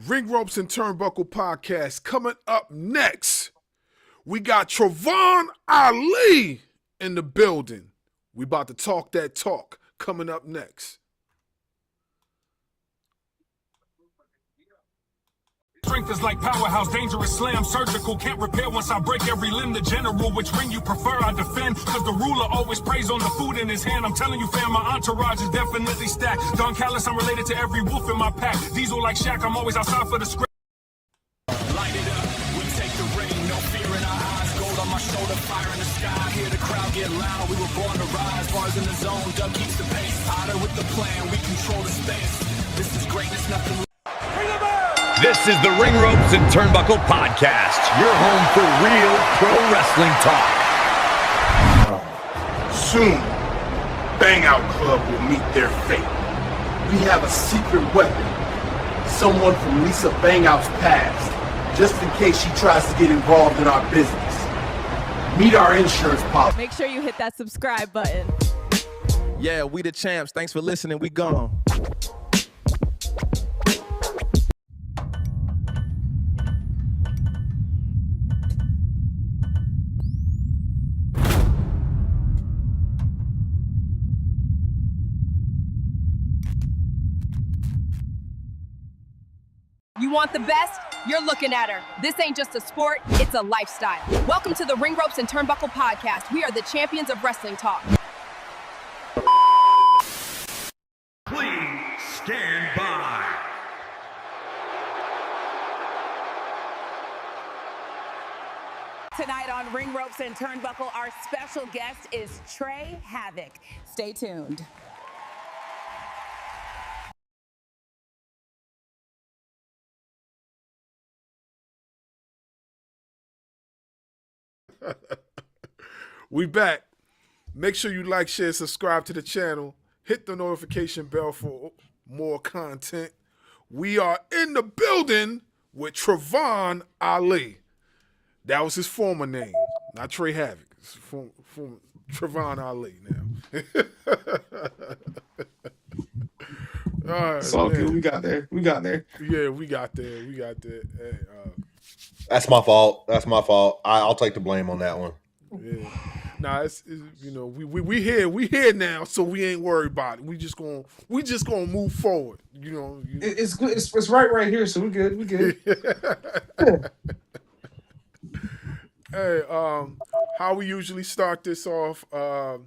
Ring Ropes and Turnbuckle podcast coming up next. We got Trey Von Ali in the building. We about to talk that talk coming up next. Strength is like powerhouse, dangerous slam, surgical, can't repair once I break every limb. The general, which ring you prefer, I defend, cause the ruler always preys on the food in his hand. I'm telling you fam, my entourage is definitely stacked. Don Callis, I'm related to every wolf in my pack. Diesel like Shaq, I'm always outside for the script. Light it up, we take the ring, no fear in our eyes. Gold on my shoulder, fire in the sky. Hear the crowd get loud, we were born to rise. Bars in the zone, Doug keeps the pace. Otter with the plan, we control the space. This is greatness, nothing. This is the Ring Ropes and Turnbuckle podcast, your home for real pro wrestling talk. Soon, Bang Out Club will meet their fate. We have a secret weapon, someone from Lisa Bang Out's past, just in case she tries to get involved in our business. Meet our insurance policy. Make sure you hit that subscribe button. Yeah, we the champs. Thanks for listening. We gone. You want the best? You're looking at her. This ain't just a sport, it's a lifestyle. Welcome to the Ring Ropes and Turnbuckle podcast. We are the champions of wrestling talk. Please stand by. Tonight on Ring Ropes and Turnbuckle, our special guest is Trey Havoc. Stay tuned. We back. Make sure you like, share, subscribe to the channel. Hit the notification bell for more content. We are in the building with Trey Von Ali. That was his former name, not Trey Havoc. It's from Trey Von Ali now. All right, it's all good. We got there. Yeah, we got there. Hey, That's my fault. I'll take the blame on that one. Yeah. Nah, it's you know, we here now, so we ain't worried about it. We just gonna move forward. You know, it's good. It's right here, so we good. Hey, how we usually start this off? My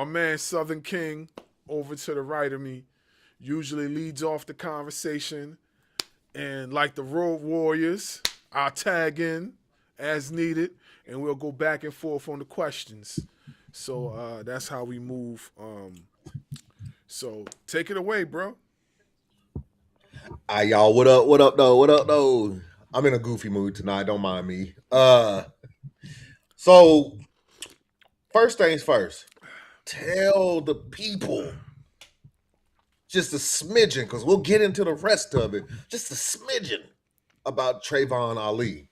man Southern King over to the right of me usually leads off the conversation, and like the Road Warriors, I'll tag in as needed, and we'll go back and forth on the questions. So that's how we move. So take it away, bro. All right, y'all. What up, though? I'm in a goofy mood tonight. Don't mind me. So first things first. Tell the people just a smidgen, because we'll get into the rest of it. Just a smidgen about Trey Von Ali.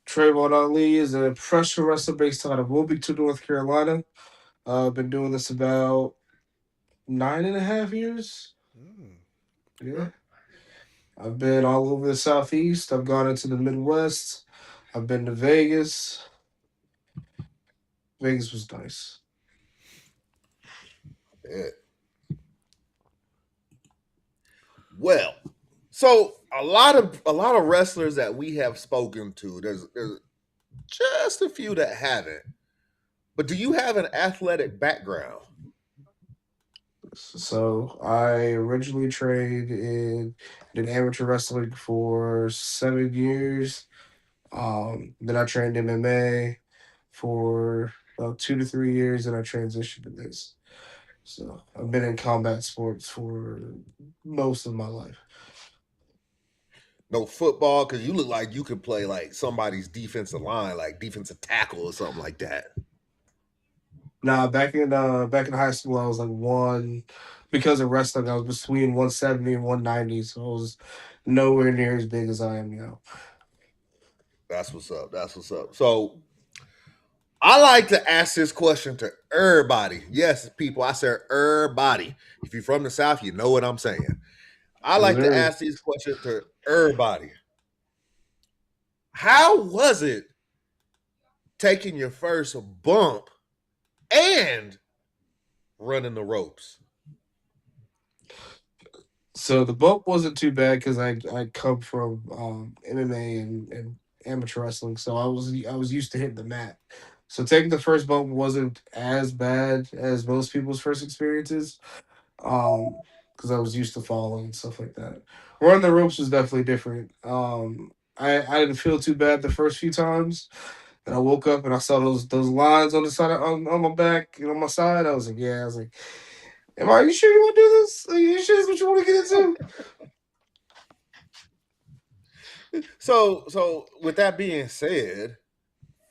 Trey Von Ali is a professional wrestler based out of Wilmington, North Carolina. I've been doing this about 9.5 years. Yeah. I've been all over the Southeast. I've gone into the Midwest. I've been to Vegas. Vegas was nice. Yeah. Well, so a lot of wrestlers that we have spoken to, there's just a few that haven't. But do you have an athletic background? So I originally trained in amateur wrestling for 7 years. Then I trained MMA for about 2 to 3 years, and I transitioned to this. So I've been in combat sports for most of my life. No football, because you look like you could play like somebody's defensive line, like defensive tackle or something like that. Nah, back in high school, I was like because of wrestling, I was between 170 and 190, so I was nowhere near as big as I am now. That's what's up. So I like to ask this question to everybody. Yes, people, I said everybody. If you're from the South, you know what I'm saying. I Yes, like to sir. ask these questions to everybody. How was it taking your first bump and running the ropes? So the bump wasn't too bad because I come from MMA and amateur wrestling, so I was used to hitting the mat. So taking the first bump wasn't as bad as most people's first experiences, because I was used to falling and stuff like that. Running the ropes was definitely different. I didn't feel too bad the first few times. And I woke up and I saw those lines on the side on my back and on my side. I was like, yeah. I was like, are you sure you want to do this? Are you sure this is what you want to get into? So with that being said,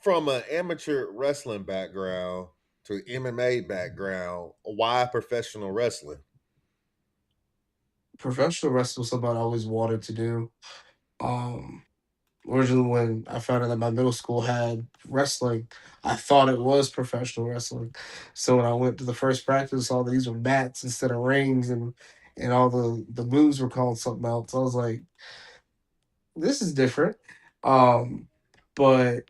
from an amateur wrestling background to MMA background, why professional wrestling? Professional wrestling was something I always wanted to do. Um, Originally, when I found out that my middle school had wrestling, I thought it was professional wrestling. So when I went to the first practice, all these were mats instead of rings, and all the moves were called something else. I was like, this is different. Um, but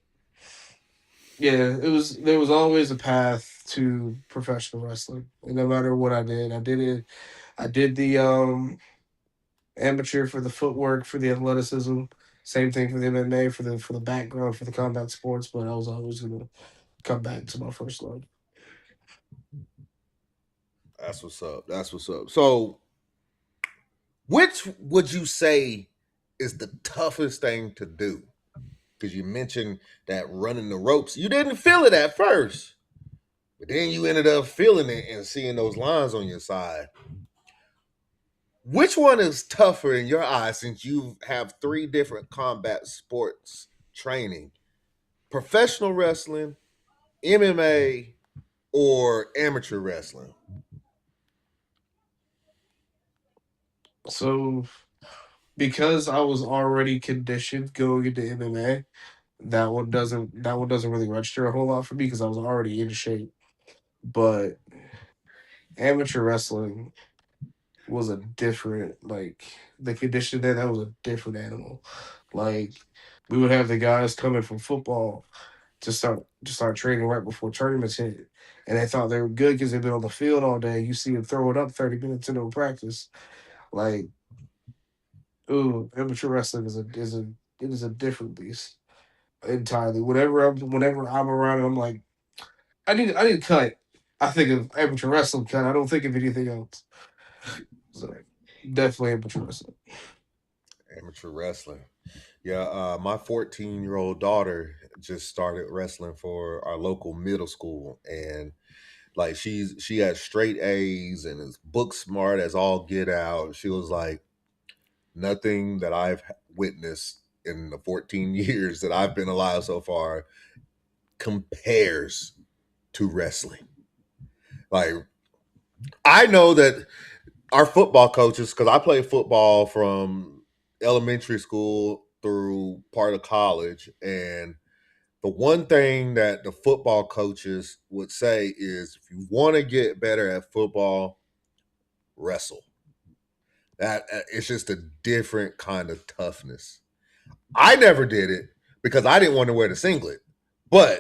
yeah, there was always a path to professional wrestling, and no matter what I did it. I did the amateur for the footwork, for the athleticism. Same thing for the MMA, for the background, for the combat sports. But I was always gonna come back to my first love. That's what's up. That's what's up. So, which would you say is the toughest thing to do? Because you mentioned that running the ropes, you didn't feel it at first, but then you ended up feeling it and seeing those lines on your side. Which one is tougher in your eyes since you have three different combat sports training? Professional wrestling, MMA, or amateur wrestling? So because I was already conditioned going into MMA, that one doesn't really register a whole lot for me because I was already in shape. But amateur wrestling was a different, like, the condition there, that was a different animal. Like, we would have the guys coming from football to start training right before tournaments hit, and they thought they were good because they've been on the field all day. You see them throw it up 30 minutes into a practice, like, ooh, amateur wrestling it is a different beast entirely. Whenever I'm around, it, I'm like, I need to cut. I think of amateur wrestling cut. I don't think of anything else. So definitely amateur wrestling. Amateur wrestling. Yeah, my 14-year-old daughter just started wrestling for our local middle school, and like she has straight A's and is book smart as all get out. She was like, nothing that I've witnessed in the 14 years that I've been alive so far compares to wrestling. Like, I know that our football coaches, because I played football from elementary school through part of college, and the one thing that the football coaches would say is if you want to get better at football, wrestle. That it's just a different kind of toughness. I never did it because I didn't want to wear the singlet. But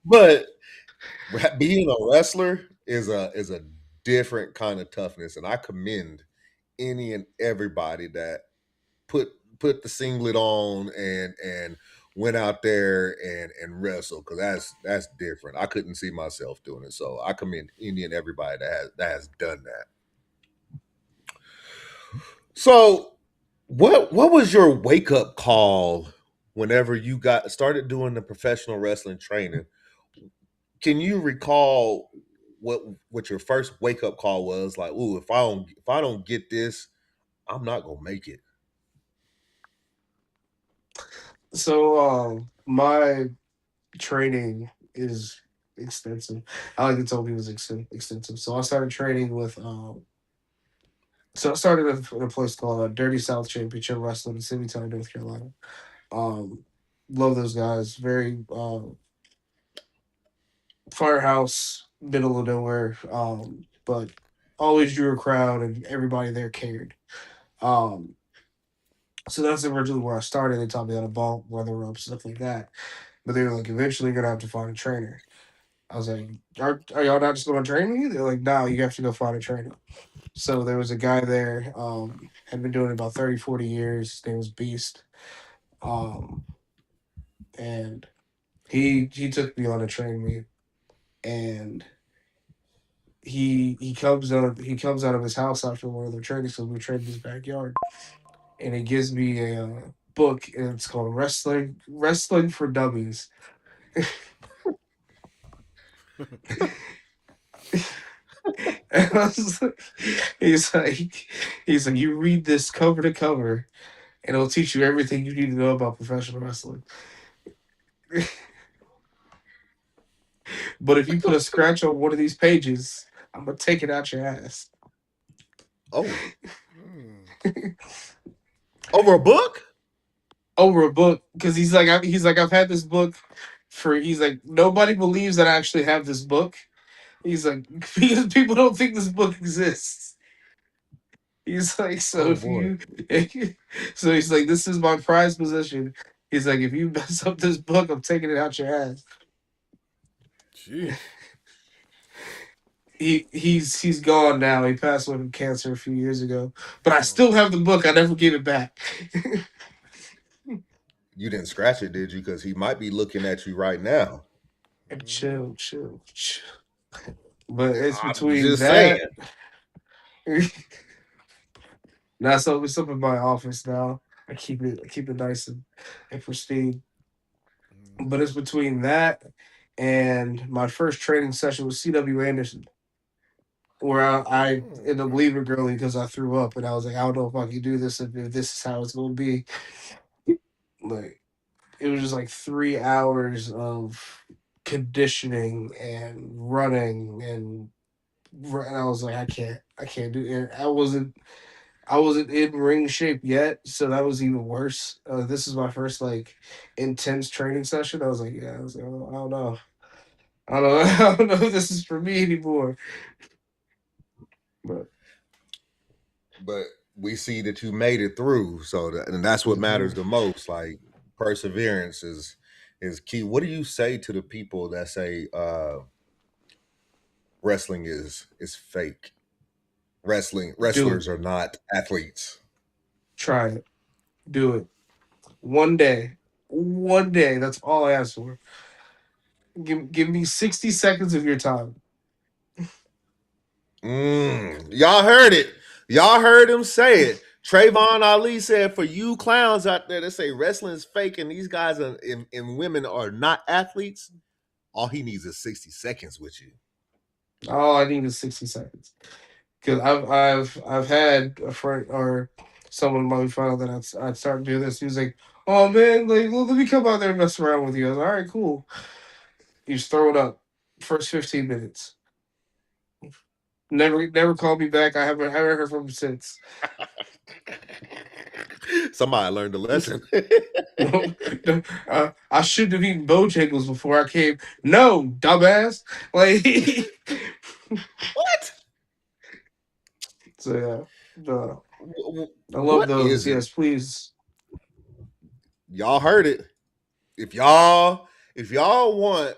but being a wrestler is a different kind of toughness, and I commend any and everybody that put put the singlet on and went out there and wrestled, because that's different. I couldn't see myself doing it, so I commend any and everybody that has done that. So, what was your wake up call whenever you got started doing the professional wrestling training? Can you recall what your first wake up call was? Like, ooh, if I don't get this, I'm not gonna make it. So my training is extensive. I like to tell people it's extensive. So I started training with so I started in a place called Dirty South Championship Wrestling in Civitan, North Carolina. Um, Love those guys. Very firehouse, middle of nowhere. But always drew a crowd, and everybody there cared. So that's originally where I started. They taught me how to vault, weather ropes, stuff like that. But they were like, eventually you're gonna have to find a trainer. I was like, are y'all not just gonna train me? They're like, no, you have to go find a trainer. So there was a guy there, had been doing it about 30, 40 years. His name was Beast. And he took me on to train me. And he comes out of his house after one of the trainings, because we trained in his backyard. And he gives me a book, and it's called Wrestling for Dummies. And I was like, he's like, you read this cover to cover, and it'll teach you everything you need to know about professional wrestling. But if you put a scratch on one of these pages, I'm gonna take it out your ass. Oh. Over a book? Over a book, because he's like, I've had this book he's like, nobody believes that I actually have this book. He's like, because people don't think this book exists. He's like, so Oh if boy. so he's like, this is my prized possession. He's like, if you mess up this book, I'm taking it out your ass. Jeez. He's gone now. He passed away from cancer a few years ago. But I still have the book. I never gave it back. You didn't scratch it, did you? Because he might be looking at you right now. Chill. But it's I'm between just that. saying. Now, so it's up in my office now. I keep it nice and pristine. But it's between that and my first training session with CW Anderson, where I ended up leaving early because I threw up, and I was like, I don't know if I can do this if this is how it's going to be. Like, it was just like 3 hours of conditioning and running, and I was like, I can't do it. I wasn't in ring shape yet, so that was even worse. This is my first like intense training session. I was like, I don't know. I don't know if this is for me anymore. But we see that you made it through. And that's what matters the most. Like, perseverance is key. What do you say to the people that say wrestling is fake? Wrestlers are not athletes. Try it. Do it. One day. That's all I ask for. Give me 60 seconds of your time. Y'all heard it. Y'all heard him say it. Trey Von Ali said, for you clowns out there that say wrestling is fake and these guys and women are not athletes, all he needs is 60 seconds with you. All I need is 60 seconds. Because I've had a friend or someone might find out that I'd start doing this. He was like, "Oh man, like let me come out there and mess around with you." I was like, "All right, cool." He's throwing up first 15 minutes. Never called me back. I haven't heard from him since. Somebody learned a lesson. I shouldn't have eaten Bojangles before I came. No, dumbass. Like what? So yeah, I love What those. is it? Yes, please. Y'all heard it. If y'all want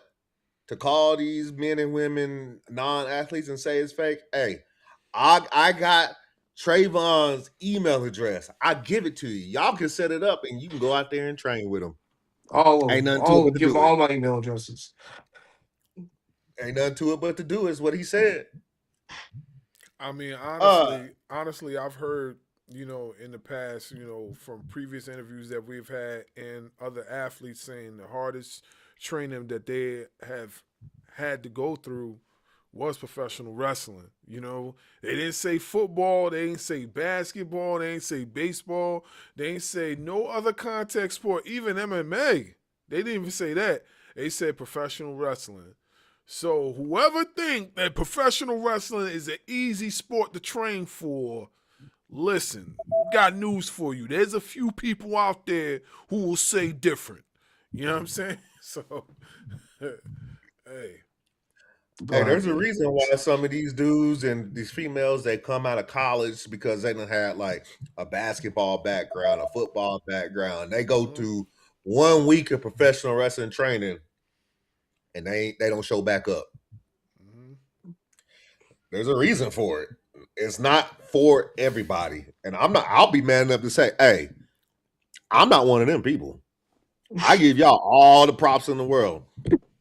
to call these men and women non-athletes and say it's fake, hey, I got Trayvon's email address. I give it to you. Y'all can set it up and you can go out there and train with them. All of Ain't them. nothing to it but to Give do all it. my email addresses. Ain't nothing to it but to do is what he said. I mean, honestly, I've heard, in the past, from previous interviews that we've had and other athletes saying the hardest training that they have had to go through was professional wrestling. They didn't say football, they didn't say basketball, they didn't say baseball, they didn't say no other contact sport, even MMA. They didn't even say that. They said professional wrestling. So whoever think that professional wrestling is an easy sport to train for, listen, got news for you. There's a few people out there who will say different. You know what I'm saying? So, hey. Hey, there's a reason why some of these dudes and these females, they come out of college because they done had like a basketball background, a football background. They go to 1 week of professional wrestling training and they don't show back up. There's a reason for it. It's not for everybody. And I'll be man enough to say, hey, I'm not one of them people. I give y'all all the props in the world.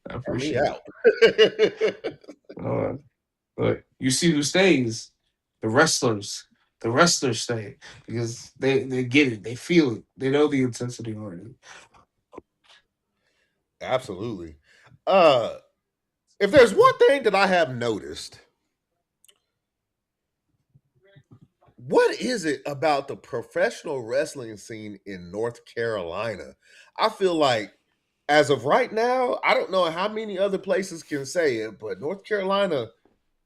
I appreciate it. But you see who stays? The wrestlers. The wrestlers stay because they get it. They feel it. They know the intensity already. Absolutely. If there's one thing that I have noticed, what is it about the professional wrestling scene in North Carolina? I feel like as of right now, I don't know how many other places can say it, but North Carolina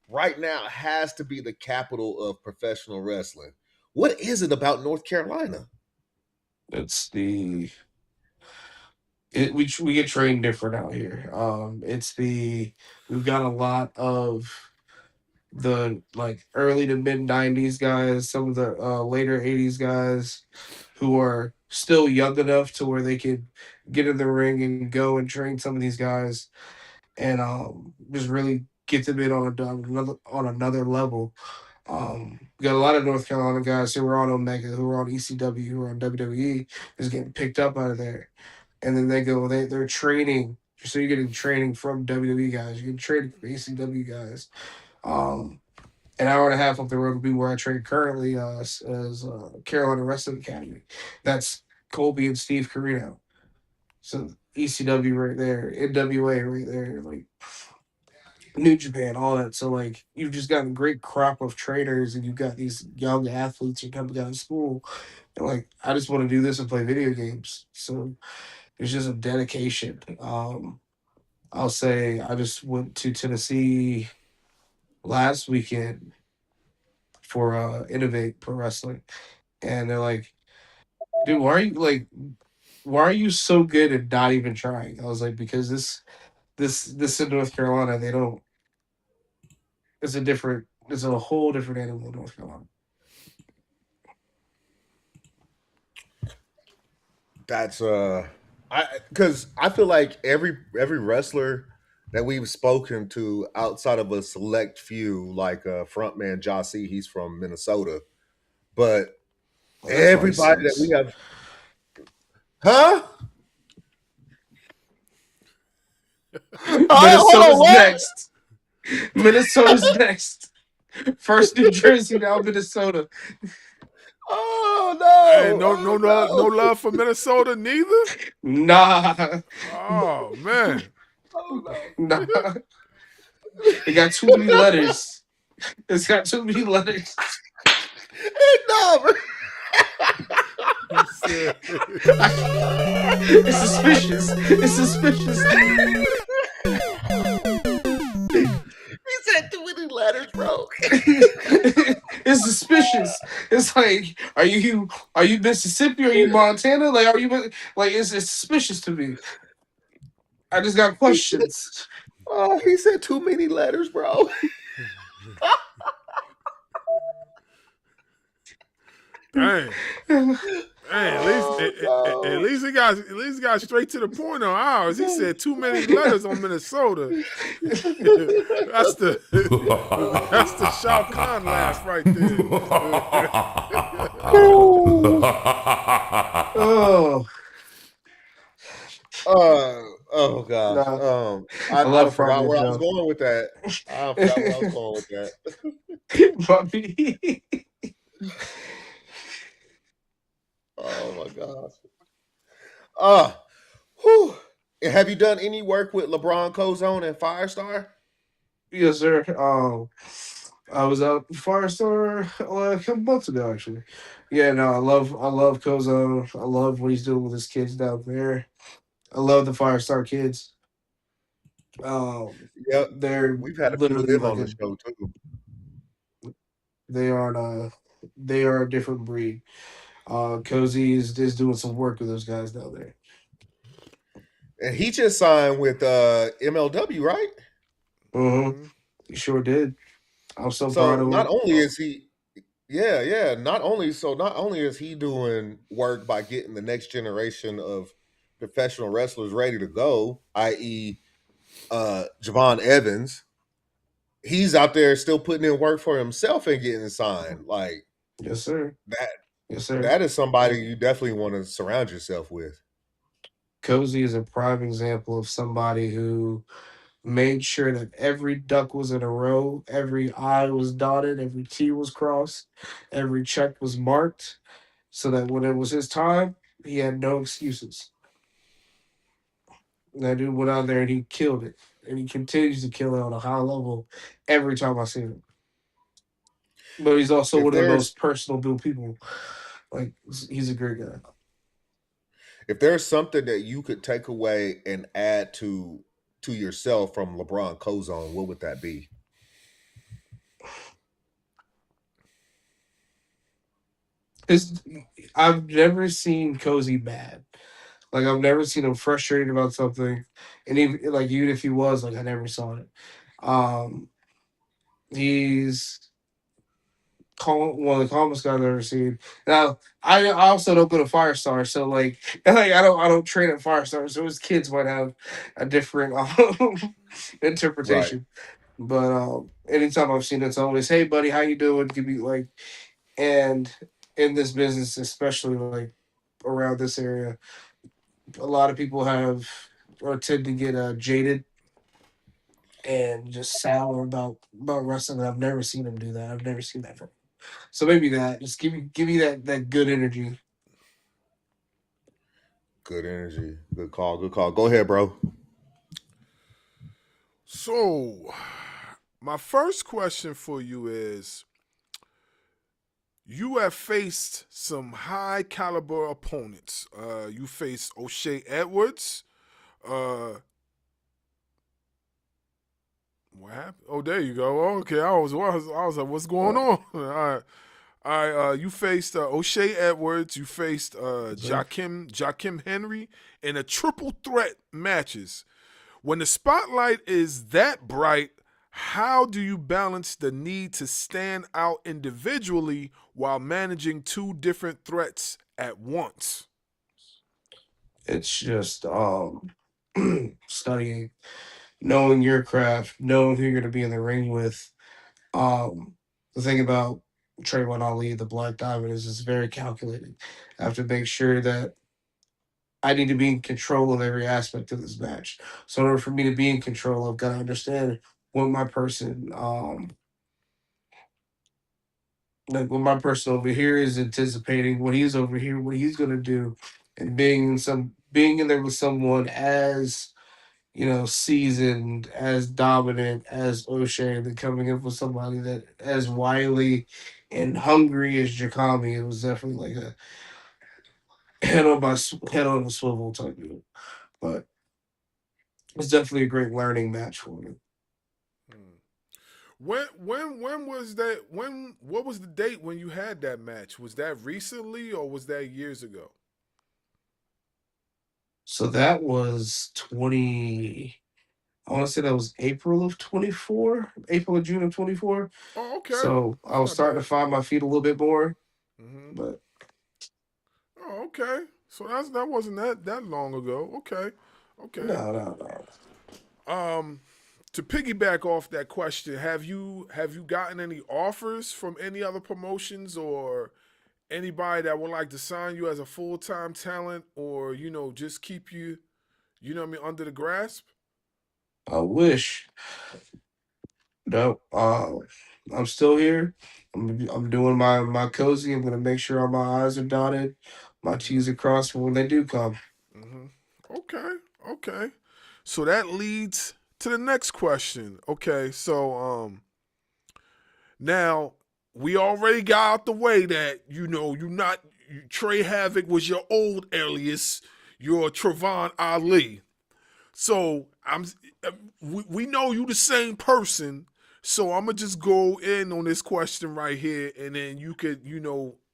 right now has to be the capital of professional wrestling. What is it about North Carolina? It's we get trained different out here. We've got a lot of the like early to mid 90s guys, some of the later 80s guys who are still young enough to where they could get in the ring and go and train some of these guys and just really get them in on another level. We got a lot of North Carolina guys who were on Omega, who were on ECW, who were on WWE, is getting picked up out of there. And then they're training. So you're getting training from WWE guys, you're getting training from ECW guys. An hour and a half up the road would be where I train currently as Carolina Wrestling Academy. That's Colby and Steve Carino. So ECW right there, NWA right there, like New Japan, all that. So like you've just got a great crop of trainers and you've got these young athletes who are coming out of school. And like I just want to do this and play video games. So it's just a dedication. I'll say I just went to Tennessee last weekend for Innovate Pro Wrestling. And they're like, dude, why are you so good at not even trying? I was like, because this in North Carolina, they don't it's a whole different animal in North Carolina. That's because I feel like every wrestler that we've spoken to outside of a select few, like frontman Jossie, he's from Minnesota, but everybody that we have, huh? Minnesota's next. Minnesota's next. First New Jersey, now Minnesota. Oh no! Hey, no love for Minnesota neither. Nah. Oh man. Oh no. Nah. It got too many letters. It's got too many letters. No. It's suspicious. It's suspicious. He said too many letters, bro. It's suspicious. It's like, are you Mississippi? Are you Montana? Like, are you like? It's suspicious to me. I just got questions. Oh, he said too many letters, bro. Dang. Hey, at least he got straight to the point on ours. He said too many letters on Minnesota. That's the Shao Kahn laugh right there. Oh gosh. No. I forgot where I was going with that. I forgot where I was going with that. Oh my gosh. Have you done any work with LeBron Cozone and Firestar? Yes, sir. I was out Firestar a couple months ago, actually. Yeah, no, I love Cozone. I love what he's doing with his kids down there. I love the Firestar kids. Yep, we've had a few of them on the show too. They are a different breed. Cozy is doing some work with those guys down there. And he just signed with MLW, right? Mm-hmm. He sure did. I'm so proud So of not him. only is he, yeah, not only is he doing work by getting the next generation of professional wrestlers ready to go, i.e., Javon Evans, he's out there still putting in work for himself and getting signed. Like Yes, sir. that, Yes, sir. that is somebody you definitely want to surround yourself with. Cozy is a prime example of somebody who made sure that every duck was in a row, every I was dotted, every T was crossed, every check was marked, so that when it was his time, he had no excuses. And that dude went out there and he killed it. And he continues to kill it on a high level every time I see him. But he's also If one of the there's most personable people. Like, he's a great guy. if there's something that you could take away and add to yourself from LeBron Cozone, what would that be? It's, I've never seen Cozy bad. Like, I've never seen him frustrated about something. And even if he was, like, I never saw it. He's one of the calmest guys I've ever seen. Now, I also don't go to Firestar, so like I don't train at Firestar, so his kids might have a different Right. interpretation. But anytime I've seen it, it's always, "Hey, buddy, how you doing?" Give me like, and in this business, especially like around this area, a lot of people have or tend to get jaded and just sour about wrestling. I've never seen him do that. I've never seen that from him. So maybe that. Just give me that good energy. Good energy. Good call. Good call. Go ahead, bro. So, my first question for you is, you have faced some high caliber opponents. You faced O'Shea Edwards. What happened? Oh, there you go. Okay, I was like, what's going on? All right. All right, you faced O'Shea Edwards. You faced Jakim Henry in a triple threat matches. When the spotlight is that bright, how do you balance the need to stand out individually while managing two different threats at once? It's just studying, knowing your craft, knowing who you're gonna be in the ring with. The thing about Trey Von Ali, the Black Diamond, is it's very calculated. I have to make sure that I need to be in control of every aspect of this match. So in order for me to be in control, I've got to understand what my person like what my person over here is anticipating, what he's over here, what he's gonna do, and being in there with someone as seasoned, as dominant as O'Shea, and then coming up with somebody that as wily and hungry as Jakami. It was definitely like a head on a swivel type deal. But it's definitely a great learning match for me. When was that? What was the date when you had that match? Was that recently or was that years ago? So that was 20. I want to say that was April of 24, April or June of 24. Oh, okay, So I that's was not starting to bad. find my feet a little bit more, Hmm. but Oh, okay. So that wasn't that long ago. Okay, okay. no. To piggyback off that question, have you gotten any offers from any other promotions or anybody that would like to sign you as a full time talent, or just keep you, what I mean, under the grasp? I wish. No, I'm still here. I'm doing my cozy. I'm gonna make sure all my I's are dotted, my T's Hmm. are crossed for when they do come. Hmm. Okay, okay. So that leads to the next question. Okay, so now we already got out the way that Trey Havoc was your old alias. You're Trevon Ali. So we know you the same person. So I'm gonna just go in on this question right here, and then you could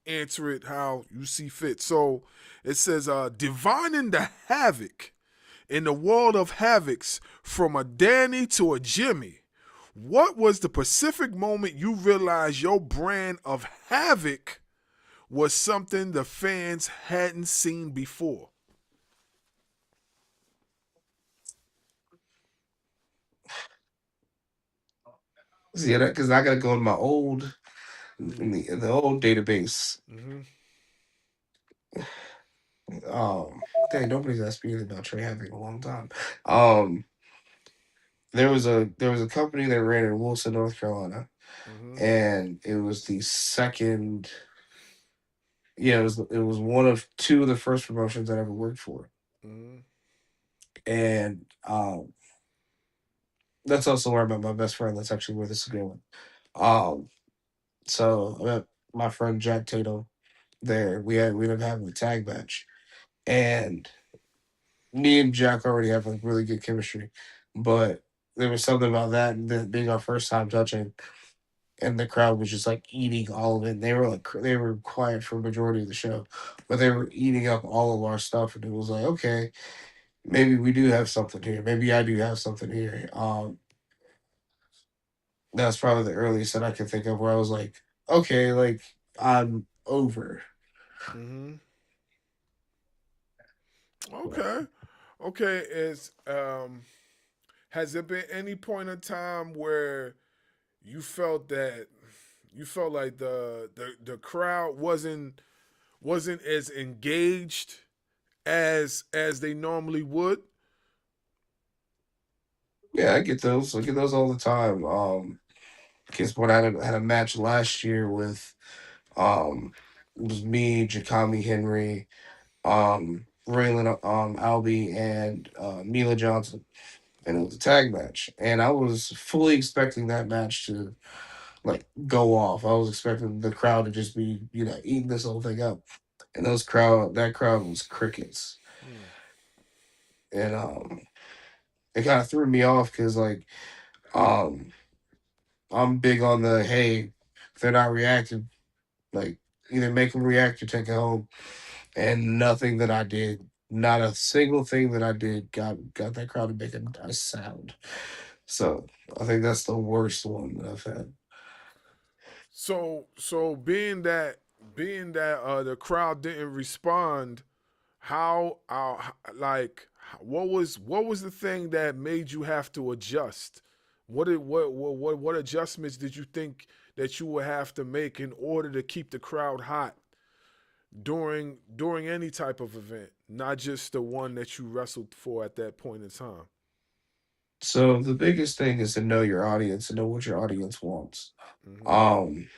answer it how you see fit. So it says, divining the havoc in the world of havocs from a Danny to a Jimmy. What was the specific moment you realized your brand of Havoc was something the fans hadn't seen before? See, because I gotta go in my old in the old database. Mm-hmm. Dang, nobody's asked me about Trey Havoc in a long time. Um, there was a company that ran in Wilson, North Carolina, Mm-hmm. and it was the second. Yeah, it was one of two of the first promotions I ever worked for, Mm-hmm. and that's also where I met my best friend. That's actually where this is going. Um, so I met my friend Jack Tatum there. We ended up having a tag match, and me and Jack already have like really good chemistry, but there was something about that being our first time touching, and the crowd was just like eating all of it. They were like they were quiet for a majority of the show, but they were eating up all of our stuff, and it was like, okay, maybe we do have something here. Maybe I do have something here. That's probably the earliest that I can think of where I was like, okay, like I'm over. Mm-hmm. Okay. Okay. Has there been any point in time where you felt that you felt like the crowd wasn't as engaged as they normally would? Yeah, I get those. I get those all the time. Case when I had a match last year with it was me, Jakami Henry, Raylan Albie, and Mila Johnson, and it was a tag match. And I was fully expecting that match to like go off. I was expecting the crowd to just be eating this whole thing up, and that crowd was crickets, and it kind of threw me off because like um I'm big on the hey, if they're not reacting, like either make them react or take it home. And nothing that I did, not a single thing that I did, got that crowd to make a sound. So I think that's the worst one that I've had. So being that the crowd didn't respond, how like what was the thing that made you have to adjust? What adjustments did you think that you would have to make in order to keep the crowd hot during any type of event, not just the one that you wrestled for at that point in time? So the biggest thing is to know your audience and know what your audience wants. Mm-hmm. Um,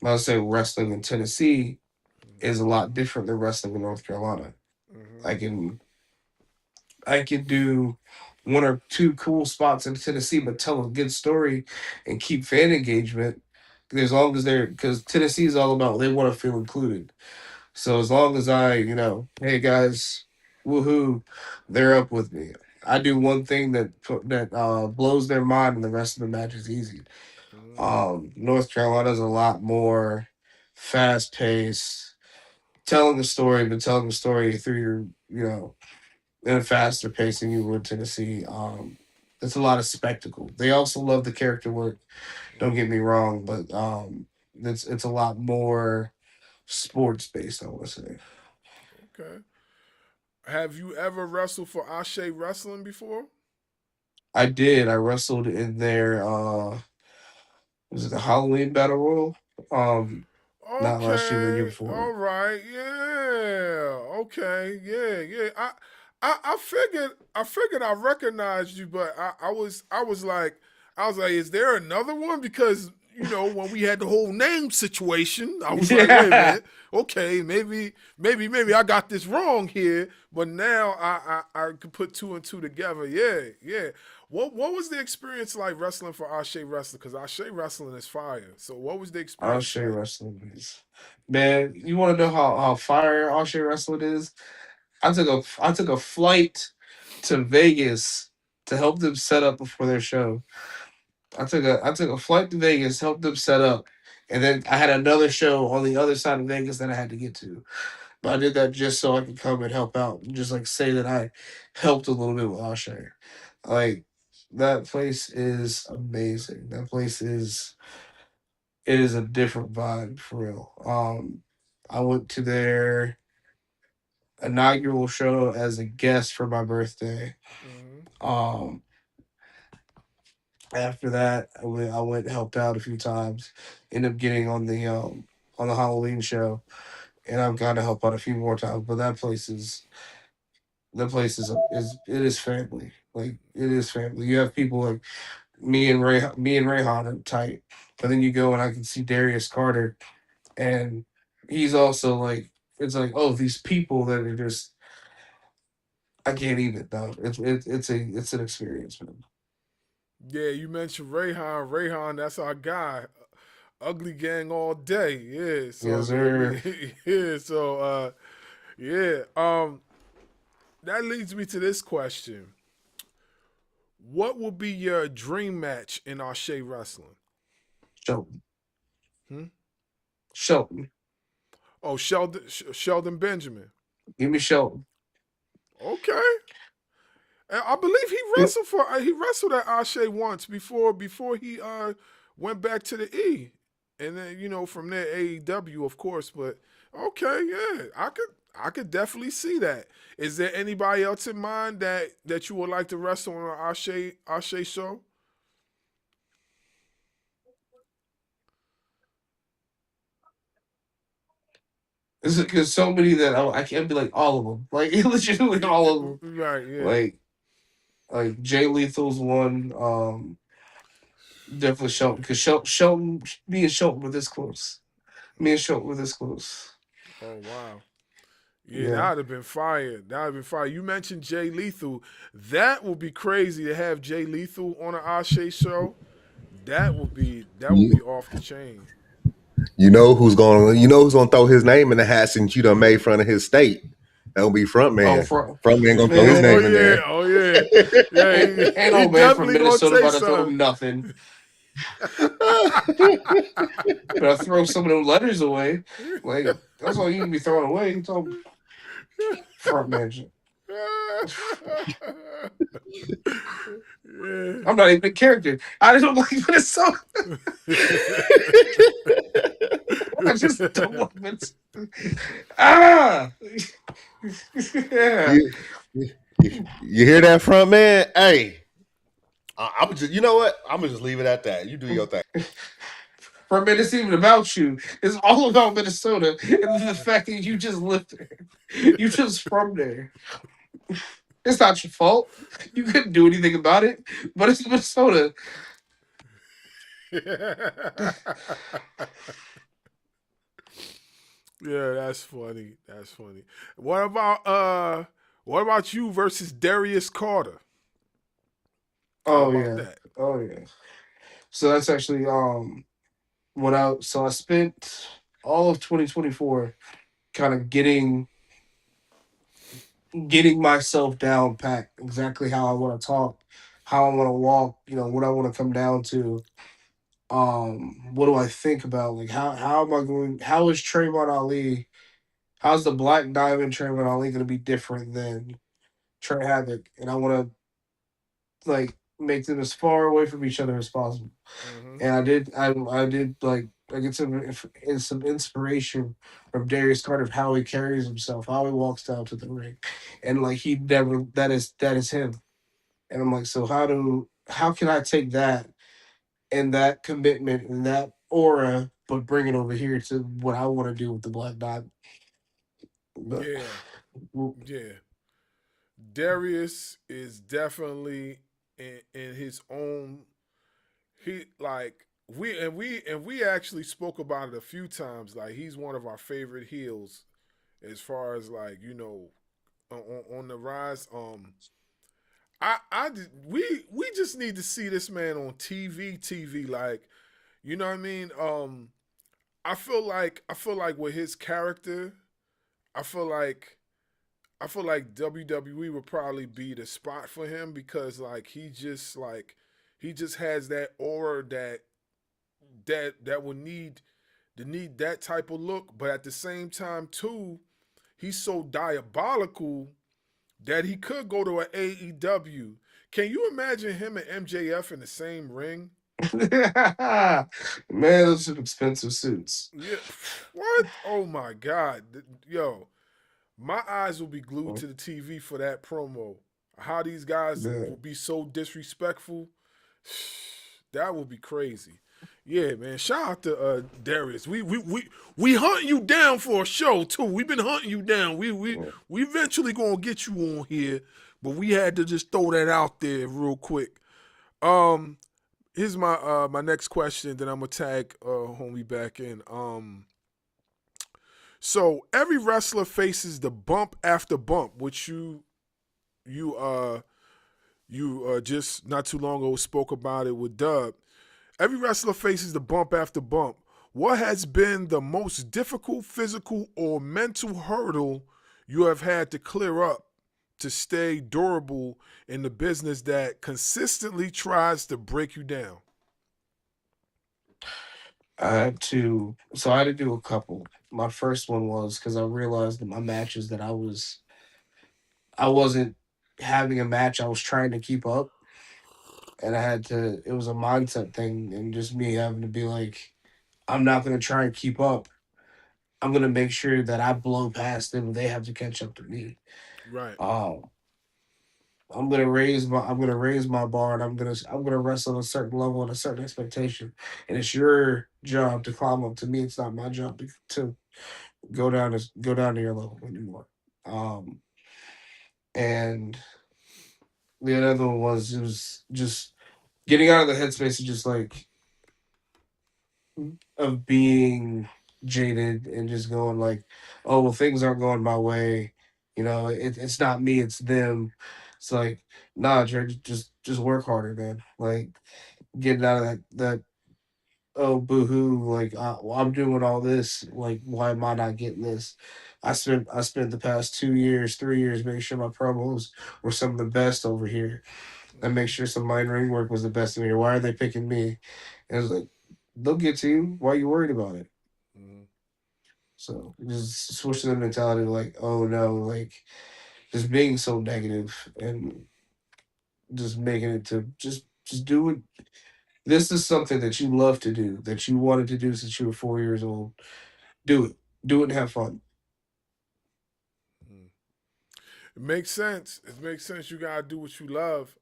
I'll say wrestling in Tennessee is a lot different than wrestling in North Carolina. Mm-hmm. I can I can do one or two cool spots in Tennessee, but tell a good story and keep fan engagement. As long as because Tennessee is all about they want to feel included. So as long as hey guys, woohoo, they're up with me. I do one thing that blows their mind, and the rest of the match is easy. Mm-hmm. North Carolina's a lot more fast paced, telling the story, but telling the story through your in a faster pace than you would Tennessee. It's a lot of spectacle. They also love the character work. Don't get me wrong, but it's a lot more sports based. I want to say. Okay. Have you ever wrestled for Ashe Wrestling before? I did. I wrestled in their was it the Halloween Battle Royal? Not last year, but the year Okay, all before. right, yeah, okay, yeah. I figured I recognized you, but I was like, is there another one? Because when we had the whole name situation, I was like, wait a Yeah. minute, okay, maybe I got this wrong here, but now I could put two and two together. Yeah, yeah. What was the experience like wrestling for Ashe Wrestling? Because Ashe Wrestling is fire. So what was the experience Oshay like? Wrestling is man. You want to know how fire Oshay Wrestling is? I took a flight to Vegas to help them set up before their show. I took a flight to Vegas, helped them set up, and then I had another show on the other side of Vegas that I had to get to. But I did that just so I could come and help out, and just like say that I helped a little bit with Oshay. Like That place is amazing. That place is it is a different vibe for real. I went to their inaugural show as a guest for my birthday. Mm-hmm. Um, After that, I went and helped out a few times. Ended up getting on the Halloween show, and I've got to help out a few more times. But that place is it is family. Like it is family. You have people like me and Rayhan are tight, but then you go and I can see Darius Carter, and he's also like oh, these people that are just I can't even though. It's an experience, man. Yeah, you mentioned Rayhan. Rayhan, that's our guy. Ugly gang all day. Yeah. So Yes, sir. yeah. So yeah. That leads me to this question. What would be your dream match in Ashe Wrestling? Shelton. Hmm? Shelton. Oh, Sheldon Benjamin. Give me Shelton. Okay. And I believe he wrestled at Ashe once before he went back to the E. And then, from there AEW of course, but okay, yeah. I could definitely see that. Is there anybody else in mind that you would like to wrestle on an Ashe show? There's so many that I can't be like all of them. Like legitimately all of them. Right, yeah. Like Jay Lethal's one. Definitely Shelton because Shelton, me and Shelton were this close. Me and Shelton were this close. Oh wow. Yeah, Yeah. that would have been fire. That would have been fire. You mentioned Jay Lethal. That would be crazy to have Jay Lethal on an Ashe show. That would be off the chain. You know who's gonna throw his name in the hat since you done made front of his state? That'll be front Oh, man. Front man gonna throw his man. name in yeah, there. oh yeah. Yeah, Ain't he no man from definitely gonna Minnesota say about to throw something. nothing. But I throw some of them letters away. Like that's all you can be throwing away. It's all front man. I'm not even a character. I just don't like Minnesota. I just don't like Minnesota. Ah! Yeah. You hear that, front man? Hey, I'm just, you know what? I'm gonna just leave it at that. You do your thing. For a minute, it's even about you. It's all about Minnesota and the fact that you just lived there. You just from there. It's not your fault. You couldn't do anything about it, but it's Minnesota. Yeah, that's funny. That's funny. What about you versus Darius Carter? How Oh about yeah. that? Oh yeah. So that's actually I spent all of 2024 kind of getting myself down pat exactly how I want to talk, how I want to walk, what I want to come down to. What do I think about? Like how am I going how is Trayvon Ali, how's the Black Diamond Trayvon Ali gonna be different than Trey Havoc? And I wanna like make them as far away from each other as possible. Mm-hmm. And I did like I get some inspiration from Darius Carter of how he carries himself, how he walks down to the ring. And like he never that is him. And I'm like, so how can I take that and that commitment and that aura, but bring it over here to what I want to do with the Black Diamond? But Yeah, well, yeah. Darius is definitely in his own. He like we actually spoke about it a few times. Like he's one of our favorite heels, as far as like on the rise. We just need to see this man on TV. Like, you know what I mean? I feel like with his character, I feel like I feel like WWE would probably be the spot for him because he just has that aura that would need that type of look, but at the same time too, he's so diabolical that he could go to an AEW. Can you imagine him and MJF in the same ring? Man, those are expensive suits. Yeah. What? Oh my God. Yo, my eyes will be glued to the TV for that promo. How these guys will be so disrespectful. That would be crazy. Yeah, man. Shout out to Darius. We hunting you down for a show too. We've been hunting you down. We eventually gonna get you on here, but we had to just throw that out there real quick. Here's my my next question. Then I'm gonna tag homie back in. So every wrestler faces the bump after bump, which you just not too long ago spoke about it with Dub. Every wrestler faces the bump after bump. What has been the most difficult physical or mental hurdle you have had to clear up to stay durable in the business that consistently tries to break you down? I had to do a couple. My first one was because I realized that my matches that I wasn't having a match I was trying to keep up. And it was a mindset thing and just me having to be like, I'm not going to try and keep up. I'm going to make sure that I blow past them and they have to catch up to me. Right. I'm gonna raise my bar and I'm gonna wrestle at a certain level and a certain expectation. And it's your job to climb up. To me, it's not my job to go down to your level anymore. And the other one was it was just getting out of the headspace of just like of being jaded and just going like, oh well, things aren't going my way. It's not me, it's them. It's like, nah, Dre, just work harder, man. Like getting out of that oh boo-hoo, like well, I'm doing all this, like why am I not getting this? I spent the past 2 years, 3 years making sure my promos were some of the best over here. And make sure some line ring work was the best in here. Why are they picking me? And it's like, they'll get to you. Why are you worried about it? Mm-hmm. So just switching the mentality to like, oh no, like just being so negative and just making it to just do it. This is something that you love to do, that you wanted to do since you were 4 years old. Do it. Do it and have fun. It makes sense. It makes sense. You gotta do what you love.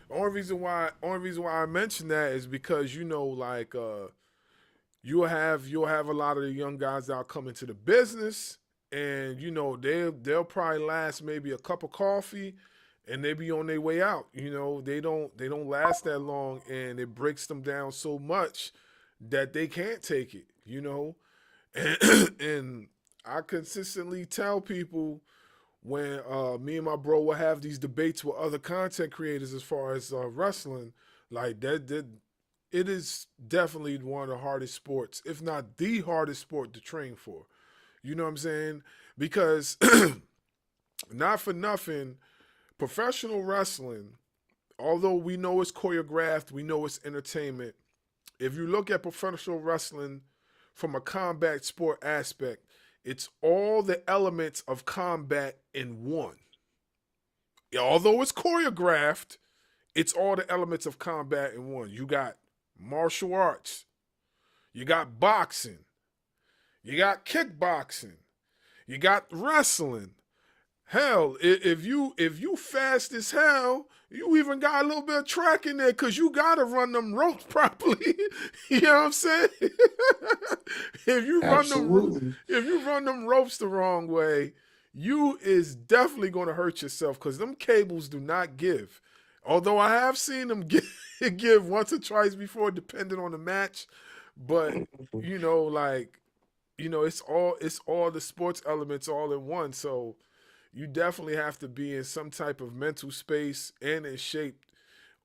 Only reason why I mention that is because you'll have a lot of the young guys that come into the business, and they'll probably last maybe a cup of coffee, and they be on their way out. They don't last that long, and it breaks them down so much that they can't take it. And I consistently tell people when me and my bro will have these debates with other content creators as far as wrestling, like that it is definitely one of the hardest sports, if not the hardest sport to train for. You know what I'm saying? Because not for nothing, professional wrestling, although we know it's choreographed, we know it's entertainment, if you look at professional wrestling from a combat sport aspect, it's all the elements of combat in one. Although it's choreographed, it's all the elements of combat in one. You got martial arts. You got boxing. You got kickboxing. You got wrestling. Hell, if you fast as hell, you even got a little bit of track in there because you got to run them ropes properly. You know what I'm saying? If you run them ropes the wrong way, you is definitely going to hurt yourself because them cables do not give. Although I have seen them give once or twice before, depending on the match. But it's all the sports elements all in one. So you definitely have to be in some type of mental space and in shape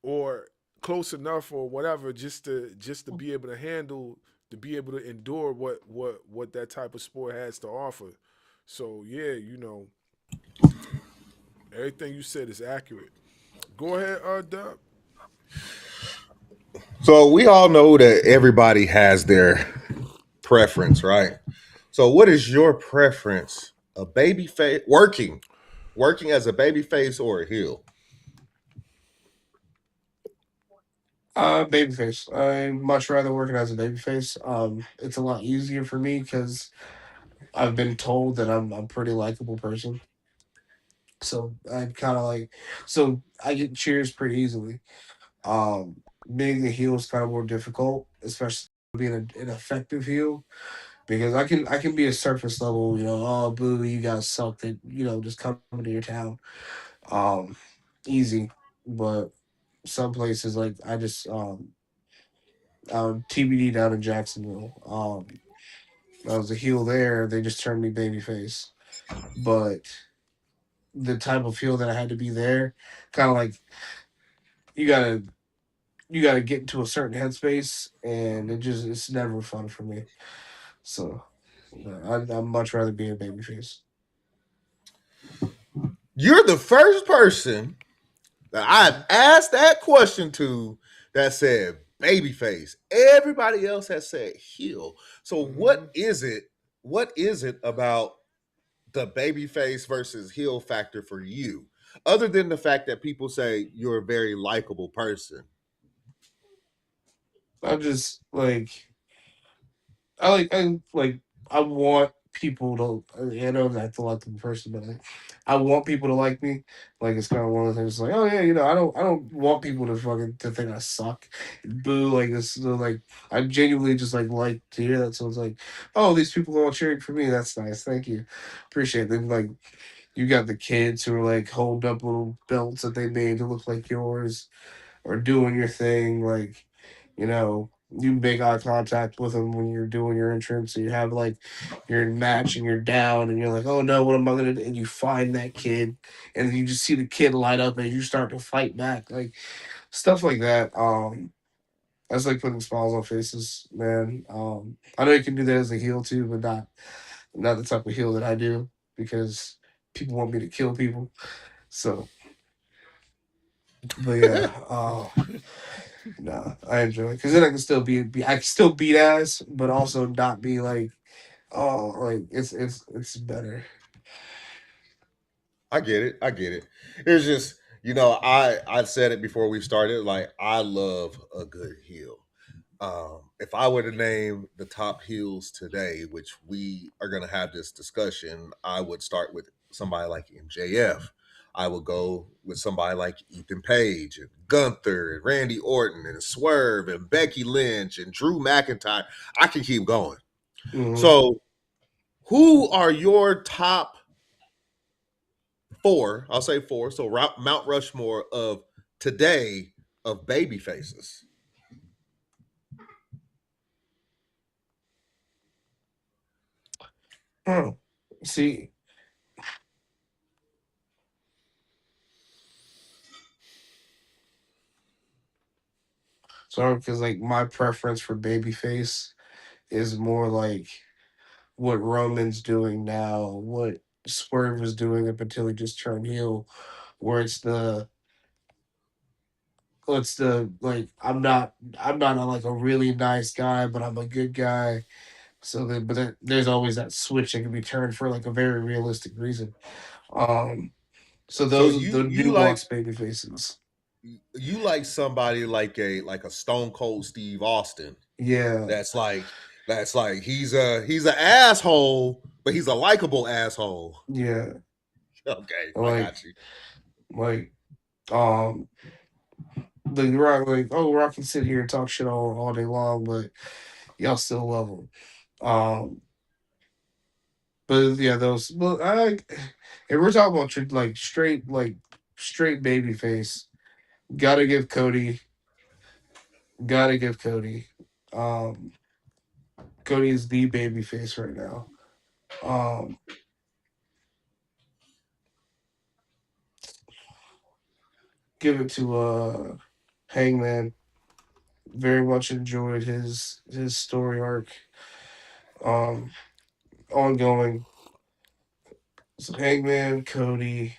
or close enough or whatever just to be able to handle, to be able to endure what that type of sport has to offer. So yeah, everything you said is accurate. Go ahead, Dub. So we all know that everybody has their preference, right? So what is your preference? A baby face working working as a babyface or a heel? Babyface. I much rather working as a babyface. It's a lot easier for me because I've been told that I'm a pretty likable person. So I kind of like, so I get cheers pretty easily. Um, Being a heel is kind of more difficult, especially being an effective heel, because I can be a surface level, oh boo, you guys suck, that just coming to your town, um, easy, but some places like I just TBD down in Jacksonville, I was a heel there, they just turned me babyface, but the type of heel that I had to be there, kind of like you gotta you got to get into a certain headspace, and it's never fun for me. So I'd much rather be a babyface. You're the first person that I've asked that question to that said babyface. Everybody else has said heel. So what is it? What is it about the babyface versus heel factor for you? Other than the fact that people say you're a very likable person. I'm just like I I want people to. I know that's a lot to the person, but I want people to like me. Like it's kind of one of the things. Like, oh yeah, I don't want people to fucking to think I suck, boo. Like this, like I genuinely just like to hear that. So it's like, oh, these people are all cheering for me. That's nice. Thank you, appreciate it. Like you got the kids who are like holding up little belts that they made to look like yours, or doing your thing. Like, you make eye contact with them when you're doing your entrance. So you have like your match and you're down and you're like, oh no, what am I gonna do? And you find that kid and then you just see the kid light up and you start to fight back. Like stuff like that. That's like putting smiles on faces, man. I know you can do that as a heel too, but not the type of heel that I do, because people want me to kill people. So, but yeah, nah, I enjoy it because then I can still I can still beat ass, but also not be like, oh, like it's better. I get it. I get it. It's just, I said it before we started. Like, I love a good heel. If I were to name the top heels today, which we are going to have this discussion, I would start with somebody like MJF. I would go with somebody like Ethan Page and Gunther and Randy Orton and Swerve and Becky Lynch and Drew McIntyre. I can keep going. Mhm. So, who are your top four? I'll say four. So, Mount Rushmore of today of baby faces. See, sorry, because like my preference for babyface is more like what Roman's doing now, what Swerve was doing up until he just turned heel, where it's the like I'm not like a really nice guy, but I'm a good guy. So then there's always that switch that can be turned for like a very realistic reason. Um, so So those are the you like nuanced baby faces. somebody like a Stone Cold Steve Austin Yeah, that's like he's an asshole, but he's a likable asshole. yeah. Okay, I Like got you. like um the Rock, like, oh, Rock can sit here and talk shit all day long, but y'all still love him. Um, but yeah, those. Well, if we're talking about straight baby face, gotta give Cody. Gotta give Cody. Um, Cody is the baby face right now. Um, give it to Hangman. Very much enjoyed his story arc. Um, Ongoing. So Hangman, Cody,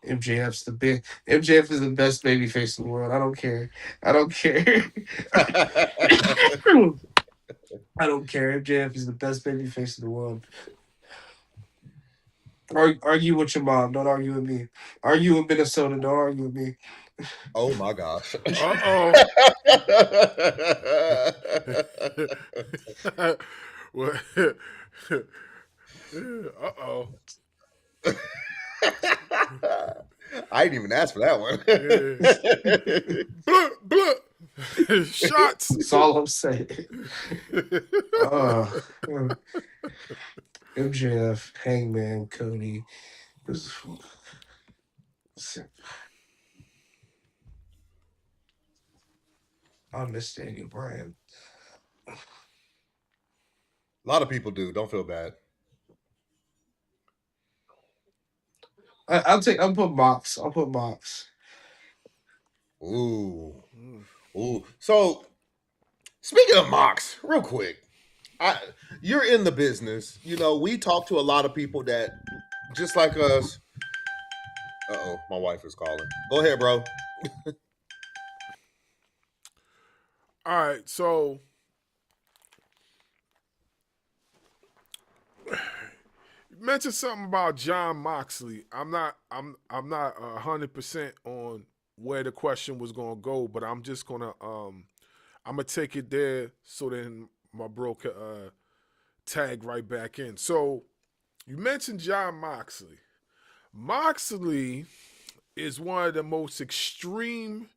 MJF is the best baby face in the world. I don't care. I don't care. I don't care. MJF is the best baby face in the world. Argue with your mom. Don't argue with me. Argue with Minnesota. Don't argue with me. Oh my gosh. Uh-oh. Well, uh-oh. I didn't even ask for that one. Blah, blah. Shots. That's all I'm saying. MJF, Hangman, Cody. I miss Daniel Bryan. A lot of people do. Don't feel bad. I'll put Mox. I'll put Mox. Ooh. Ooh. So, speaking of Mox, real quick, you're in the business. You know, we talk to a lot of people that, just like us. Uh-oh, my wife is calling. Go ahead, bro. All right, so you mentioned something about John Moxley. I'm not 100% on where the question was gonna go, but I'm just gonna I'm gonna take it there so then my bro can tag right back in. So you mentioned John Moxley. Moxley is one of the most extreme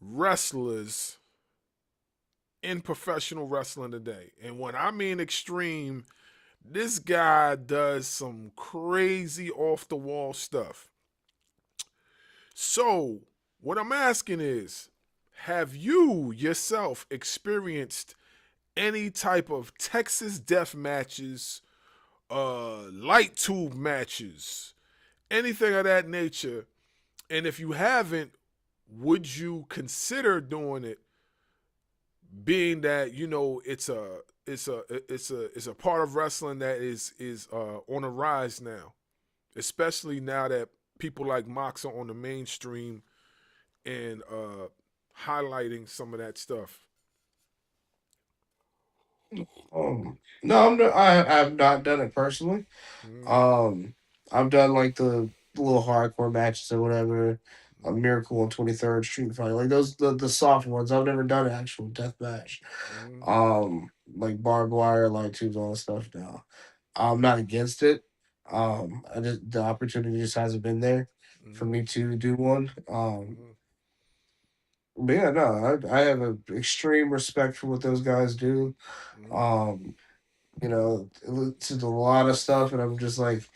wrestlers in professional wrestling today. And when I mean extreme, this guy does some crazy off the wall stuff. So, what I'm asking is, have you yourself experienced any type of Texas death matches, light tube matches, anything of that nature? And if you haven't, would you consider doing it, being that, you know, it's a part of wrestling that is on a rise now, especially now that people like Mox are on the mainstream and highlighting some of that stuff. No, I've not done it personally. I've done like the little hardcore matches or whatever, a Miracle on 23rd Street Fight, like those the soft ones. I've never done an actual death match. Like barbed wire, light tubes, all that stuff. Now, I'm not against it. I just the opportunity just hasn't been there for me to do one. But yeah, no, I have an extreme respect for what those guys do. You know, it's a lot of stuff, and I'm just like,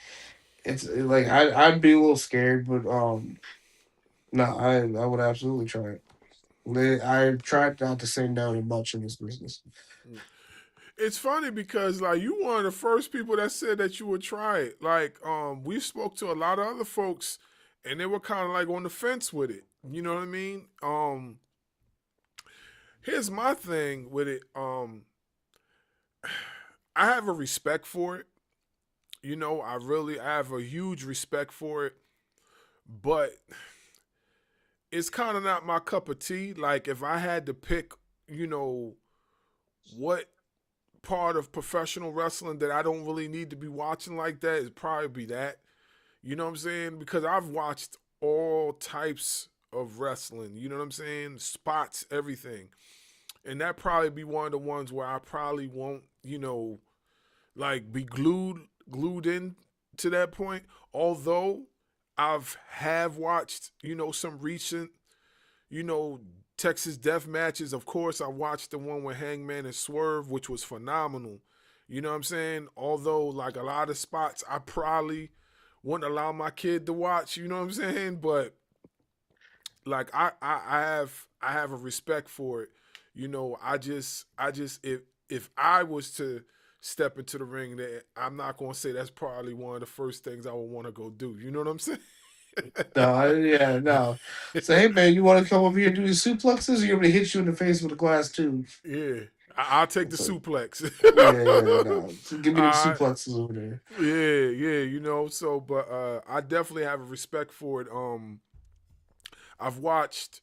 it's like I'd be a little scared, but no, I would absolutely try it. I tried not to say no to much in this business. It's funny because like you one of the first people that said that you would try it. Like we spoke to a lot of other folks and they were kind of like on the fence with it. You know what I mean? Here's my thing with it. I have a respect for it. You know, I have a huge respect for it. But it's kind of not my cup of tea. Like if I had to pick, you know, what part of professional wrestling that I don't really need to be watching like that, it'd probably be that. You know what I'm saying? Because I've watched all types of wrestling. You know what I'm saying? Spots, everything. And that probably be one of the ones where I probably won't, you know, like be glued in to that point. Although have watched, you know, some recent, you know, Texas death matches. Of course, I watched the one with Hangman and Swerve, which was phenomenal. You know what I'm saying? Although, like a lot of spots, I probably wouldn't allow my kid to watch. You know what I'm saying? But like I have a respect for it. You know, I just if I was to step into the ring, that I'm not gonna say that's probably one of the first things I would want to go do. You know what I'm saying? No. So hey man, you want to come over here and do the suplexes, or you want me to hit you in the face with a glass tube? Yeah, I'll take the suplex. No. So give me the suplexes over there. Yeah, you know. So, but I definitely have a respect for it. I've watched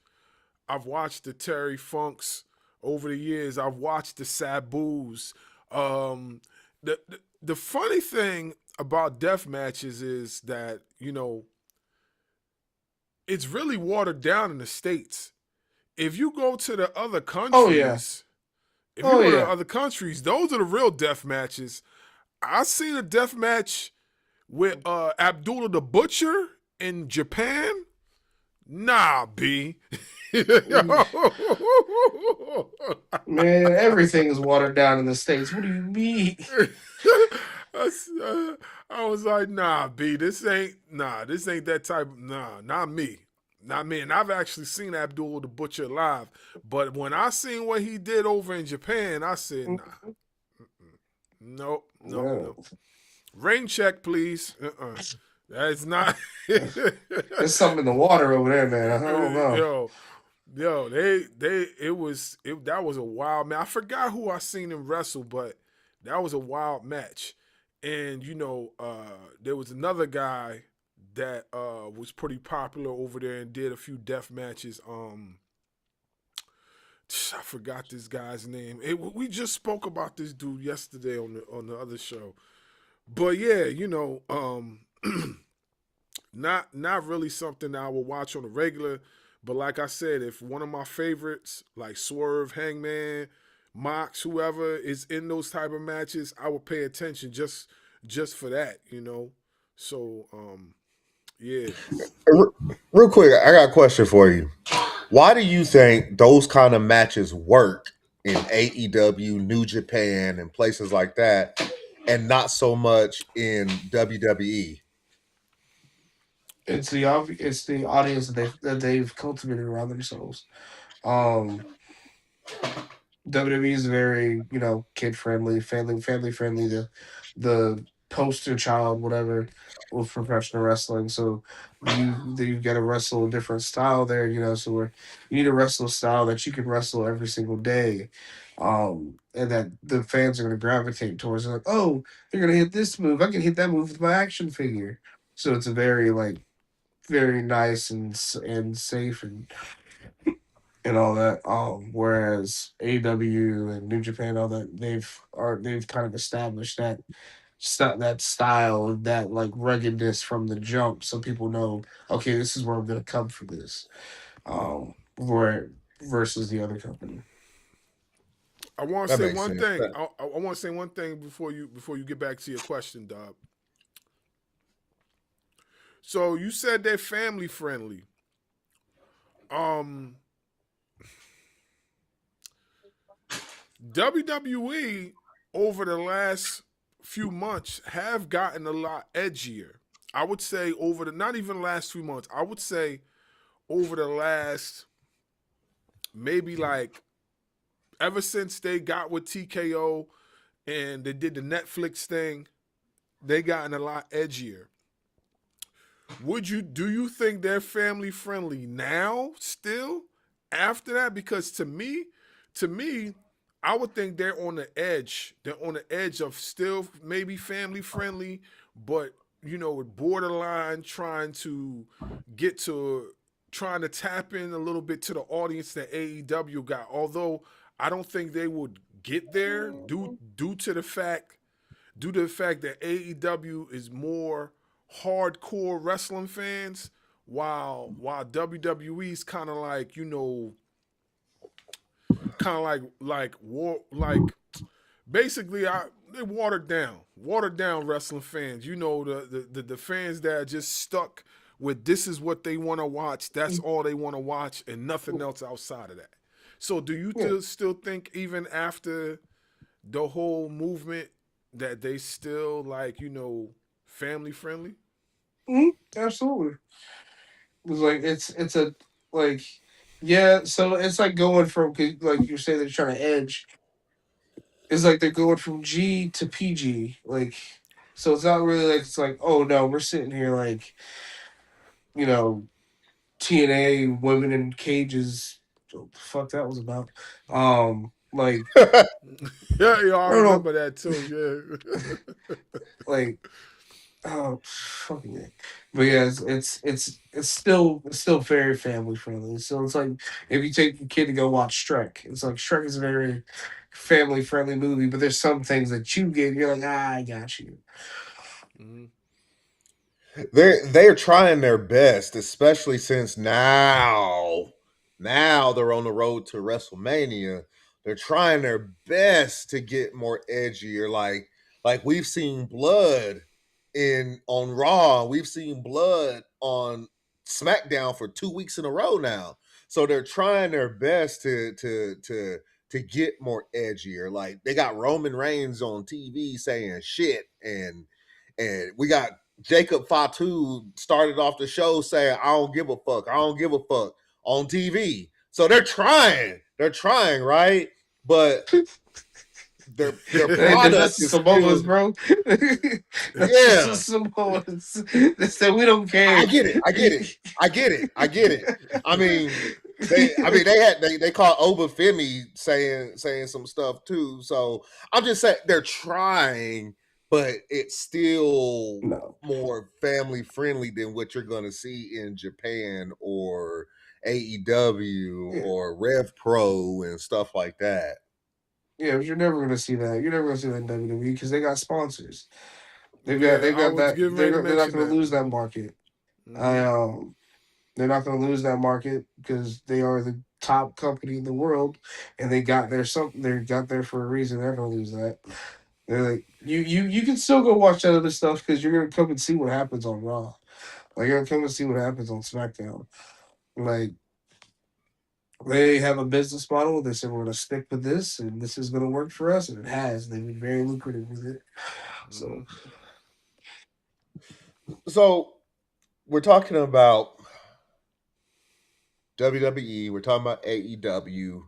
the Terry Funks over the years. I've watched the Sabus. The funny thing about death matches is that, it's really watered down in the States. If you go to the other countries, those are the real death matches. I seen a death match with Abdullah the Butcher in Japan. Nah, B. Man, everything is watered down in the States. What do you mean? I was like, nah, B, this ain't that type. Nah, not me. Not me. And I've actually seen Abdul the Butcher live. But when I seen what he did over in Japan, I said, nah. No. Rain check, please. That's not. There's something in the water over there, man. I don't know. That was a wild match. I forgot who I seen him wrestle, but that was a wild match. And there was another guy that was pretty popular over there and did a few death matches. I forgot this guy's name. We just spoke about this dude yesterday on the other show. But yeah, not really something that I will watch on a regular. But like I said, if one of my favorites, like Swerve, Hangman, Mox, whoever is in those type of matches, I would pay attention just for that, So, yeah. Real quick, I got a question for you. Why do you think those kind of matches work in AEW, New Japan, and places like that, and not so much in WWE? It's the audience that they've cultivated around themselves. WWE is very, kid friendly, family friendly. The poster child, whatever, with professional wrestling. So you've got to wrestle a different style there, so where you need to wrestle a style that you can wrestle every single day. And that the fans are going to gravitate towards. Like, oh, they're going to hit this move. I can hit that move with my action figure. So it's a very very nice and safe and all that. Whereas AW and New Japan, all that they've kind of established that style, that ruggedness from the jump, so people know, okay, this is where I'm gonna come for this. Where versus the other company. I want to say one thing. I want to say one thing before you get back to your question, Dob. So you said they're family friendly. WWE over the last few months have gotten a lot edgier. I would say not even last few months. I would say over the last maybe ever since they got with TKO and they did the Netflix thing, they gotten a lot edgier. Do you think they're family friendly now still after that? Because to me, I would think they're on the edge. They're on the edge of still maybe family friendly, but with borderline trying to tap in a little bit to the audience that AEW got. Although I don't think they would get there due to the fact that AEW is more hardcore wrestling fans, while WWE's kind of basically they watered down wrestling fans. The fans that are just stuck with this is what they want to watch. That's all they want to watch and nothing else outside of that. So do you still think even after the whole movement that they still family friendly? Absolutely. It's a yeah. So it's going from, like you say, they're trying to edge. It's they're going from G to PG. So it's not really it's oh no, we're sitting here TNA women in cages. What the fuck that was about? Yeah, I remember that too. Yeah. Oh, fucking it. But yeah, it's still very family friendly. So it's if you take your kid to go watch Shrek, it's Shrek is a very family friendly movie, but there's some things that you get, you're I got you. They're trying their best, especially since now they're on the road to WrestleMania. They're trying their best to get more edgier. Like we've seen blood on Raw, we've seen blood on SmackDown for 2 weeks in a row now. So they're trying their best to get more edgier. Like they got Roman Reigns on TV saying shit, and we got Jacob Fatu started off the show saying, I don't give a fuck on TV. So they're trying, right? But their product that's is Samoans, still, bro. yeah. That's Samoans. They said we don't care. I get it. I mean, they caught Obafemi saying some stuff too. So I'm just saying they're trying, but it's still more family friendly than what you're going to see in Japan or AEW or Rev Pro and stuff like that. Yeah, but you're never going to see that. You're never going to see that in WWE because they got sponsors. They've got that. They're not going to lose that market. They're not going to lose that market because they are the top company in the world, and they got there for a reason. They're not going to lose that. They're like you can still go watch that other stuff because you're gonna come and see what happens on Raw. Like you're gonna come and see what happens on SmackDown. Like they have a business model. They said we're gonna stick with this, and this is gonna work for us, and it has. They've been very lucrative with it. So we're talking about WWE. We're talking about AEW.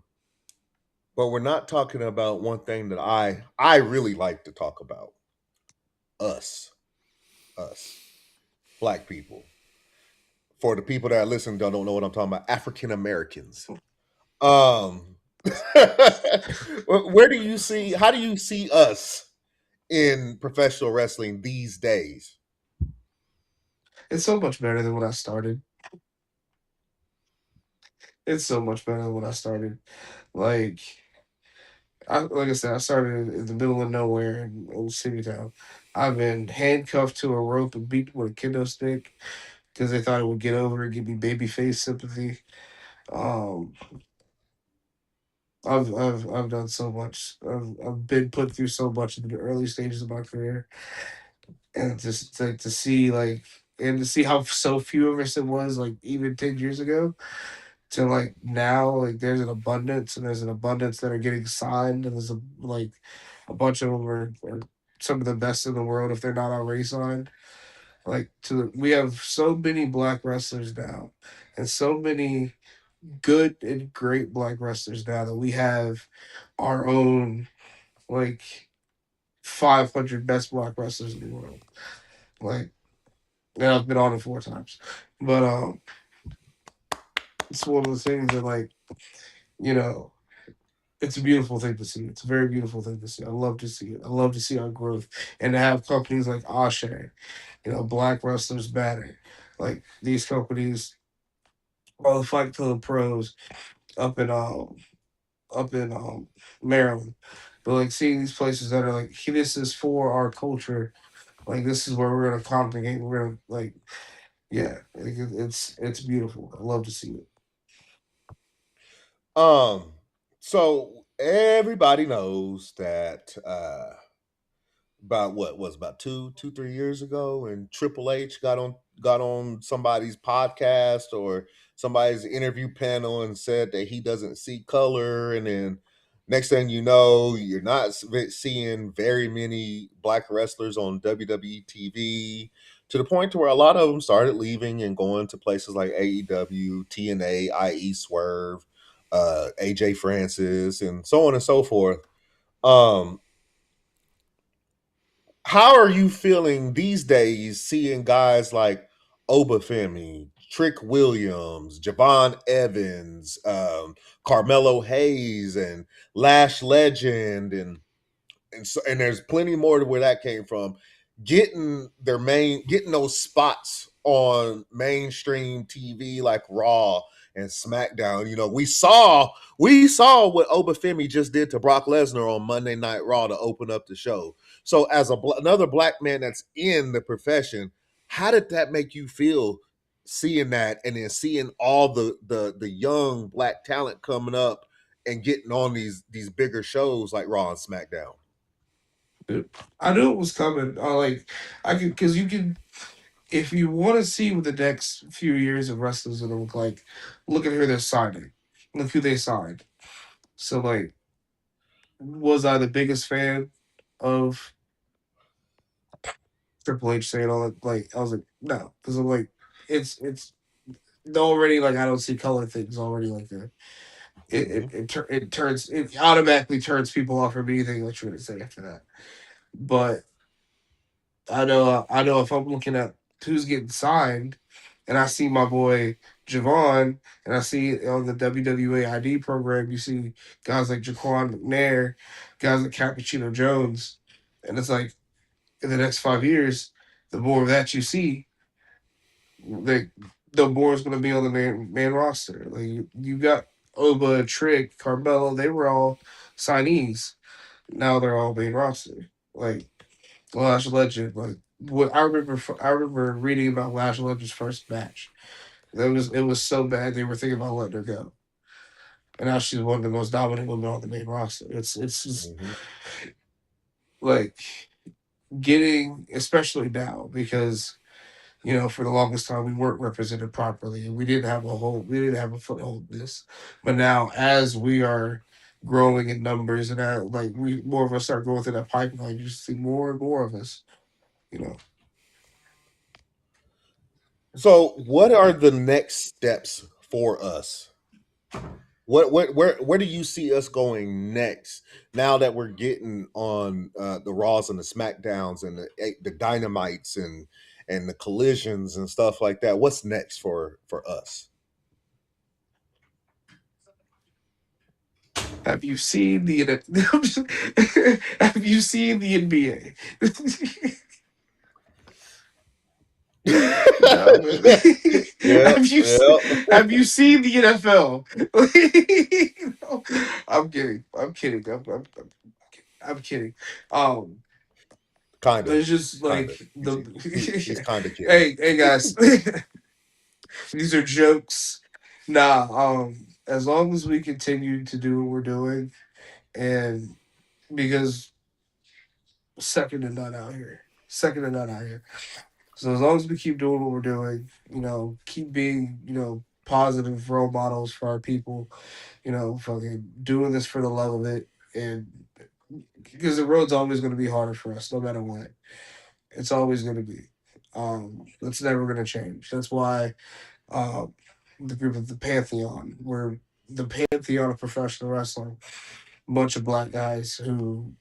But we're not talking about one thing that I really like to talk about. Us, Black people. For the people that listen don't know what I'm talking about, African Americans. How do you see us in professional wrestling these days? It's so much better than when I started. It's so much better than when I started. Like I said, I started in the middle of nowhere in old city town. I've been handcuffed to a rope and beaten with a kendo stick because they thought it would get over and give me baby face sympathy. Um, I've done so much. I've been put through so much in the early stages of my career, and just like to see how so few of us it was like even 10 years ago to like now like there's an abundance that are getting signed, and there's a bunch of them are some of the best in the world if they're not already signed. We have so many black wrestlers now, and so many good and great black wrestlers now that we have our own like 500 best black wrestlers in the world. Like, and I've been on it 4 times, but it's one of those things that you know it's a beautiful thing to see. It's a very beautiful thing to see. I love to see it. I love to see our growth and to have companies like Ashe, Black Wrestlers Matter, like these companies, all the Fight Club pros up in Maryland. But like seeing these places that are like, "Hey, this is for our culture. Like this is where we're gonna congregate. We're gonna it's beautiful. I love to see it. So everybody knows that about what was about 3 years ago, and Triple H got on somebody's podcast or somebody's interview panel and said that he doesn't see color, and then next thing you know, you're not seeing very many black wrestlers on WWE TV, to the point to where a lot of them started leaving and going to places like AEW, TNA, IE Swerve, AJ Francis, and so on and so forth. How are you feeling these days seeing guys like Obafemi, Trick Williams, Javon Evans, Carmelo Hayes, and Lash Legend, and there's plenty more to where that came from, getting those spots on mainstream TV like Raw and SmackDown. You know, we saw what Obafemi just did to Brock Lesnar on Monday Night Raw to open up the show. So as another black man that's in the profession, how did that make you feel seeing that and then seeing all the young black talent coming up and getting on these bigger shows like Raw and SmackDown? I knew it was coming. Because you can, if you want to see what the next few years of wrestlers are going to look like, look at who they're signing. Look who they signed. So, like, was I the biggest fan of Triple H saying all that? Like, I was like, no. Because I'm like, it's already, like, I don't see color things already like that. It automatically turns people off from anything that you're going to say after that. But I know if I'm looking at who's getting signed, and I see my boy Javon, and I see on the WWA ID program, you see guys like Jaquan McNair, guys like Cappuccino Jones, and it's like in the next 5 years, the more of that you see, the more is going to be on the main roster. Like you got Oba, Trick, Carmelo, they were all signees. Now they're all main roster. Like Lash Legend, like what I remember reading about Lash Legend's first match. It was so bad they were thinking about letting her go. And now she's one of the most dominant women on the main roster. It's just like getting, especially now, because for the longest time we weren't represented properly and we didn't have a foothold in this. But now as we are growing in numbers and more of us start going through that pipeline, you just see more and more of us, So, what are the next steps for us? Where do you see us going next? Now that we're getting on the Raws and the SmackDowns and the Dynamites and the Collisions and stuff like that, what's next for us? Have you seen the Have you seen the NBA? No. Yeah, Have you seen the NFL? I'm kidding. I'm kidding. kind of. It's just like He's kind of kidding. hey guys, these are jokes. Nah. As long as we continue to do what we're doing, and because second to none out here. So as long as we keep doing what we're doing, keep being, positive role models for our people, fucking doing this for the love of it, and because the road's always going to be harder for us, no matter what. It's always going to be. That's never going to change. That's why the group of the Pantheon, we're the Pantheon of professional wrestling, a bunch of black guys who,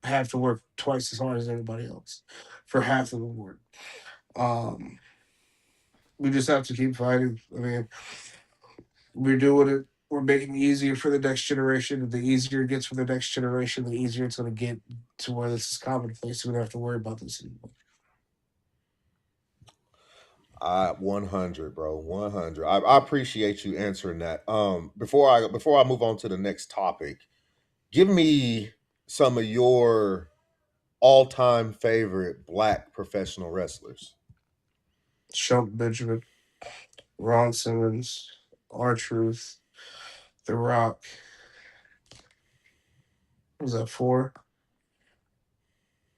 have to work twice as hard as everybody else for half the reward. We just have to keep fighting. I mean, we're doing it. We're making it easier for the next generation. The easier it gets for the next generation, the easier it's going to get to where this is commonplace. We don't have to worry about this anymore. 100, bro. 100. I appreciate you answering that. Before I move on to the next topic, give me some of your all-time favorite black professional wrestlers. Shelton Benjamin, Ron Simmons, R-Truth, The Rock. Was that 4?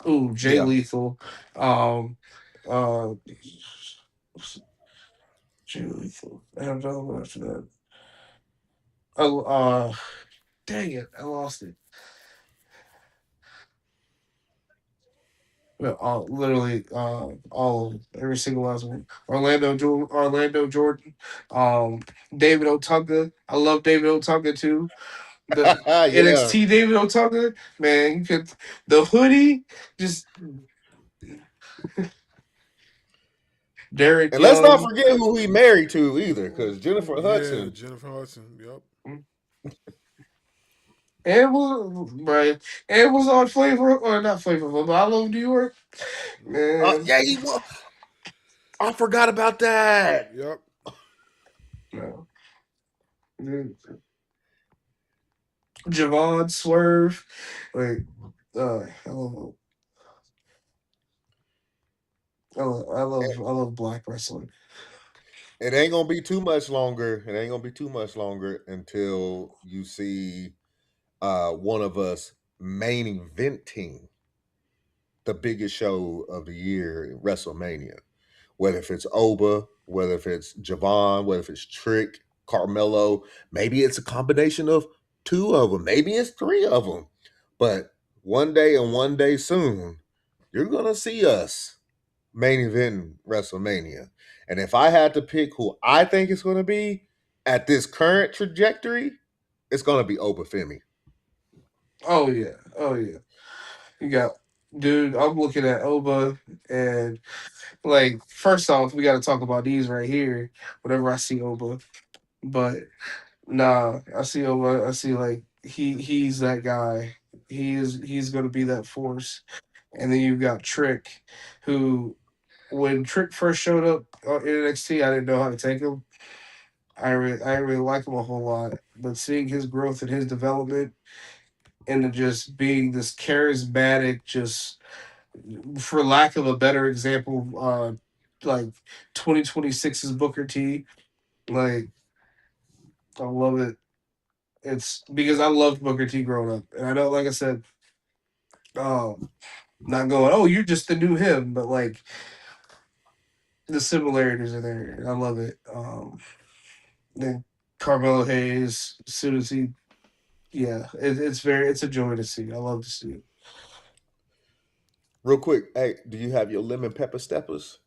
Ooh, Jay Lethal. Jay Lethal. I have another one after that. Dang it, I lost it. Literally, every single last one. Orlando Jordan, David Otunga. I love David Otunga too. The NXT David Otunga, man, you could the hoodie just. Derek, and let's not forget who he married to either, because Jennifer Hudson. Yeah, Jennifer Hudson. Yep. And was on Flavor or not Flavorful, but I Love New York. Man, Yeah, he was. I forgot about that. Yep. No. Javon Swerve, like, I love, I love black wrestling. It ain't gonna be too much longer. It ain't gonna be too much longer until you see one of us main eventing the biggest show of the year, WrestleMania. Whether if it's Oba, whether if it's Javon, whether if it's Trick, Carmelo, maybe it's a combination of two of them, maybe it's three of them. But one day and one day soon, you're gonna see us main event WrestleMania. And if I had to pick who I think it's gonna be at this current trajectory, it's gonna be Oba Femi. Oh yeah, oh yeah. You got, dude. I'm looking at Oba, and like, first off, we got to talk about these right here. Whenever I see Oba, but nah, I see Oba. I see like he's that guy. He's gonna be that force. And then you've got Trick, who when Trick first showed up in NXT, I didn't know how to take him. I really like him a whole lot, but seeing his growth and his development into just being this charismatic, just for lack of a better example, like 2026's Booker T. Like, I love it. It's because I loved Booker T growing up, and I know, like I said, not going, oh, you're just the new him, but like the similarities are there. I love it. Then Carmelo Hayes, as soon as he, yeah, it's a joy to see. I love to see it. Real quick, hey, do you have your lemon pepper steppers?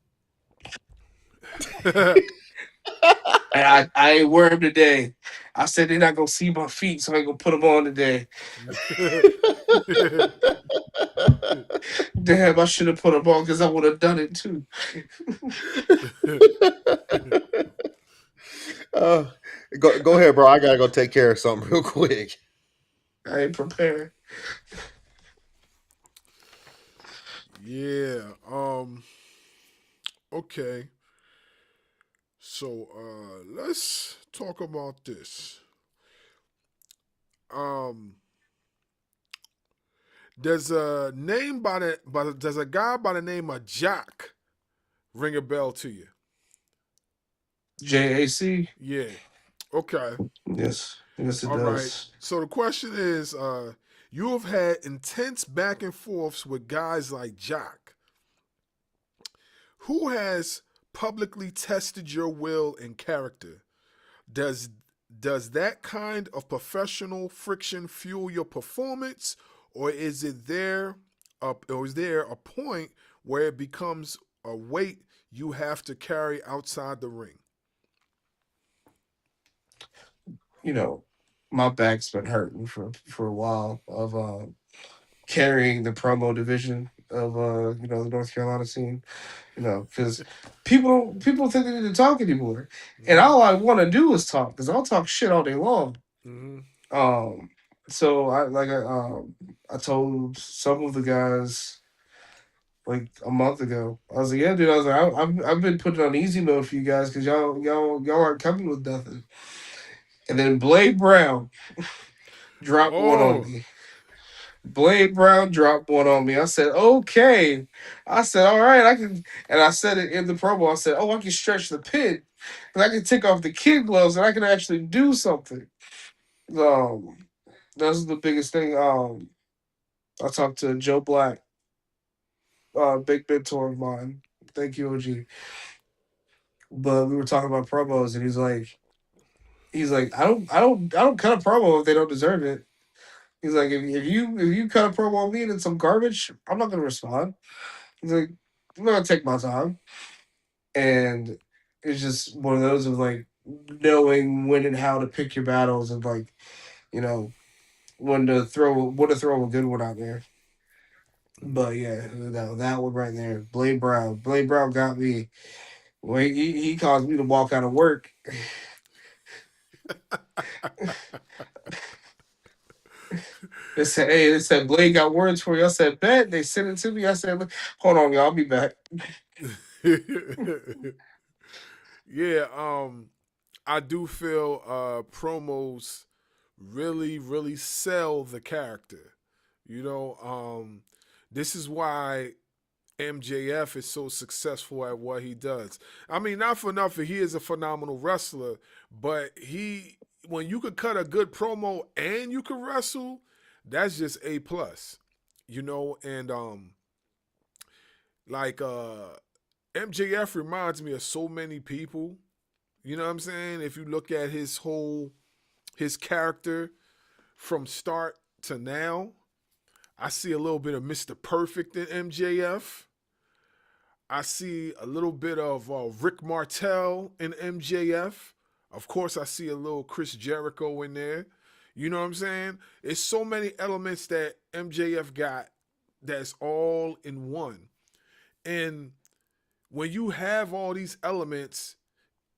I ain't wear them today. I said they're not gonna see my feet, so I ain't gonna put them on today. Damn, I should have put them on because I would have done it too. uh, go ahead, bro. I gotta go take care of something real quick. I ain't prepared. Yeah. Okay. So let's talk about this. There's a name there's a guy by the name of Jack ring a bell to you? JAC. Yeah. Okay. Yes, it All right. does. So the question is, you have had intense back and forths with guys like Jack. Who has publicly tested your will and character? Does that kind of professional friction fuel your performance, or is there a point where it becomes a weight you have to carry outside the ring? You know, my back's been hurting for a while of carrying the promo division of the North Carolina scene. Because people think they need to talk anymore, and all I want to do is talk. Because I'll talk shit all day long. Mm-hmm. So I told some of the guys like a month ago. I was like, yeah, dude. I was like, I've been putting on easy mode for you guys because y'all aren't coming with nothing. And then Blade Brown dropped one on Oh, me. Blade Brown dropped one on me. I said, okay. I said, all right, I can. And I said it in the promo. I said, oh, I can stretch the pin. And I can take off the kid gloves and I can actually do something. That's the biggest thing. I talked to Joe Black, big mentor of mine. Thank you, OG. But we were talking about promos, and he's like, I don't cut a promo if they don't deserve it. He's like, if you cut a promo on me and it's some garbage, I'm not gonna respond. He's like, I'm not gonna take my time. And it's just one of those of like knowing when and how to pick your battles and like, you know, when to throw a good one out there. But yeah, that one right there, Blade Brown. Blade Brown got me. Well, he caused me to walk out of work. They said, Blade got words for you. I said, bet. They sent it to me. I said, hold on, y'all, I'll be back. yeah. I do feel promos really, really sell the character. You know, this is why MJF is so successful at what he does. I mean, not for nothing, he is a phenomenal wrestler, but when you could cut a good promo and you could wrestle, that's just A+. You know, and MJF reminds me of so many people. You know what I'm saying? If you look at his character from start to now, I see a little bit of Mr. Perfect in MJF. I see a little bit of Rick Martel in MJF. Of course, I see a little Chris Jericho in there. You know what I'm saying? It's so many elements that MJF got that's all in one. And when you have all these elements,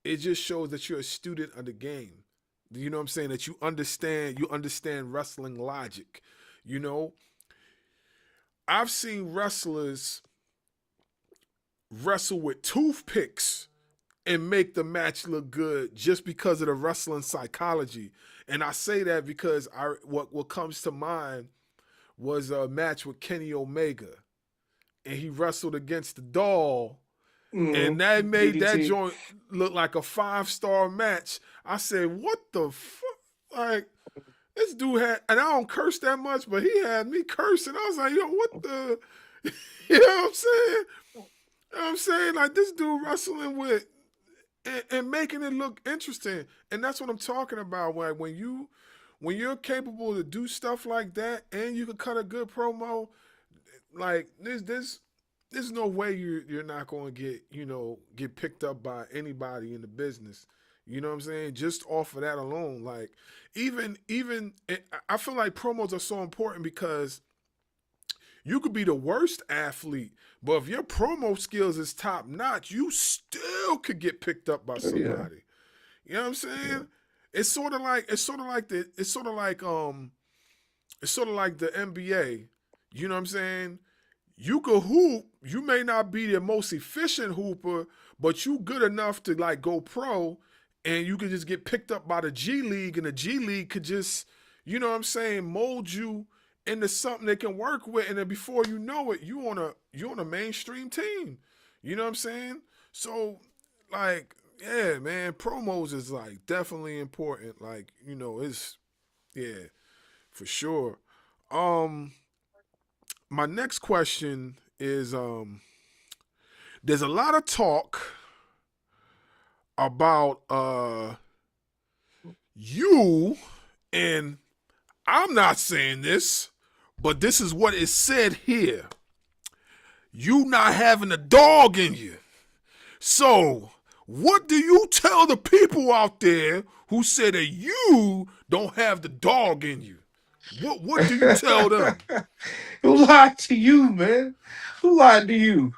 it just shows that you're a student of the game. You know what I'm saying? That you understand wrestling logic. You know? I've seen wrestlers wrestle with toothpicks and make the match look good just because of the wrestling psychology. And I say that because what comes to mind was a match with Kenny Omega. And he wrestled against the Doll. And that made DDT. that joint look like a 5-star match. I said, what the fuck? Like, this dude had, and I don't curse that much, but he had me cursing. I was like, yo, what the, you know what I'm saying? You know what I'm saying? Like, this dude wrestling with, and making it look interesting. And that's what I'm talking about. Like, when you're capable to do stuff like that and you can cut a good promo, like, there's no way you're not going to get picked up by anybody in the business. You know what I'm saying? Just off of that alone. Like, even I feel like promos are so important because you could be the worst athlete, but if your promo skills is top notch, you still could get picked up by somebody. Yeah. You know what I'm saying? Yeah. It's sort of like the NBA. You know what I'm saying? You could hoop. You may not be the most efficient hooper, but you good enough to like go pro, and you could just get picked up by the G League, and the G League could just, you know what I'm saying, mold you into something they can work with, and then before you know it, you on a mainstream team. You know what I'm saying? So, like, yeah, man, promos is like definitely important. Like, you know, for sure. My next question is, there's a lot of talk about you, and I'm not saying this, but this is what is said here. You not having a dog in you. So, what do you tell the people out there who say that you don't have the dog in you? What do you tell them? Who lied to you, man? Who lied to you?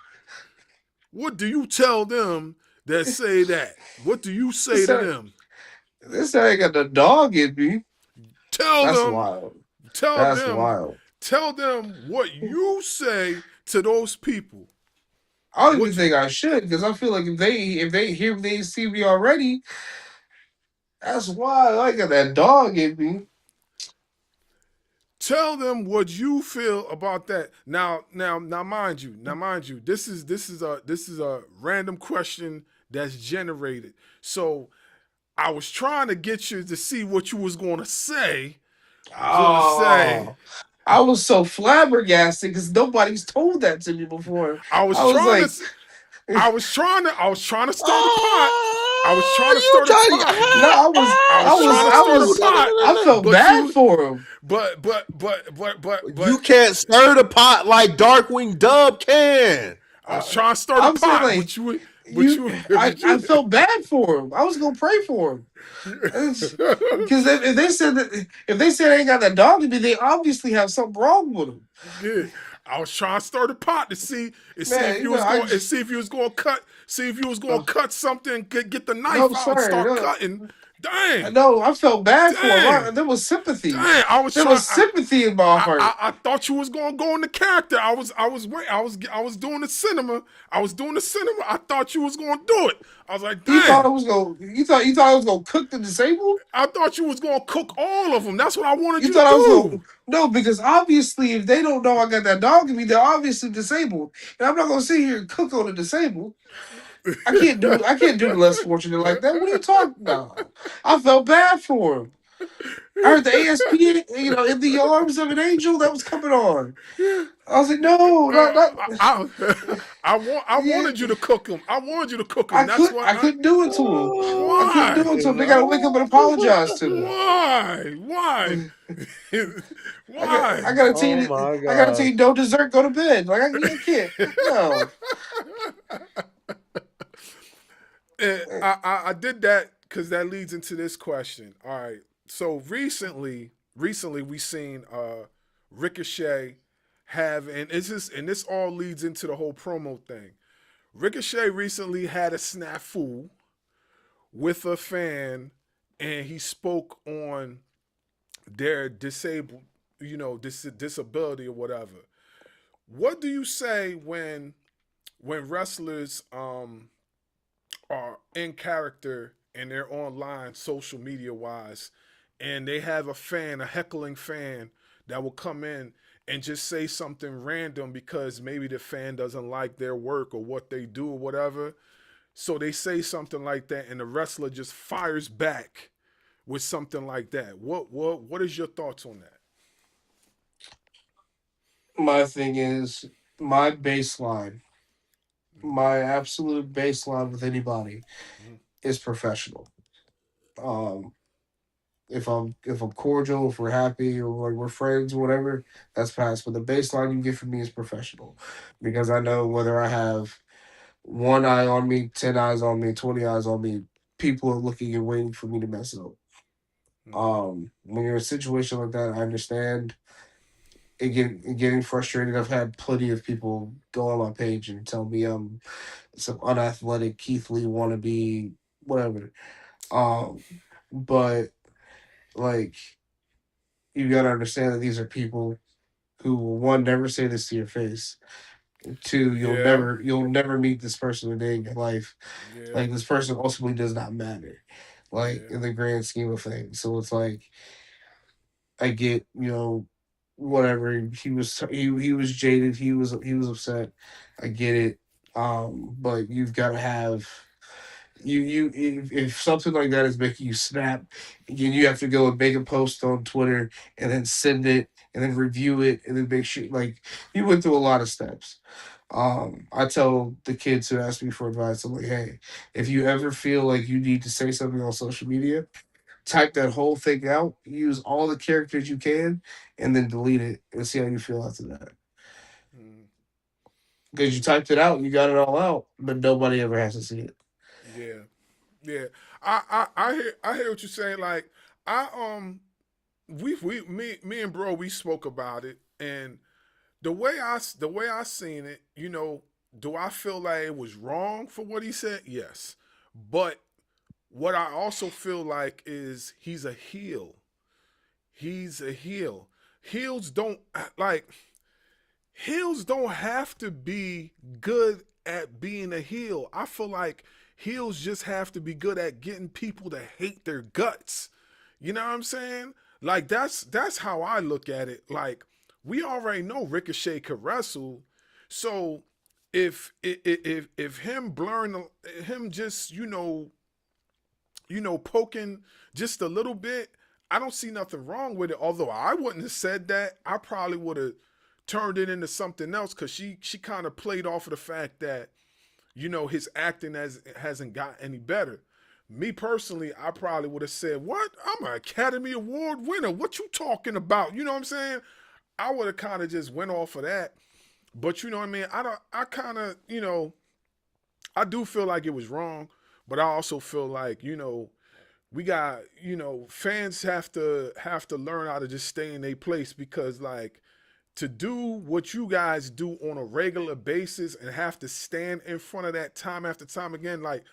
What do you tell them that say that? What do you say to them? This ain't got the dog in me. That's wild. That's wild. Tell them what you say to those people. I don't even think I should, because I feel like if they see me already, that's wild. I got that dog in me. Tell them what you feel about that. Now, mind you, this is a random question that's generated. So I was trying to get you to see what you was going to say. I was so flabbergasted because nobody's told that to me before. I was trying to start the pot. I was trying to stir the pot. I felt bad for him. But you can't stir the pot like Darkwing Dub can. I was trying to stir the pot. Like, I felt bad for him. I was gonna pray for him. Because if they said they ain't got that dog in me, they obviously have something wrong with him. Yeah. I was trying to stir the pot to see if you was going to cut something, get the knife out and start cutting. Dang. No, I felt bad for Dang. him. There was sympathy. Dang, There was sympathy in my heart. I thought you was gonna go into character. I was doing the cinema. I thought you was gonna do it. I was like, dang. You thought I was gonna cook the disabled? I thought you was gonna cook all of them. That's what I wanted you thought I was to do. gonna no, because obviously if they don't know I got that dog in me, they're obviously disabled. And I'm not gonna sit here and cook on the disabled. I can't do the less fortunate like that. What are you talking about? I felt bad for him. I heard the ASP, in the arms of an angel that was coming on. I was like, no, not. I wanted you to cook them. I wanted you to cook them. I couldn't do it to him. Why? I couldn't do it to him. They gotta wake up and apologize to me. Why? Why? Why? I gotta tell you. I gotta tell you, no dessert, go to bed. Like I can't. No. I did that because that leads into this question. All right. So recently we seen Ricochet and this all leads into the whole promo thing. Ricochet recently had a snafu with a fan, and he spoke on their disabled, disability or whatever. What do you say when wrestlers are in character and they're online social media wise, and they have a heckling fan that will come in and just say something random because maybe the fan doesn't like their work or what they do or whatever? So they say something like that, and the wrestler just fires back with something like that. What is your thoughts on that? My thing is my baseline. My absolute baseline with anybody is professional. If I'm cordial, if we're happy, or like we're friends, whatever, that's past. But the baseline you get from me is professional, because I know whether I have one eye on me, 10 eyes on me, 20 eyes on me, people are looking and waiting for me to mess it up. When you're in a situation like that, I understand getting frustrated. I've had plenty of people go on my page and tell me I'm some unathletic Keith Lee wannabe, whatever. But like, you gotta understand that these are people who will, one, never say this to your face. Two, you'll never meet this person a day in your life. Yeah. Like, this person ultimately does not matter, in the grand scheme of things. So it's like, I get, whatever, he was jaded, he was upset. I get it. But you've got to have if something like that is making you snap, again, you have to go and make a post on Twitter and then send it and then review it and then make sure, like, you went through a lot of steps. I tell the kids who ask me for advice, I'm like, hey, if you ever feel like you need to say something on social media, type that whole thing out, use all the characters you can, and then delete it and see how you feel after that. Because you typed it out and you got it all out, but nobody ever has to see it. Yeah. I hear what you're saying. Like, me and bro, we spoke about it, and the way I seen it, do I feel like it was wrong for what he said? Yes. But what I also feel like is he's a heel. He's a heel. Heels don't have to be good at being a heel. I feel like heels just have to be good at getting people to hate their guts. You know what I'm saying? Like, that's how I look at it. Like, we already know Ricochet could wrestle, so if him blurring him just poking just a little bit, I don't see nothing wrong with it. Although I wouldn't have said that, I probably would have turned it into something else, because she kind of played off of the fact that his acting hasn't got any better. Me personally, I probably would have said, what? I'm an Academy Award winner. What you talking about? You know what I'm saying? I would have kind of just went off of that. But you know what I mean? I kind of, I do feel like it was wrong, but I also feel like, we got, fans have to learn how to just stay in their place, because, like, to do what you guys do on a regular basis and have to stand in front of that time after time again, like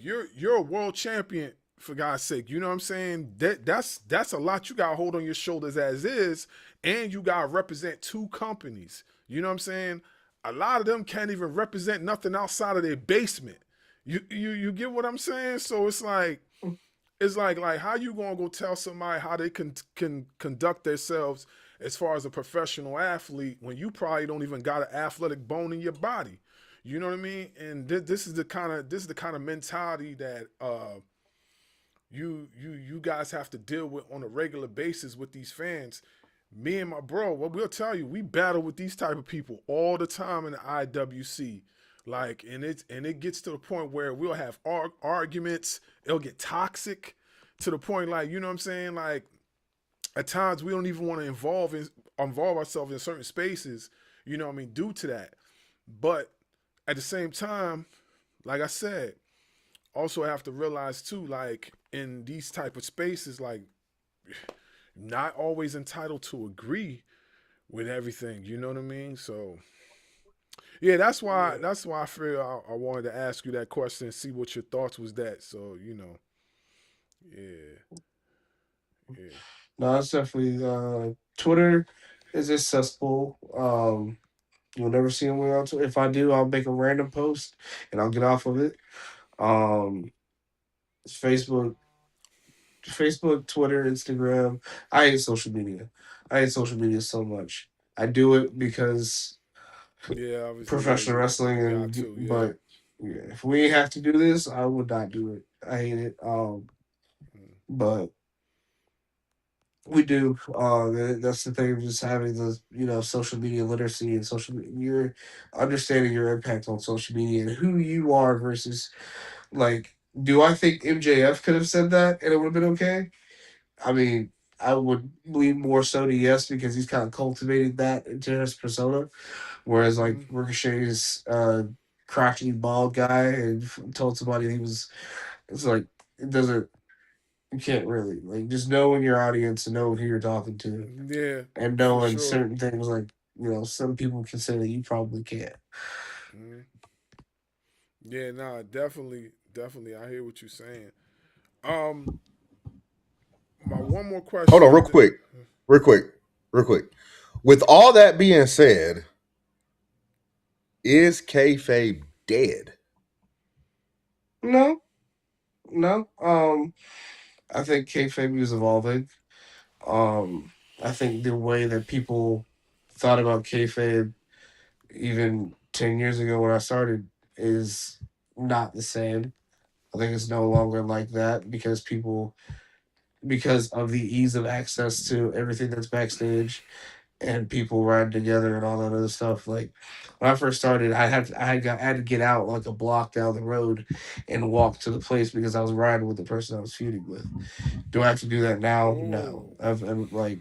you're a world champion for God's sake. You know what I'm saying? That's a lot you got to hold on your shoulders as is, and you got to represent two companies. You know what I'm saying? A lot of them can't even represent nothing outside of their basement. You get what I'm saying? So it's like how you gonna go tell somebody how they can conduct themselves as far as a professional athlete when you probably don't even got an athletic bone in your body? You know what I mean? And this is the kind of mentality that you guys have to deal with on a regular basis with these fans. Me and my bro, what we'll tell you, we battle with these type of people all the time in the IWC. Like, and it gets to the point where we'll have arguments. It'll get toxic to the point, like, you know what I'm saying? Like, at times we don't even want to involve ourselves in certain spaces, you know what I mean, due to that. But at the same time, like I said, also have to realize too, like, in these type of spaces, like, not always entitled to agree with everything, you know what I mean? So yeah, that's why I feel I wanted to ask you that question and see what your thoughts was that. So, you know, yeah. Yeah. No, it's definitely Twitter is a cesspool. You'll never see me on Twitter. If I do, I'll make a random post and I'll get off of it. Um, Facebook, Twitter, Instagram. I hate social media. I hate social media so much. I do it because Yeah, obviously, yeah, professional wrestling, you got to, yeah. but yeah, if we have to do this, I would not do it. I hate it. But we do. That's the thing of just having the social media literacy and you're understanding your impact on social media and who you are versus like. Do I think MJF could have said that and it would have been okay? I mean, I would lean more so to yes because he's kind of cultivated that into his persona, whereas like Ricochet is a crotchety bald guy and told somebody he was. It's like it doesn't. You can't really like just knowing your audience and know who you're talking to, Yeah, and for knowing sure. certain things like some people can say that you probably can't. Yeah, nah, definitely. I hear what you're saying. My one more question. Hold on, real quick. With all that being said, is kayfabe dead? No, no. I think kayfabe is evolving. I think the way that people thought about kayfabe even 10 years ago when I started is not the same. I think it's no longer like that because of the ease of access to everything that's backstage and people riding together and all that other stuff. Like when I first started, I had to get out like a block down the road and walk to the place because I was riding with the person I was feuding with. Do I have to do that now? No. Oh, I'm like,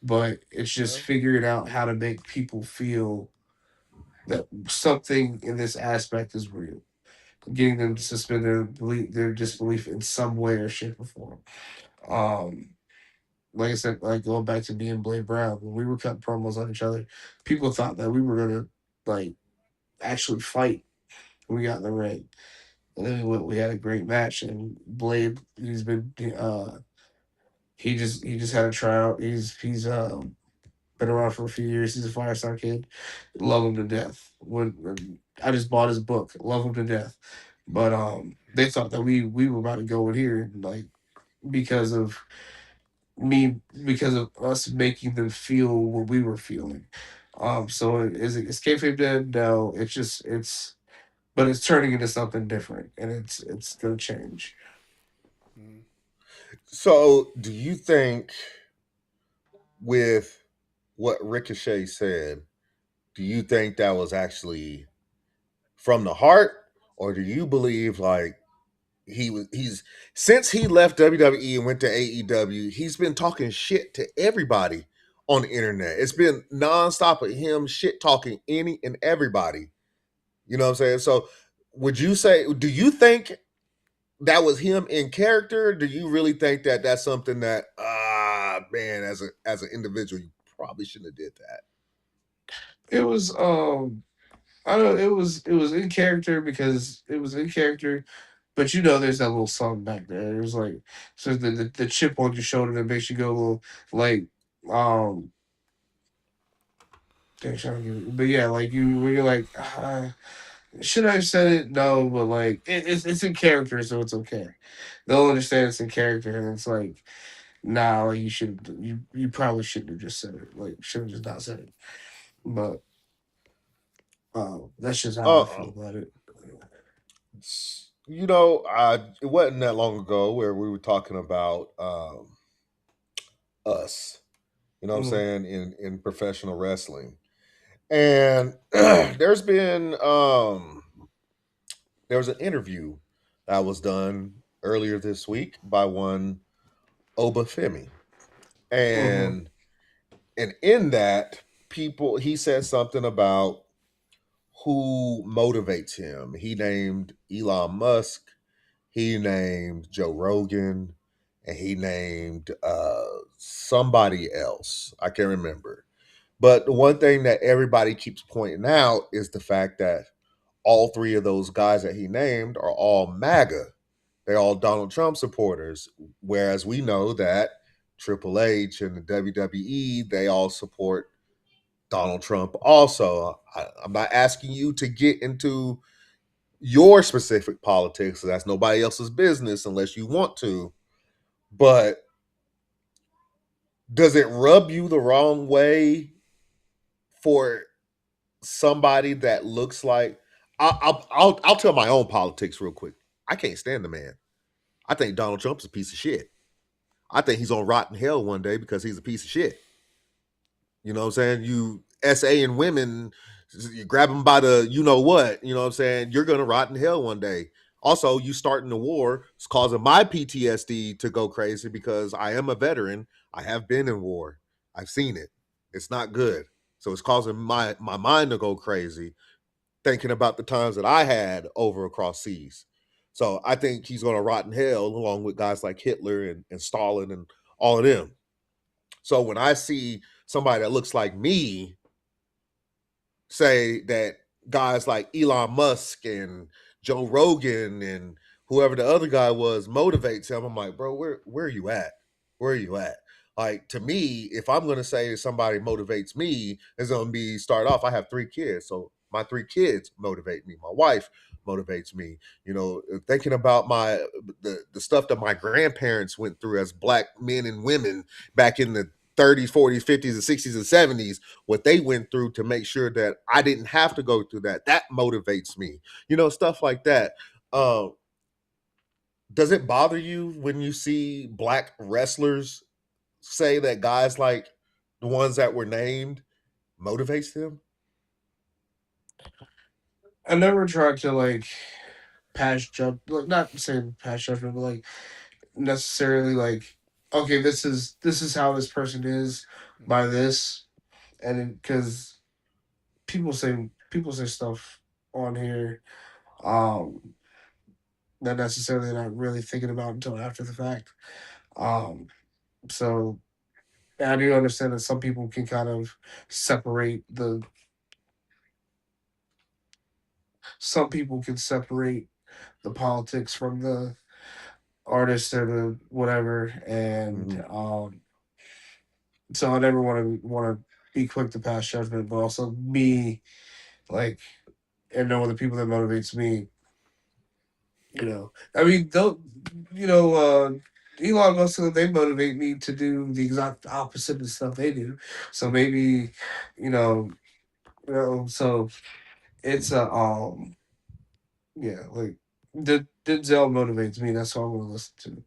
but it's just okay. figuring out how to make people feel that something in this aspect is real. Getting them to suspend their disbelief in some way or shape or form. Um, like I said, like going back to me and Blade Brown, when we were cutting promos on each other, people thought that we were gonna like actually fight when we got in the ring. And then we had a great match and Blade he just had a tryout. He's been around for a few years. He's a Firestar kid. Love him to death. When I just bought his book, love him to death. But they thought that we were about to go in here like because of because of us making them feel what we were feeling. So is kayfabe dead? No, but it's turning into something different, and it's gonna change. So, do you think with what Ricochet said, do you think that was actually from the heart, or do you believe like he's since he left WWE and went to AEW, he's been talking shit to everybody on the internet. It's been nonstop of him shit talking any and everybody. You know what I'm saying? So would you say, do you think that was him in character? Do you really think that that's something that man, as an individual, you probably shouldn't have did that? It was I don't know, it was in character because it was in character But there's that little song back there. There's like so the chip on your shoulder that makes you go a little like but yeah, like when you're like, should I have said it? No, but like it's in character, so it's okay. They'll understand it's in character, and it's like, nah, like you probably shouldn't have just said it. Like should have just not said it. But that's just how I feel about it. It wasn't that long ago where we were talking about us. You know what I'm saying in professional wrestling, and there's been there was an interview that was done earlier this week by one Obafemi, Mm-hmm. and in that he said something about who motivates him. He named Elon Musk, he named Joe Rogan, and he named somebody else. I can't remember. But the one thing that everybody keeps pointing out is the fact that all three of those guys that he named are all MAGA. They're all Donald Trump supporters. Whereas we know that Triple H and the WWE, they all support Donald Trump also. I'm not asking you to get into your specific politics. That's nobody else's business unless you want to. But does it rub you the wrong way for somebody that looks like I'll tell my own politics real quick. I can't stand the man. I think Donald Trump's a piece of shit. I think he's on rotten hell one day because he's a piece of shit. You know what I'm saying? You SA and women, you grab them by the you know what, you know what I'm saying? You're gonna rot in hell one day. Also, you starting the war is causing my PTSD to go crazy because I am a veteran. I have been in war. I've seen it. It's not good. So it's causing my mind to go crazy thinking about the times that I had over across seas. So I think he's going to rot in hell along with guys like Hitler and Stalin and all of them. So when I see somebody that looks like me say that guys like Elon Musk and Joe Rogan and whoever the other guy was motivates him, I'm like, bro, where are you at? Where are you at? Like, to me, if I'm going to say somebody motivates me, it's going to be start off. I have 3 kids, so my 3 kids motivate me. My wife motivates me. Thinking about the stuff that my grandparents went through as Black men and women back in the 30s, 40s, 50s, and 60s and 70s, what they went through to make sure that I didn't have to go through that. That motivates me. Stuff like that. Does it bother you when you see Black wrestlers say that guys like the ones that were named motivates them? I never tried to like pass judge, like not saying pass judgment, but like necessarily like, okay, this is how this person is by this, and because people say stuff on here, um, not necessarily not really thinking about until after the fact. Um, so I do understand that some people can kind of separate the some people can separate the politics from the artist or the whatever, and so I never want to be quick to pass judgment, but also me, like, and knowing the people that motivates me. I mean, don't Elon Musk, they motivate me to do the exact opposite of the stuff they do. So maybe, you know, so it's yeah, like Denzel motivates me. That's what I want to listen to.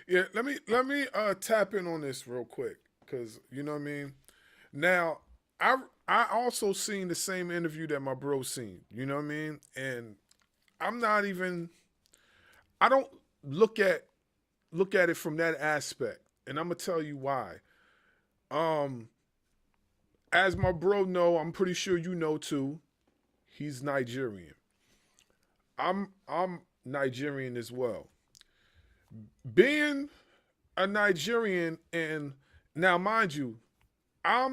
Yeah, let me tap in on this real quick because you know what I mean. Now, I also seen the same interview that my bro seen. You know what I mean, and I'm not even. I don't look at it from that aspect, and I'm gonna tell you why. Um, as my bro know, I'm pretty sure you know too. He's Nigerian. I'm Nigerian as well. Being a Nigerian, and now mind you, I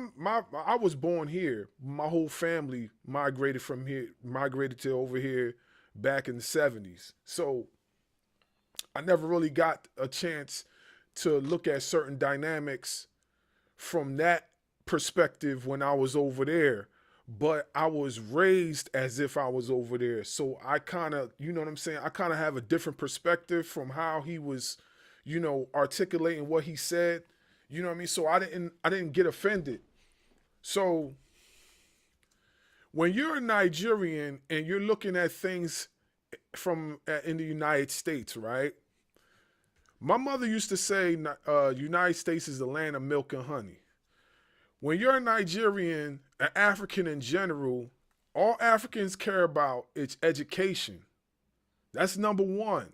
was born here. My whole family migrated from here, migrated to over here back in the 70s. So I never really got a chance to look at certain dynamics from that perspective when I was over there. But I was raised as if I was over there. So I kind of, you know what I'm saying? I kind of have a different perspective from how he was, articulating what he said. You know what I mean? So I didn't get offended. So when you're a Nigerian and you're looking at things from in the United States, right? My mother used to say, United States is the land of milk and honey. When you're a Nigerian, an African in general, all Africans care about is education. That's number one.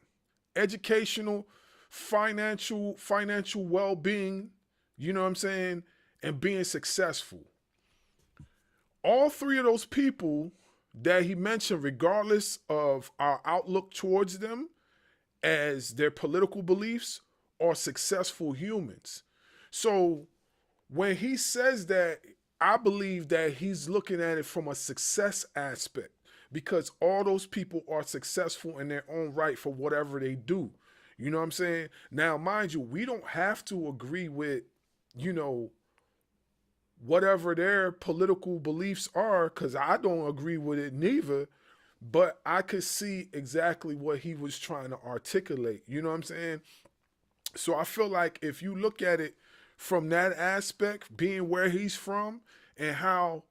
Educational, financial well-being, you know what I'm saying, and being successful. All three of those people that he mentioned, regardless of our outlook towards them as their political beliefs, are successful humans. So when he says that, I believe that he's looking at it from a success aspect, because all those people are successful in their own right for whatever they do. You know what I'm saying? Now, mind you, we don't have to agree with, whatever their political beliefs are, because I don't agree with it neither. But I could see exactly what he was trying to articulate. You know what I'm saying? So I feel like if you look at it from that aspect, being where he's from and how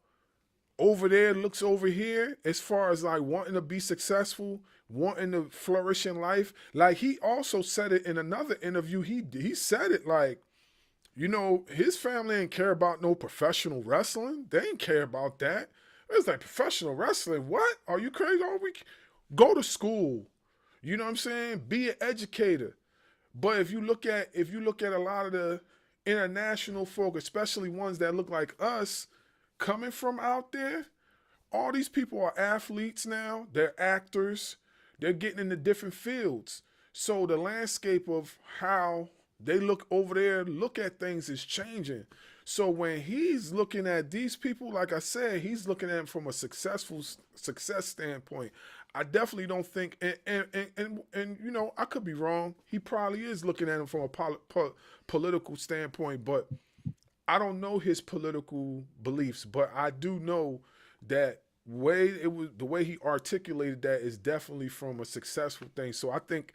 over there looks over here, as far as like wanting to be successful, wanting to flourish in life. Like he also said it in another interview. He said it like, his family didn't care about no professional wrestling. They didn't care about that. It's like, professional wrestling? What? Are you crazy? Go to school. You know what I'm saying? Be an educator. But if you look at a lot of the international folk, especially ones that look like us, coming from out there, all these people are athletes now. They're actors. They're getting into different fields. So the landscape of how they look over there, look at things is changing. So when he's looking at these people, like I said, he's looking at them from a success standpoint. I definitely don't think, and I could be wrong. He probably is looking at him from a political standpoint, but I don't know his political beliefs. But I do know that the way he articulated that is definitely from a successful thing. So I think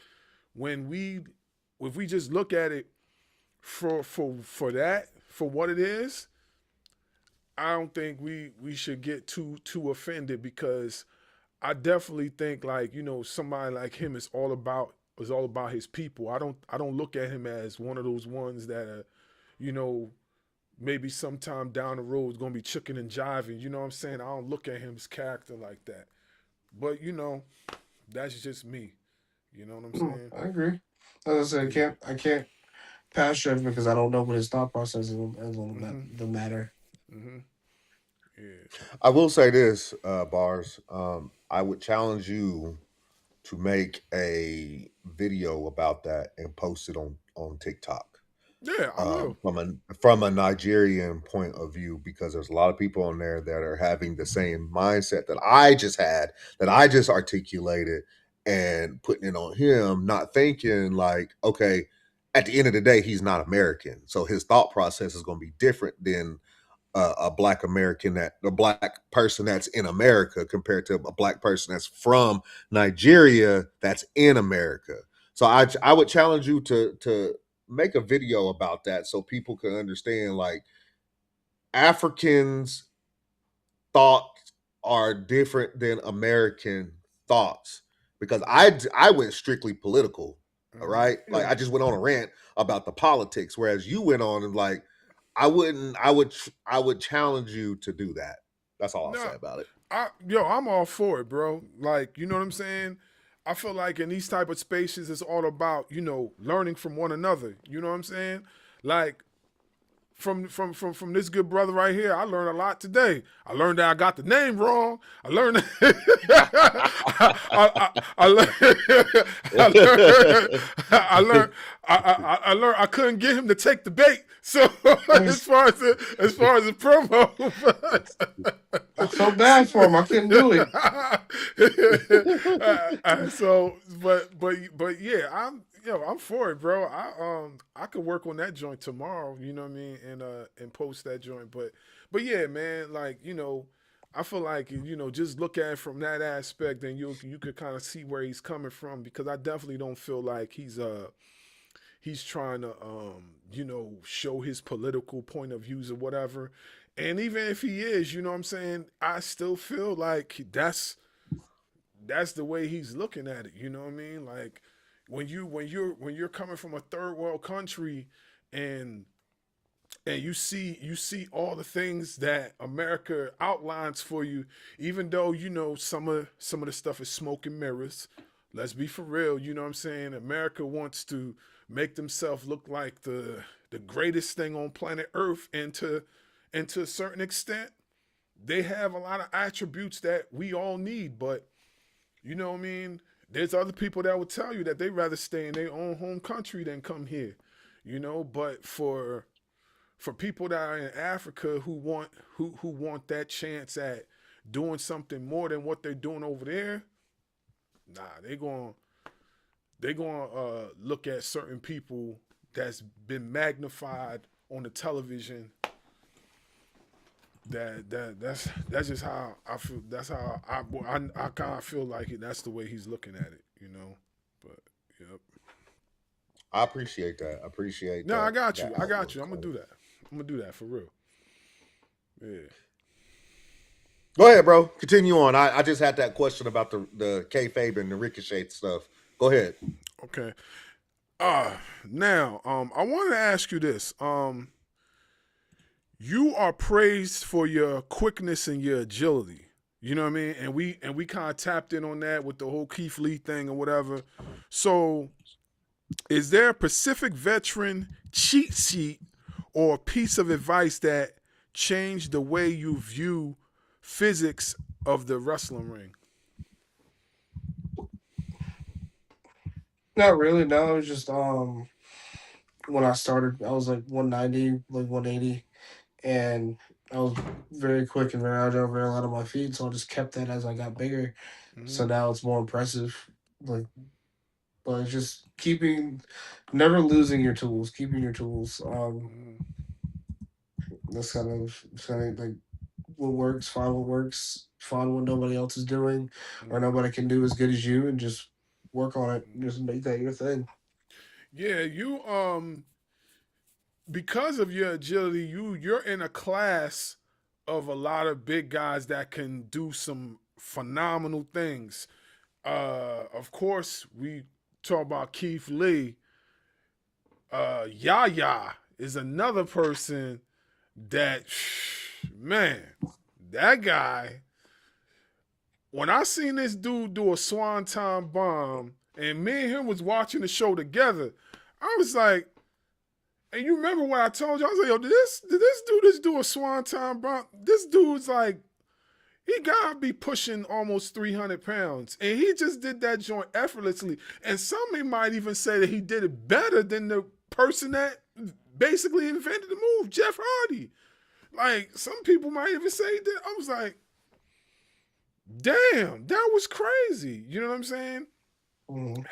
if we just look at it for what it is, I don't think we should get too offended, because I definitely think somebody like him is all about his people. I don't look at him as one of those ones that maybe sometime down the road is gonna be chicken and jiving. You know what I'm saying? I don't look at him's character like that. But that's just me. You know what I'm saying? I agree. As I said, I can't pass judgment because I don't know what his thought process is on the matter. Mm-hmm. Yeah. I will say this, Bars. I would challenge you to make a video about that and post it on TikTok. Yeah, I will. From a Nigerian point of view, because there's a lot of people on there that are having the same mindset that I just had, that I just articulated, and putting it on him, not thinking like, okay, at the end of the day, he's not American, so his thought process is going to be different than a black person that's in America compared to a black person that's from Nigeria that's in America. So I would challenge you to make a video about that so people can understand, like, Africans' thoughts are different than American thoughts, because I went strictly political. All right. Like, I just went on a rant about the politics, whereas you went on and like, I would challenge you to do that. That's all I'll say about it. I'm all for it, bro. Like, you know what I'm saying? I feel like in these type of spaces, it's all about, learning from one another. You know what I'm saying? Like, from this good brother right here. I learned a lot today. I learned that I got the name wrong. I learned I learned I couldn't get him to take the bait. So as far as the promo, I felt bad for him. I couldn't do it. But yeah, I'm for it, bro. I could work on that joint tomorrow. You know what I mean, and post that joint. But yeah, man, like I feel like just look at it from that aspect, and you could kind of see where he's coming from, because I definitely don't feel like he's trying to show his political point of views or whatever. And even if he is, you know what I'm saying, I still feel like that's the way he's looking at it. You know what I mean? Like when you're coming from a third world country and you see all the things that America outlines for you, even though some of the stuff is smoke and mirrors. Let's be for real. You know what I'm saying? America wants to make themselves look like the greatest thing on planet Earth, and to a certain extent, they have a lot of attributes that we all need. But you know what I mean? There's other people that will tell you that they'd rather stay in their own home country than come here. But for people that are in Africa who want that chance at doing something more than what they're doing over there, nah, they're going to look at certain people that's been magnified on the television. That's just how I feel. That's how I kind of feel like it. That's the way he's looking at it, But yep. I appreciate that. No, I got you. I'm gonna do that. I'm gonna do that for real. Yeah. Go ahead, bro. Continue on. I just had that question about the kayfabe and the ricochet stuff. Go ahead. Okay. Now, I want to ask you this. You are praised for your quickness and your agility. You know what I mean? And we kind of tapped in on that with the whole Keith Lee thing or whatever. So, is there a Pacific veteran cheat sheet or a piece of advice that changed the way you view physics of the wrestling ring? Not really. No, it was just when I started, I was like 190, like 180, and I was very quick and very agile, very light on my feet. So I just kept that as I got bigger. Mm-hmm. So now it's more impressive. But it's just never losing your tools, keeping your tools. That's kind of like what works, find what works, find what nobody else is doing, or nobody can do as good as you, and just work on it. Just make that your thing. Yeah, you because of your agility, you're in a class of a lot of big guys that can do some phenomenal things. Of course, we talk about Keith Lee. Yaya is another person that, man, that guy. When I seen this dude do a swanton bomb, and me and him was watching the show together, I was like, and you remember what I told you? I was like, yo, did this dude just do a swanton bomb? This dude's like, he gotta be pushing almost 300 pounds. And he just did that joint effortlessly. And some might even say that he did it better than the person that basically invented the move, Jeff Hardy. Like, some people might even say that. I was like, damn, that was crazy. You know what I'm saying? Mm-hmm.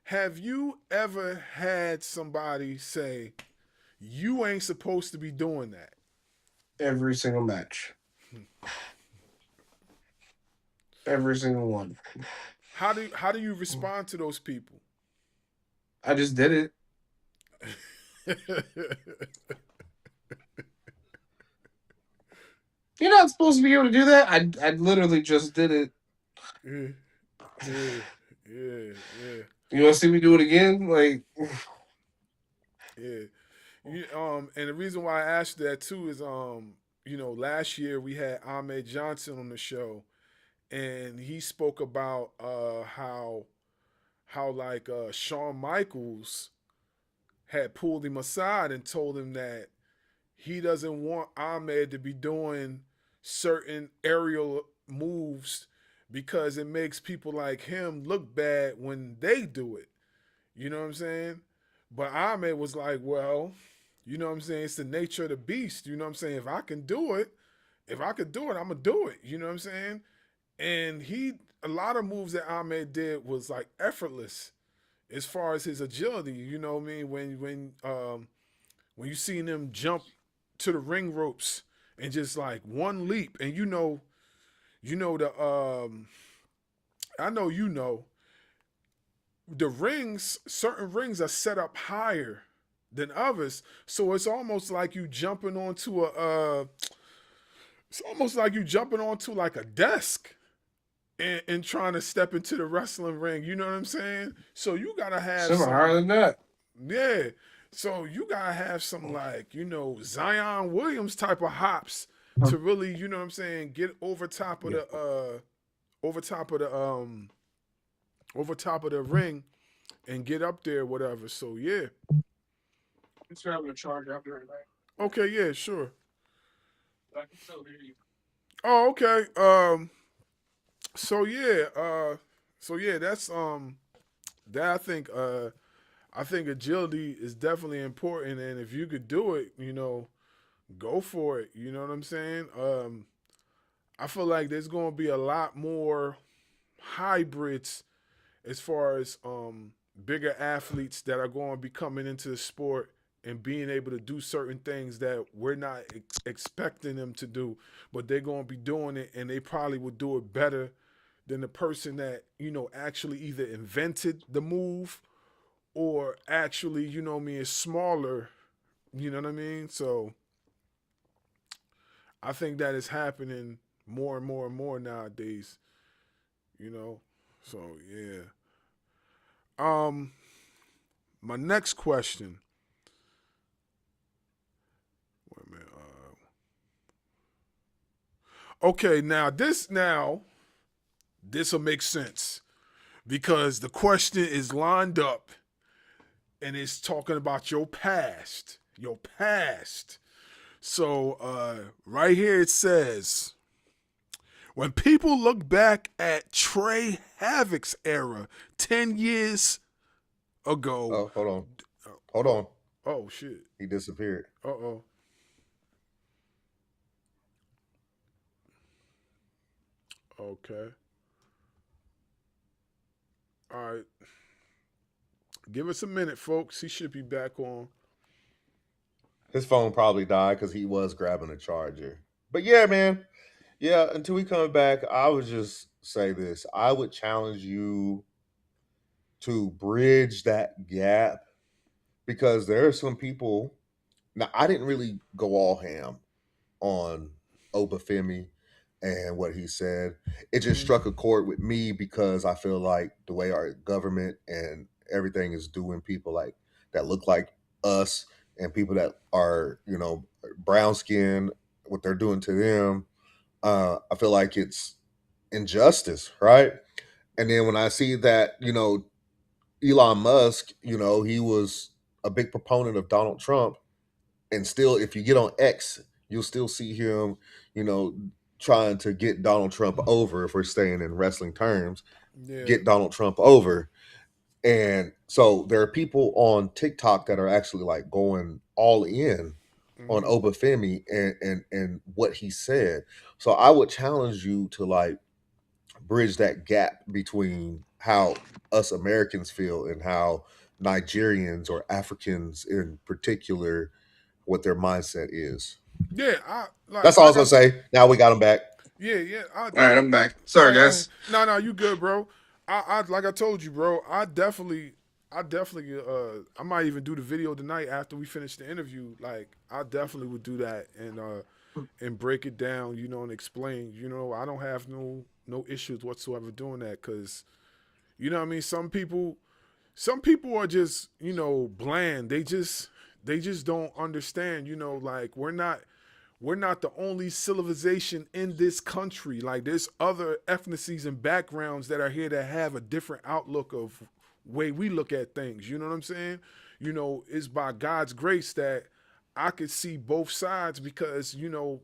Have you ever had somebody say, you ain't supposed to be doing that? Every single match. Every single one. How do you respond to those people? I just did it. You're not supposed to be able to do that. I literally just did it. Yeah. You want to see me do it again? Like, yeah. And the reason why I asked that too is, last year we had Ahmed Johnson on the show, and he spoke about how like Shawn Michaels had pulled him aside and told him that he doesn't want Ahmed to be doing certain aerial moves because it makes people like him look bad when they do it. You know what I'm saying? But Ahmed was like, well, you know what I'm saying? It's the nature of the beast. You know what I'm saying? If I can do it, I'm going to do it. You know what I'm saying? And a lot of moves that Ahmed did was like effortless as far as his agility. You know what I mean? When you seen him jump to the ring ropes and just like one leap, and I know the rings, certain rings are set up higher than others, so it's almost like you jumping onto like a desk and trying to step into the wrestling ring. You know what I'm saying? So you gotta have Some higher than that. Yeah. So you gotta have some like, Zion Williams type of hops to really, you know what I'm saying, get over top of the ring and get up there, whatever. So yeah. It's having a charge out there tonight. Okay, yeah, sure. I can still hear you. Oh, okay. That's that I think agility is definitely important, and if you could do it, go for it. You know what I'm saying? I feel like there's going to be a lot more hybrids as far as bigger athletes that are going to be coming into the sport and being able to do certain things that we're not expecting them to do, but they're going to be doing it, and they probably will do it better than the person that, actually either invented the move or actually, is smaller. You know what I mean? So I think that is happening more and more and more nowadays. So yeah. My next question. Wait a minute. Okay, this will make sense because the question is lined up and it's talking about your past. Your past. So right here it says, when people look back at Trey Havoc's era 10 years ago. Oh, hold on. Oh, shit. He disappeared. Uh-oh. Okay. All right. Give us a minute, folks. He should be back on. His phone probably died because he was grabbing a charger. But yeah, man. Yeah, until we come back, I would just say this. I would challenge you to bridge that gap because there are some people. Now, I didn't really go all ham on Obafemi and what he said. It just struck a chord with me because I feel like the way our government and everything is doing people like that look like us and people that are, brown skinned, what they're doing to them, I feel like it's injustice, right? And then when I see that, Elon Musk, he was a big proponent of Donald Trump, and still, if you get on X, you'll still see him, trying to get Donald Trump over, if we're staying in wrestling terms, get Donald Trump over. And so there are people on TikTok that are actually like going all in on Obafemi and what he said. So I would challenge you to like bridge that gap between how us Americans feel and how Nigerians or Africans in particular, what their mindset is. Yeah, that's all I was gonna say. Now we got him back. Yeah. All right, I'm back. Sorry, guys. No, you good, bro. I like I told you, bro. I definitely, I might even do the video tonight after we finish the interview. Like, I definitely would do that and break it down, and explain. I don't have no issues whatsoever doing that because, you know what I mean. Some people are just bland. They just don't understand. Like we're not the only civilization in this country. Like there's other ethnicities and backgrounds that are here that have a different outlook of way we look at things. You know what I'm saying? You know, it's by God's grace that I could see both sides because, you know,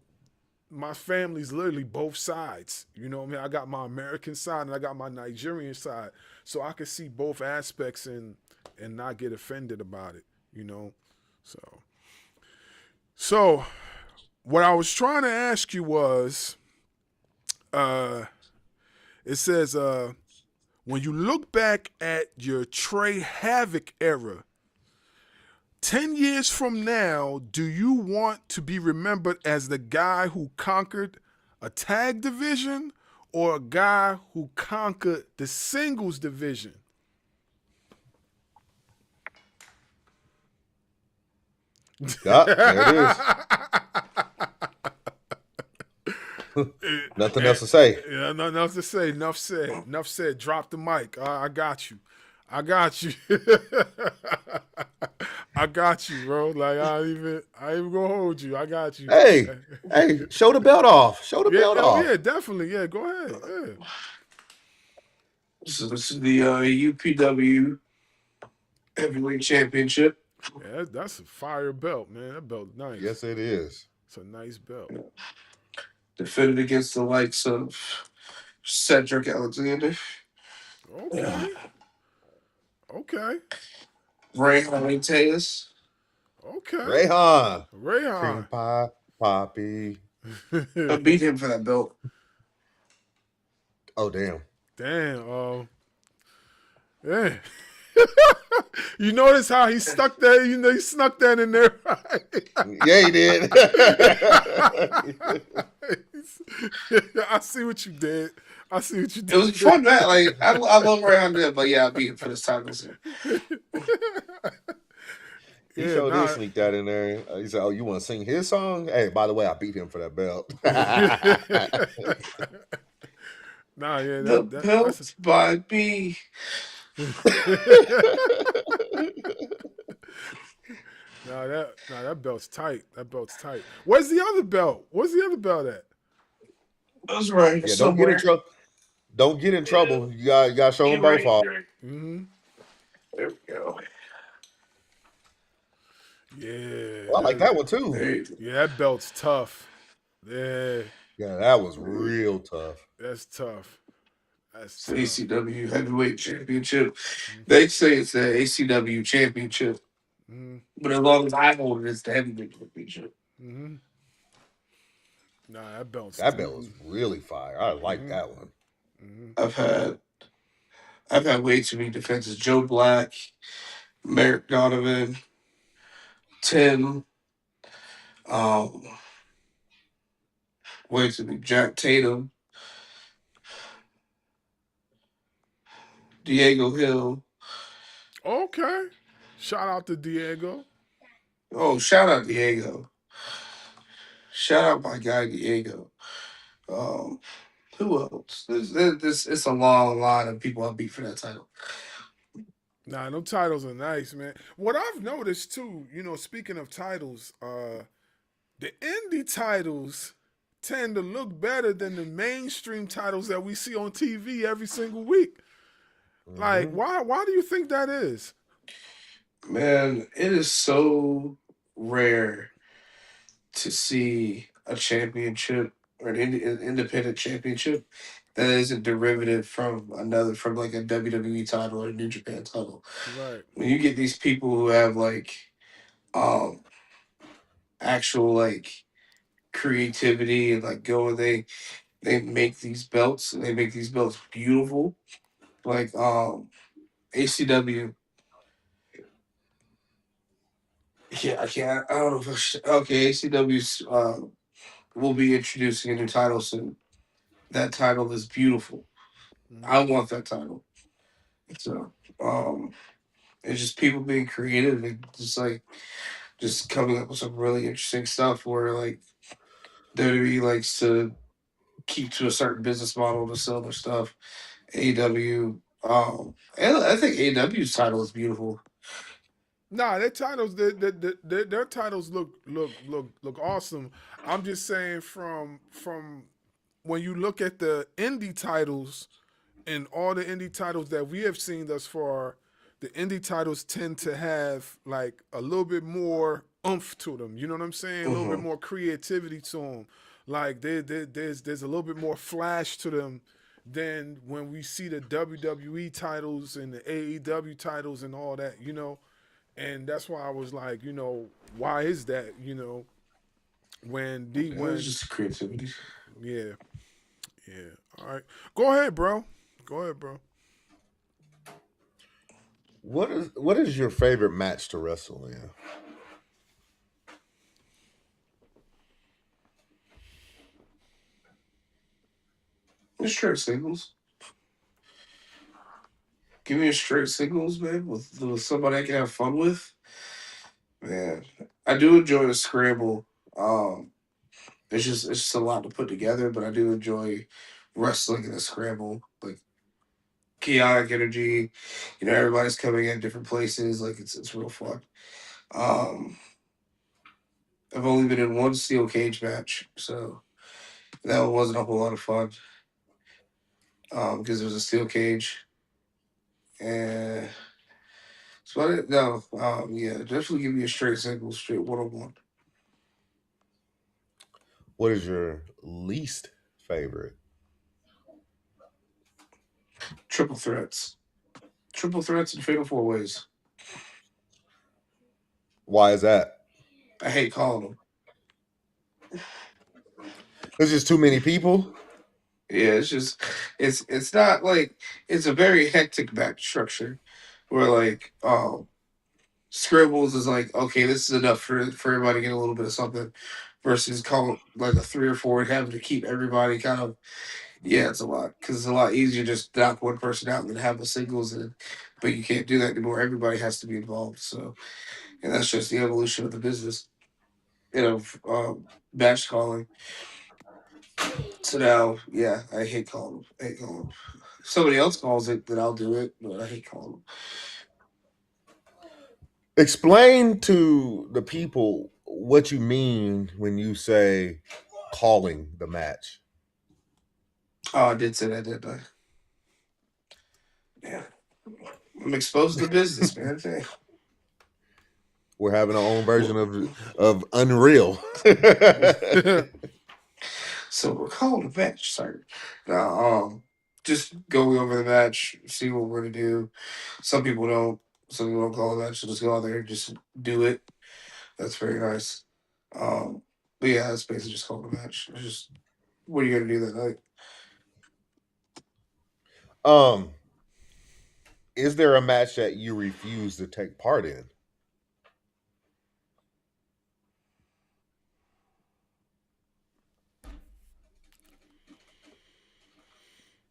my family's literally both sides. You know what I mean? I got my American side and I got my Nigerian side. So I could see both aspects and not get offended about it, you know? So what I was trying to ask you was, it says, when you look back at your Trey Havoc era, 10 years from now, do you want to be remembered as the guy who conquered a tag division or a guy who conquered the singles division? Yeah, there it is. Nothing else to say. Yeah, nothing else to say. Enough said. Enough said. Drop the mic. I got you. I got you. I got you, bro. Like I ain't even gonna hold you. I got you. Hey, show the belt off. Show the belt off. Yeah, definitely. Yeah, go ahead. Yeah. So this is the UPW Heavyweight Championship. Yeah, that's a fire belt, man. That belt's nice. Yes, it is. It's a nice belt. Defended against the likes of Cedric Alexander. Okay. Okay. Ray Mateus. Okay. Rayhan. Cream pie, Poppy. I beat him for that belt. Oh, damn. Damn. Yeah. You notice how he stuck that? You know, he snuck that in there, right? Yeah, he did. I see what you did. It was fun, man. Like I love Ray there, but yeah, I beat him for this time this year. He did sneak that in there. He said, "Oh, you want to sing his song? Hey, by the way, I beat him for that belt." The belt's by me. That belt's tight. That belt's tight. Where's the other belt? Where's the other belt at? That's right. Yeah, don't get in trouble. Don't get in trouble. You got to show them both off. Mm-hmm. There we go. Yeah. Well, I like that one too. Yeah, that belt's tough. Yeah. Yeah, that was real tough. That's tough. It's the ACW Heavyweight Championship. They say it's the ACW Championship, but as long as I hold it, it's the Heavyweight Championship. Mm-hmm. Nah, that belt was really fire. I like that one. Mm-hmm. I've had way too many defenses. Joe Black, Merrick Donovan, Tim, way too many. Jack Tatum, Diego Hill. Okay. Shout out to Diego. Oh, shout out Diego. Shout out my guy Diego. Who else? It's a long line of people I beat for that title. Nah, them titles are nice, man. What I've noticed too, you know, speaking of titles, the indie titles tend to look better than the mainstream titles that we see on TV every single week. Mm-hmm. Like, why do you think that is? Man, it is so rare to see a championship or an independent championship that isn't derivative from like a WWE title or a New Japan title. Right. When you get these people who have like actual like creativity and like they make these belts and they make these belts beautiful. Like ACW. Yeah, I don't know if okay, ACW's will be introducing a new title soon. That title is beautiful. I want that title. So, it's just people being creative and just coming up with some really interesting stuff where like WWE likes to keep to a certain business model to sell their stuff. AEW, and I think AEW's title is beautiful. Nah, their titles, their titles look awesome. I'm just saying from when you look at the indie titles and all the indie titles that we have seen thus far, the indie titles tend to have like a little bit more oomph to them. You know what I'm saying? A little bit more creativity to them. Like there's a little bit more flash to them than when we see the WWE titles and the AEW titles and all that. You know, and that's why I was like, you know, why is that? You know, It's just creativity. yeah, yeah. All right, go ahead, bro. Go ahead, bro. What is your favorite match to wrestle in? It's straight singles. Give me a straight singles, man, with somebody I can have fun with. Man, I do enjoy the scramble. Um, it's just a lot to put together, but I do enjoy wrestling in a scramble. Like chaotic energy, everybody's coming in different places. Like it's real fun. Um, I've only been in one steel cage match, so that one wasn't a whole lot of fun. Because it was a steel cage, and so I didn't know. Yeah, definitely give me a straight single, straight 1-on-1. What is your least favorite? Triple threats, and fatal four ways. Why is that? I hate calling them. There's just too many people. Yeah, it's just it's not like it's a very hectic back structure where like scribbles is like, okay, this is enough for everybody to get a little bit of something versus calling like a 3 or 4 and having to keep everybody kind of, yeah, it's a lot because it's a lot easier just to knock one person out than have a singles in, but you can't do that anymore. Everybody has to be involved. So, and that's just the evolution of the business, batch calling. So now, yeah, I hate calling them. I hate calling them. If somebody else calls it, then I'll do it, but I hate calling them. Explain to the people what you mean when you say calling the match. Oh, I did say that, didn't I? Yeah. I'm exposed to the business, man. Hey. We're having our own version of Unreal. So we're calling a match, sir. Now, just going over the match, see what we're gonna do. Some people don't. Some people don't call a match. So just go out there and just do it. That's very nice. But yeah, it's basically just calling a match. It's just what are you gonna do that night? um, is there a match that you refuse to take part in?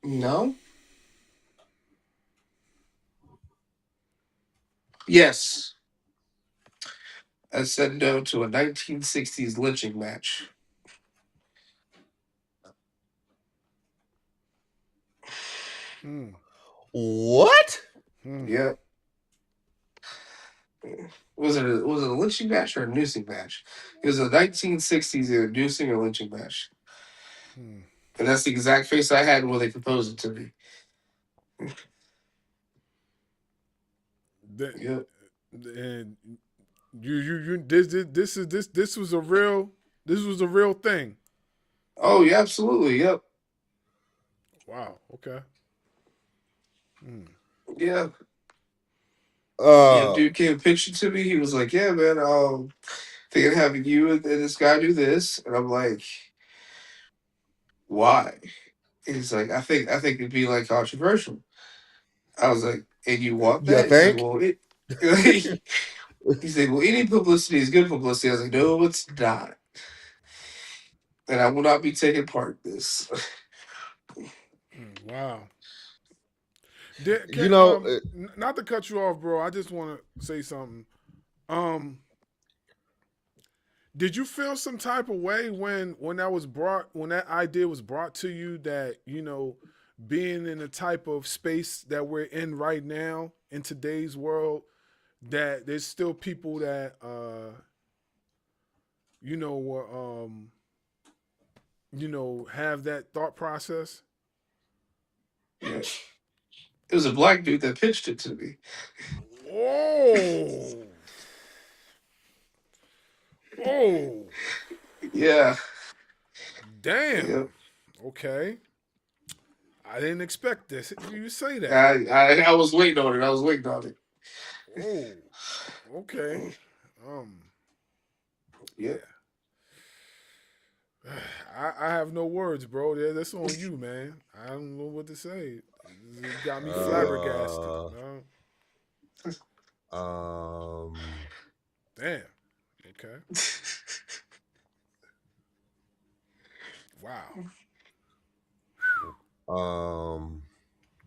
No. Yes. I said no to a 1960s lynching match. What? Yep. Was it a lynching match or a noosing match? It was a 1960s either noosing or lynching match. And that's the exact face I had when they proposed it to me. That, Yep. and this was a real thing. Oh yeah, absolutely. Yep. Wow. Okay. Yeah. Yeah. Uh, Dude came and pitched it to me. He was like, "Yeah, man. Thinking of having you and this guy do this," and I'm like, "Why?" He's like, "I think it'd be like controversial." I was like, "And you want you that?" He's like, think? "Well, it." He's like, "Well, any publicity is good publicity." I was like, "No, it's not," and I will not be taking part in this. Wow. You know, Not to cut you off, bro. I just want to say something. Um, did you feel some type of way when that idea was brought to you that being in the type of space that we're in right now in today's world, that there's still people that you know um have that thought process? Yes. It was a black dude that pitched it to me. Oh. Oh. Yeah. Damn. Yep. Okay. I didn't expect this. You say that. I was waiting on it. I was waiting on it. Oh. Okay. Yeah. Yep. I have no words, bro. That's on you, man. I don't know what to say. It got me flabbergasted. Damn. Okay. Wow.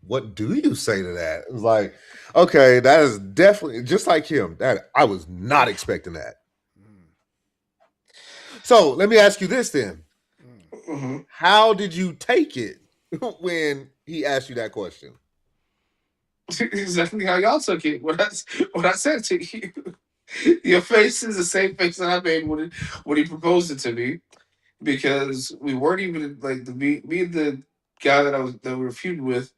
What do you say to that? It's like, okay, that is definitely just like him. That I was not expecting that. So let me ask you this then. Mm-hmm. How did you take it when he asked you that question? Exactly how y'all took it. What I said to you. Your face is the same face that I made when he proposed it to me, because we weren't even like me and the guy that we were feuding with.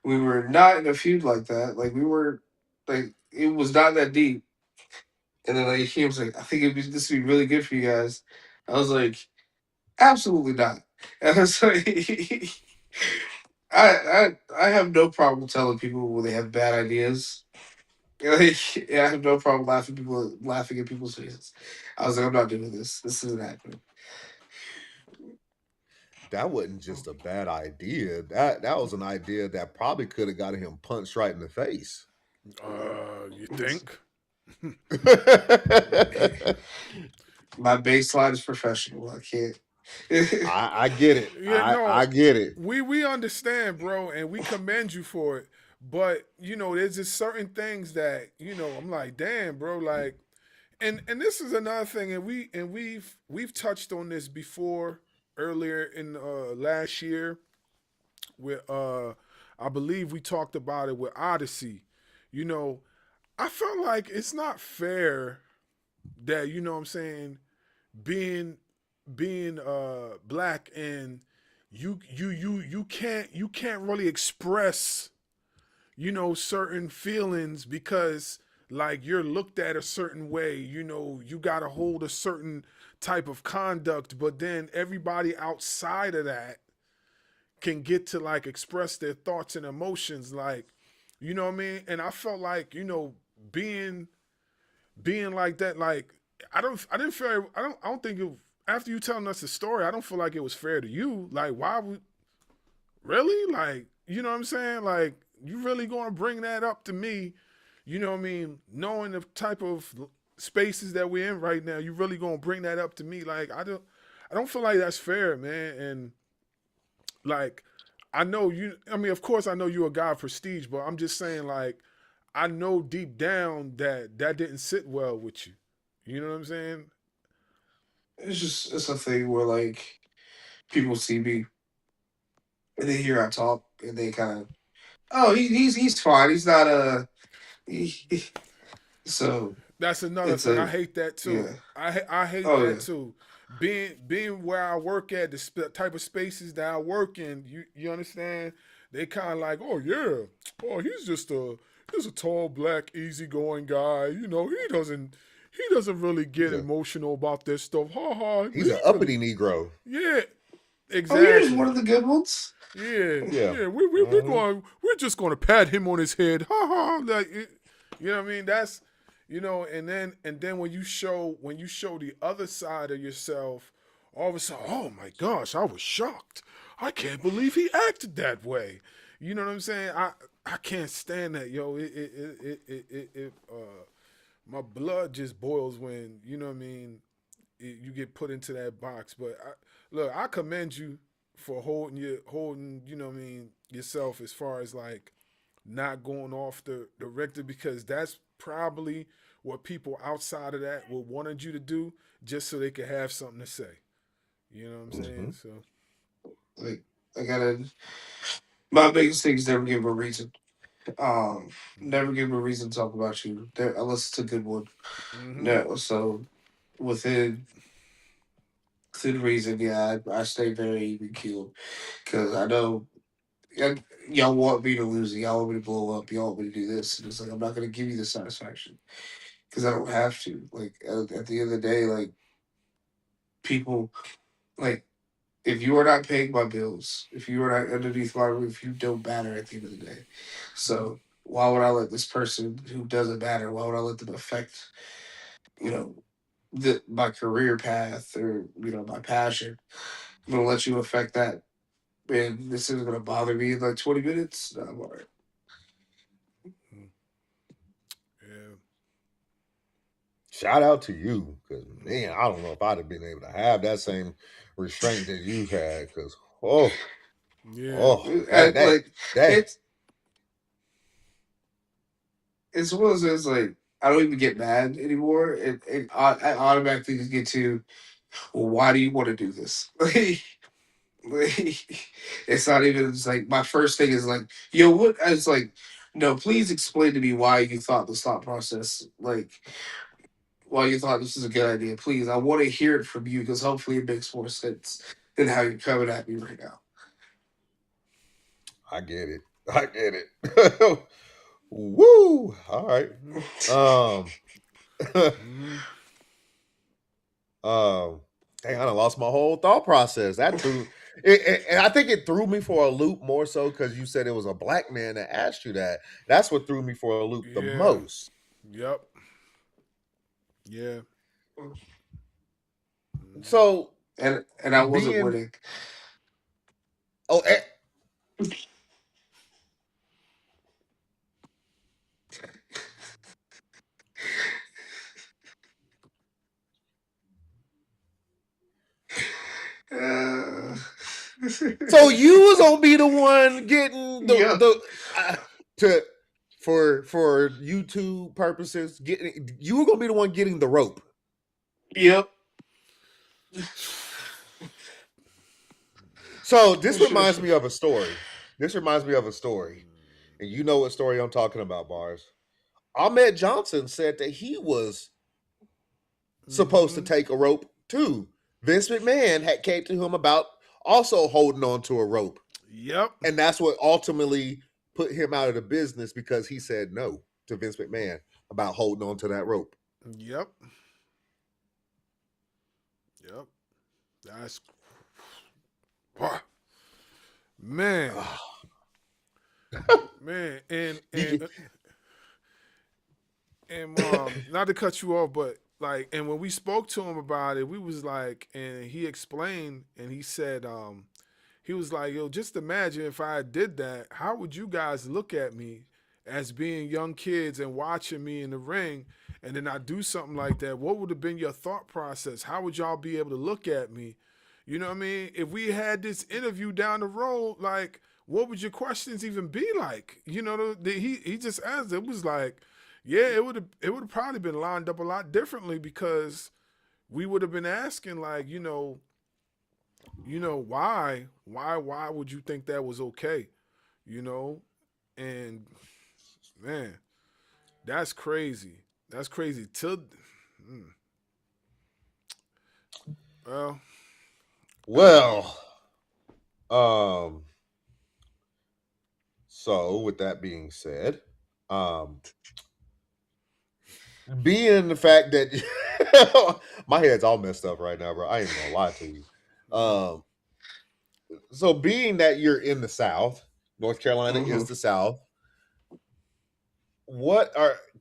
We were not in a feud like that. Like we were, like it was not that deep. And then like he was like, "I think this would be really good for you guys." I was like, "Absolutely not." And I was like, I have no problem telling people when they have bad ideas. Like, yeah, I have no problem laughing at people's faces. I was like, I'm not doing this. This isn't happening. That wasn't just a bad idea. That was an idea that probably could have gotten him punched right in the face. You think? My baseline is professional. I can't. I get it. Yeah, I get it. We understand, bro, and we commend you for it. But there's just certain things that I'm like, damn, bro, like, and this is another thing, and we've touched on this before earlier in last year with I believe we talked about it with Odyssey. I felt like it's not fair that what I'm saying, being black, and you can't really express certain feelings because like you're looked at a certain way. You got to hold a certain type of conduct, but then everybody outside of that can get to like express their thoughts and emotions, like, what I mean. And I felt like being like that, like, I don't think after you telling us the story, I don't feel like it was fair to you. Like, why would, really, like, what I'm saying, like, you really gonna bring that up to me, what I mean, knowing the type of spaces that we're in right now, you really gonna bring that up to me? Like, I don't feel like that's fair, man. And like, I know you, I mean, of course I know you're a guy of prestige, but I'm just saying, like, I know deep down that didn't sit well with you. You know what I'm saying? It's a thing where like people see me and they hear I talk and they kind of, oh, he's fine. He's not he- so That's another it's thing. I a, hate that too. yeah. I hate Oh that yeah. too. Being where I work at, the type of spaces that I work in, you understand? They kind of like, oh yeah, oh he's a tall, black, easy-going guy. He doesn't really get emotional about this stuff. Ha ha. He's an uppity Negro. Yeah, Oh, exactly. here's one of the good ones. Yeah, Yeah. yeah. We're just gonna pat him on his head. Ha ha. Like, you know what I mean? That's, and then when you show the other side of yourself, all of a sudden, oh my gosh, I was shocked. I can't believe he acted that way. You know what I'm saying? I can't stand that, yo. My blood just boils when, you know what I mean, you get put into that box. But look, I commend you for holding, you know what I mean, yourself, as far as like not going off the director, because that's probably what people outside of that would wanted you to do, just so they could have something to say. You know what I'm saying? So Like I gotta, my biggest thing is never give him a reason. Never give him a reason to talk about you there unless it's a good one. No, so within reason, yeah, I stay very even keeled because I know y'all want me to lose it. Y'all want me to blow up. Y'all want me to do this. And it's like, I'm not going to give you the satisfaction because I don't have to. Like, at the end of the day, like, people, like, if you are not paying my bills, if you are not underneath my roof, you don't matter at the end of the day. So why would I let this person who doesn't matter, why would I let them affect, you know, my career path or, my passion? I'm going to let you affect that. And this isn't going to bother me in like 20 minutes? No, I'm all right. Yeah. Shout out to you, because man, I don't know if I'd have been able to have that same restraint that you've had. Because Yeah. Like, that it's one of those, like, I don't even get mad anymore. I automatically just get to, well, why do you want to do this? It's not even, it's like, my first thing is like, yo, what? I was like, no, please explain to me why you thought this thought process, like, why you thought this is a good idea. Please, I want to hear it from you because hopefully it makes more sense than how you're coming at me right now. I get it. I get it. Woo! All right. Dang, I done lost my whole thought process. That threw it, and I think it threw me for a loop more so because you said it was a black man that asked you that. That's what threw me for a loop the most. Yep. Yeah. So and I wasn't winning. Oh, so you was gonna be the one getting for YouTube purposes, you were gonna be the one getting the rope. Yep. So this reminds me of a story. And you know what story I'm talking about, Bars. Ahmed Johnson said that he was supposed to take a rope too. Vince McMahon had came to him about also holding on to a rope. Yep. And that's what ultimately put him out of the business because he said no to Vince McMahon about holding on to that rope. Yep. Yep. That's man. Man, and not to cut you off, but like, and when we spoke to him about it, we was like, and he explained, and he said, he was like, yo, just imagine if I did that, how would you guys look at me as being young kids and watching me in the ring, and then I do something like that? What would have been your thought process? How would y'all be able to look at me? You know what I mean? If we had this interview down the road, like, what would your questions even be like? You know, he just asked. It was like, yeah, it would have probably been lined up a lot differently because we would have been asking, like, why would you think that was okay? You know, and man, that's crazy. That's crazy. Well, so with that being said, being the fact that my head's all messed up right now, bro. I ain't gonna lie to you. So being that you're in the South, North Carolina is the South.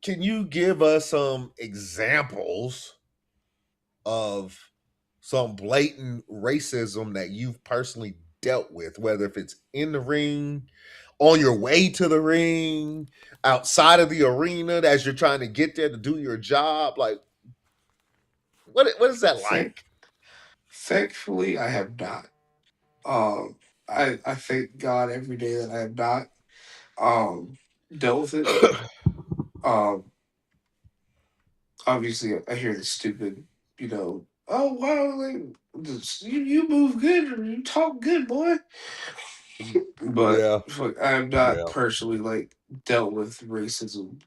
Can you give us some examples of some blatant racism that you've personally dealt with, whether if it's in the ring, on your way to the ring, outside of the arena as you're trying to get there to do your job? Like, what is that like? Thankfully, I have not. I thank God every day that I have not dealt with it. Obviously, I hear the stupid, oh wow, like, you move good or you talk good, boy. But Yeah. I have not personally like dealt with racism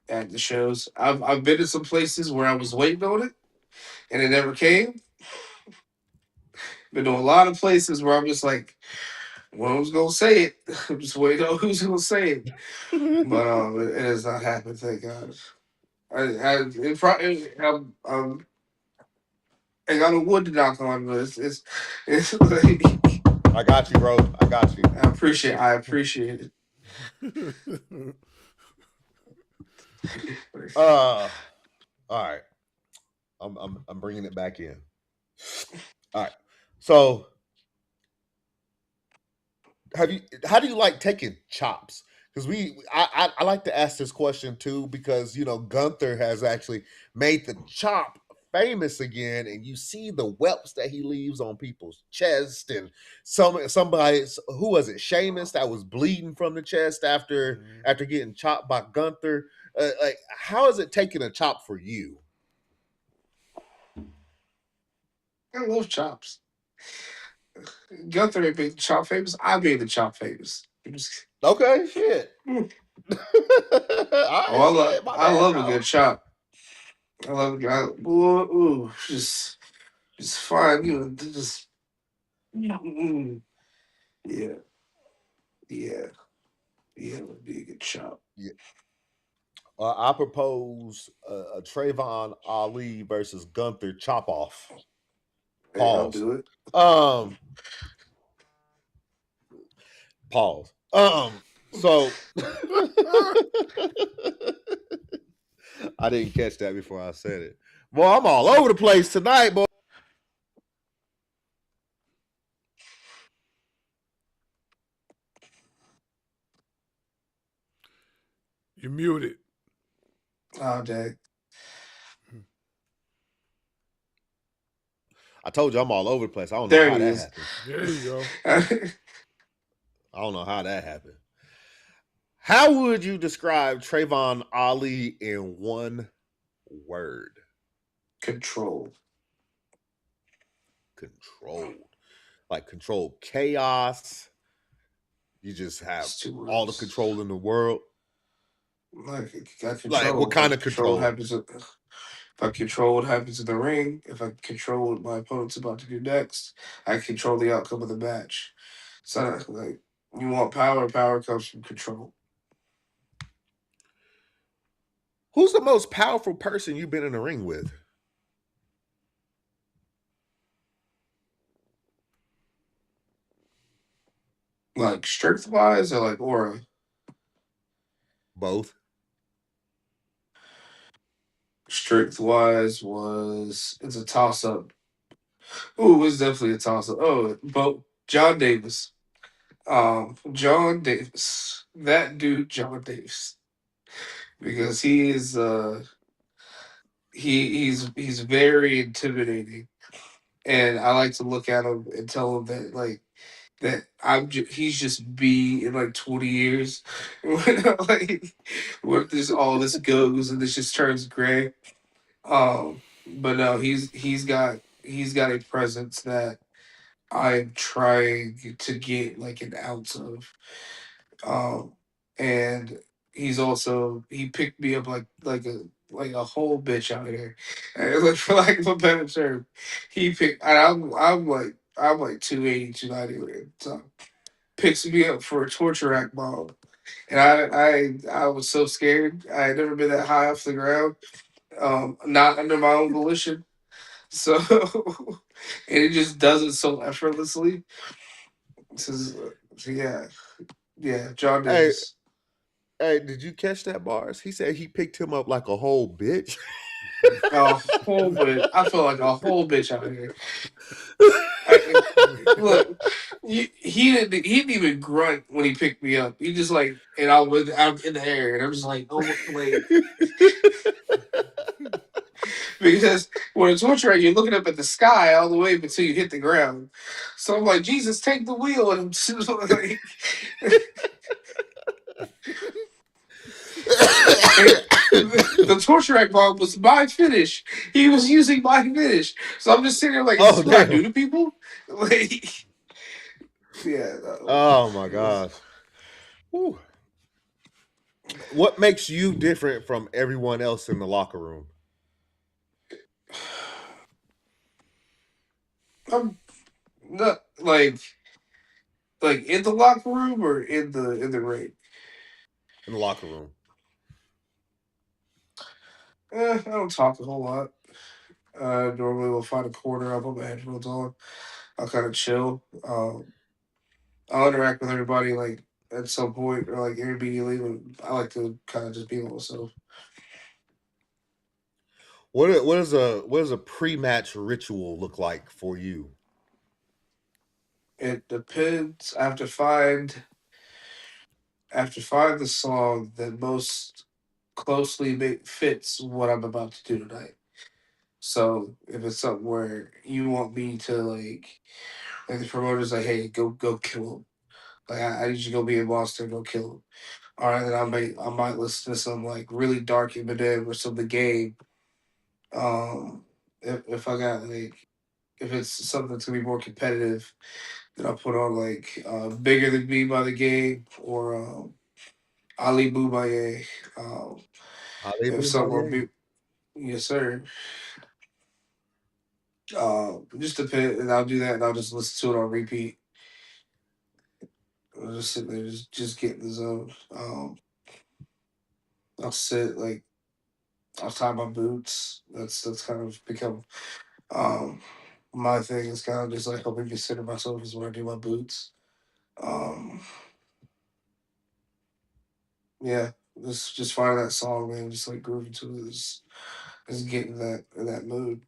at the shows. I've been to some places where I was waiting on it and it never came. Been to a lot of places where I'm just like, One was gonna say it. I'm just waiting on who's gonna say it. But it has not happened. Thank God. I got no wood to knock on, but it's like, I got you, bro. I got you. I appreciate it. All right. I'm bringing it back in. All right. So, how do you like taking chops? Because I like to ask this question too, because Gunther has actually made the chop famous again, and you see the whelps that he leaves on people's chest, and somebody, who was it, Sheamus, that was bleeding from the chest after getting chopped by Gunther. Like, how is it taking a chop for you? I love chops. Gunther ain't made the chop famous. I made the chop famous. Okay, shit. Oh, Shit, my I bad, love a bro. good chop. I love a guy. Ooh, just fine. Just mm, yeah, yeah, yeah. It would be a good chop. Yeah. I propose a Trey Von Ali versus Gunther chop off. Hey, I'll Pause. do it. Pause. So I didn't catch that before I said it. Boy, I'm all over the place tonight, boy. You're muted. Oh, dang. I told you I'm all over the place. I don't know There how he that is. happened. There you go. I don't know how that happened. How would you describe Trey Von Ali in one word? Control. Controlled. Like controlled chaos. You just have It's two all the words. control in the world. Like I control. Like, what kind of control control? happens. If I control what happens in the ring, if I control what my opponent's about to do next, I control the outcome of the match. So, like, you want power. Power comes from control. Who's the most powerful person you've been in the ring with? Like strength wise, or like aura. Both. Strength wise it's a toss up. Ooh, it was definitely a toss up. Oh, but John Davis. John Davis. That dude, John Davis. Because he is he's very intimidating. And I like to look at him and tell him that he's just B in like 20 years. Like where this all this goes and this just turns gray. But no, he's got a presence that I'm trying to get like an ounce of. Um, and he picked me up like a whole bitch out here. And, like, for lack of a better term, he picked. And I'm like 280, 290 at the time. Picks me up for a torture rack bomb. And I was so scared. I had never been that high off the ground. Not under my own volition. So and it just does it so effortlessly. So yeah, John Hey, Davis. hey, did you catch that, Bars? He said he picked him up like a whole bitch. A whole bitch. I feel like a whole bitch out here. Look, he didn't even grunt when he picked me up. He just like, and I'm in the air, and I'm just like, oh, like, because when it's torture, you're looking up at the sky all the way until you hit the ground. So I'm like, Jesus, take the wheel, and I'm just like, the torture rack bomb was my finish. He was using my finish, so I'm just sitting there like, is Oh, this what I damn. do to people? Like, yeah. Oh my gosh. Whew. What makes you different from everyone else in the locker room? I'm not like Like in the locker room or in the ring? In the locker room. I don't talk a whole lot. Normally we'll find a corner, I'll put my headphones on. I'll kind of chill. I'll interact with everybody like at some point or like immediately, but I like to kind of just be with myself. What does a pre-match ritual look like for you? It depends. I have to find the song that most closely fits what I'm about to do tonight. So if it's something where you want me to like the promoter's like, hey, go kill him. Like I need you to go be a monster, go kill him. All right, then I might listen to some like really dark Eminem or some The Game. If I got like if it's something that's gonna be more competitive, then I'll put on like Bigger Than Me by The Game or Ali Boubaye. Um, if somewhere be yes sir. Just depend, and I'll do that, and I'll just listen to it on repeat. I'll just sit there, just get in the zone. I'll sit like I'll tie my boots. That's kind of become um my thing. Is kind of just like helping me center myself is when I do my boots. Um, yeah, just find that song, man. Just like grooving to it. Just get in that mood.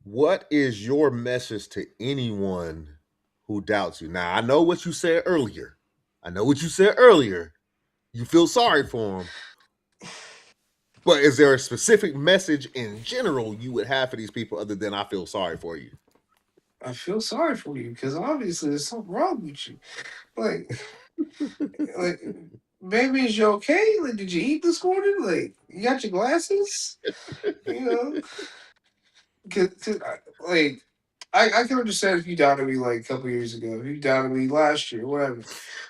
What is your message to anyone who doubts you? Now, I know what you said earlier. You feel sorry for them. But is there a specific message in general you would have for these people other than I feel sorry for you? I feel sorry for you because obviously there's something wrong with you. Like, like, baby, is you okay? Like, did you eat this morning? Like, you got your glasses? You know, cause like, I can understand if you doubted me like a couple years ago, if you doubted me last year, whatever.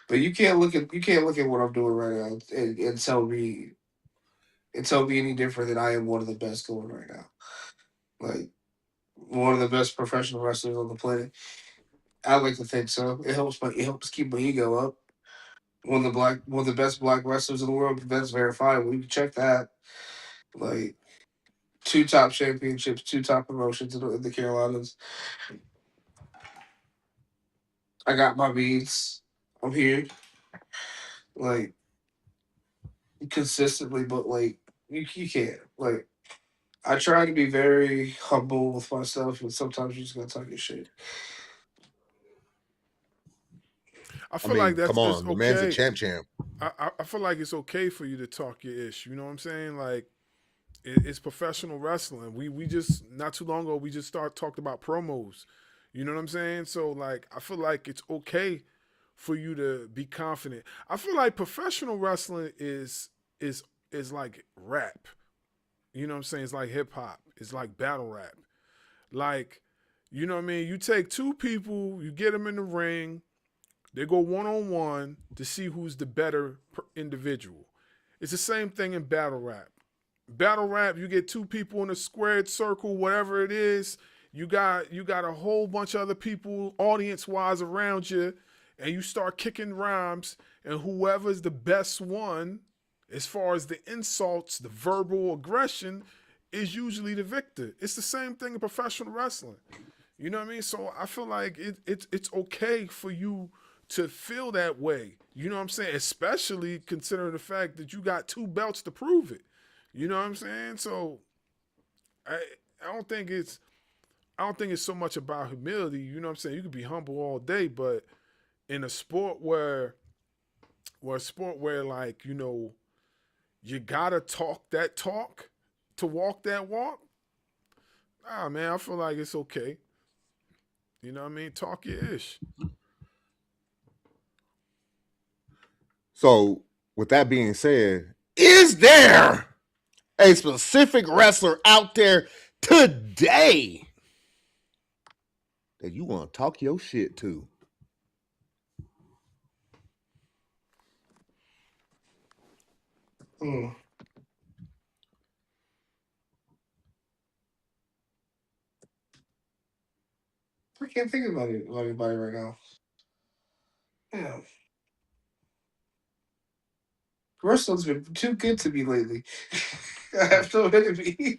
But you can't look at what I'm doing right now and tell me any different than I am one of the best going right now. Like one of the best professional wrestlers on the planet. I like to think so. It helps keep my ego up. One of the best black wrestlers in the world. That's verifiable. We can check that. Like two top championships, two top promotions in the Carolinas. I got my beats. I'm here, like consistently, but like you can't. Like I try to be very humble with myself, but sometimes you just gotta talk your shit. I I feel like mean, that's come it's on, the man's a okay. champ. I feel like it's okay for you to talk your ish. You know what I'm saying? Like it's professional wrestling. We just not too long ago we just start talked about promos. You know what I'm saying? So like I feel like it's okay for you to be confident. I feel like professional wrestling is like rap. You know what I'm saying? It's like hip hop. It's like battle rap. Like, you know what I mean? You take two people, you get them in the ring, they go one on one to see who's the better individual. It's the same thing in battle rap. Battle rap, you get two people in a squared circle, whatever it is. You got a whole bunch of other people, audience wise, around you, and you start kicking rhymes, and whoever's the best one, as far as the insults, the verbal aggression, is usually the victor. It's the same thing in professional wrestling. You know what I mean? So I feel like it's okay for you to feel that way. You know what I'm saying? Especially considering the fact that you got two belts to prove it. You know what I'm saying? So I I don't think it's I don't think it's so much about humility. You know what I'm saying? You can be humble all day, but in a sport where like, you gotta talk that talk to walk that walk, man, I feel like it's okay. You know what I mean? Talk your ish. So, with that being said, is there a specific wrestler out there today that you want to talk your shit to? Hmm. can't think about anybody right now. Yeah. Wrestling's been too good to me lately. I have no enemies.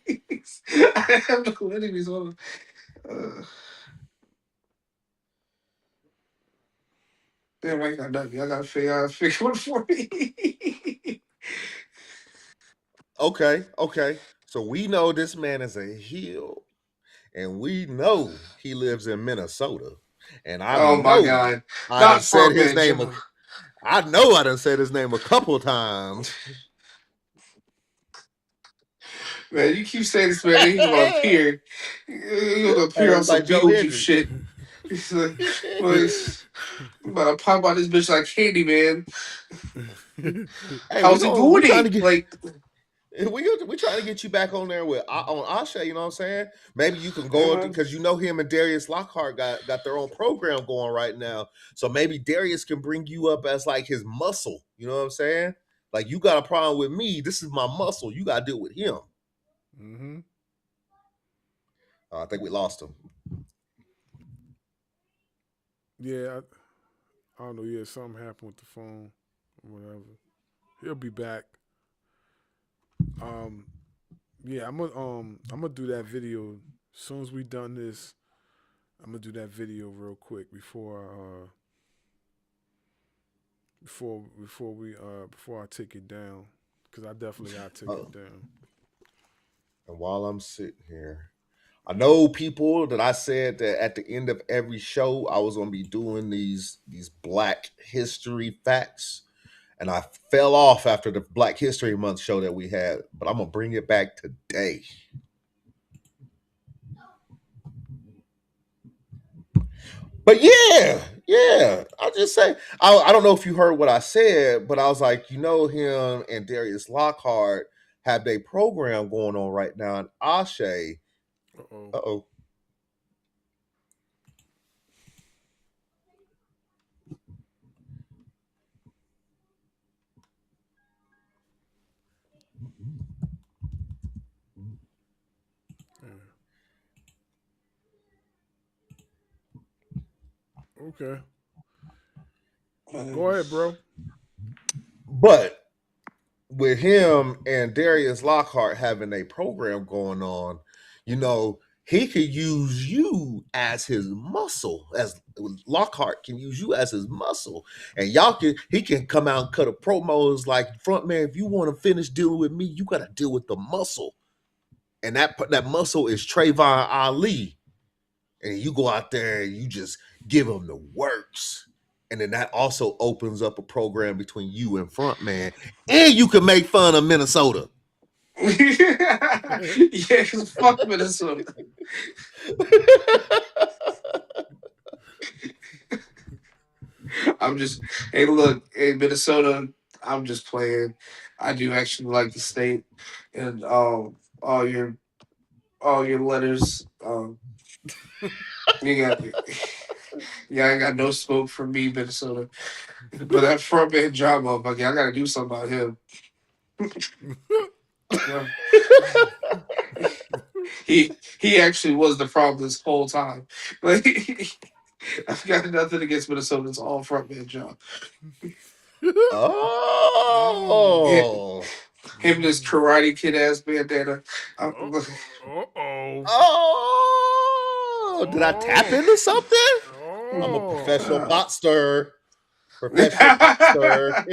I have no enemies. Damn, I got nothing. I gotta figure one for me. Okay. So we know this man is a heel, and we know he lives in Minnesota. And I Oh my know god. I done Not said his Frontman name. John. I know I done said his name a couple times. Man, you keep saying this, man, he's gonna appear. He's gonna Hey, appear on it's some like Joe Beetlejuice Hendry. shit. He's like, well, he's about to pop out this bitch like candy, man. Hey, How's it we trying going? to get Like, we trying to get you back on there with on Asha. You know what I'm saying? Maybe you can hey, go man. because you know him and Darius Lockhart got their own program going right now. So maybe Darius can bring you up as like his muscle. You know what I'm saying? Like you got a problem with me. This is my muscle. You got to deal with him. Mm-hmm. I think we lost him. Yeah, I don't know. Yeah, something happened with the phone, or whatever. He'll be back. Yeah, I'm gonna do that video as soon as we done this. I'm gonna do that video real quick before I take it down, because I definitely gotta take it down. And while I'm sitting here, I know people that I said that at the end of every show I was gonna be doing these Black History facts, and I fell off after the Black History Month show that we had, but I'm gonna bring it back today. But yeah, I'll just say I don't know if you heard what I said, but I was like, you know, him and Darius Lockhart have their program going on right now, and Ashe. Uh-oh. Uh-oh. Okay. Go ahead, bro. But with him and Darius Lockhart having a program going on, you know, he could use you as his muscle, as Lockhart can use you as his muscle. And he can come out and cut a promos like, front man, if you want to finish dealing with me, you got to deal with the muscle. And that muscle is Trey Von Ali. And you go out there and you just give him the works. And then that also opens up a program between you and Frontman. And you can make fun of Minnesota. Yeah, because fuck Minnesota. Hey, look, hey, Minnesota, I'm just playing. I do actually like the state and all your letters. You got yeah, I got no smoke for me, Minnesota. But that front man drama, I gotta do something about him. Yeah. He actually was the problem this whole time. Like, I've got nothing against Minnesota. It's all front man job. Oh. Him and his Karate Kid ass bandana. Uh-oh. Oh. Did I tap into something? I'm a professional pot stirrer. Professional pot stirrer.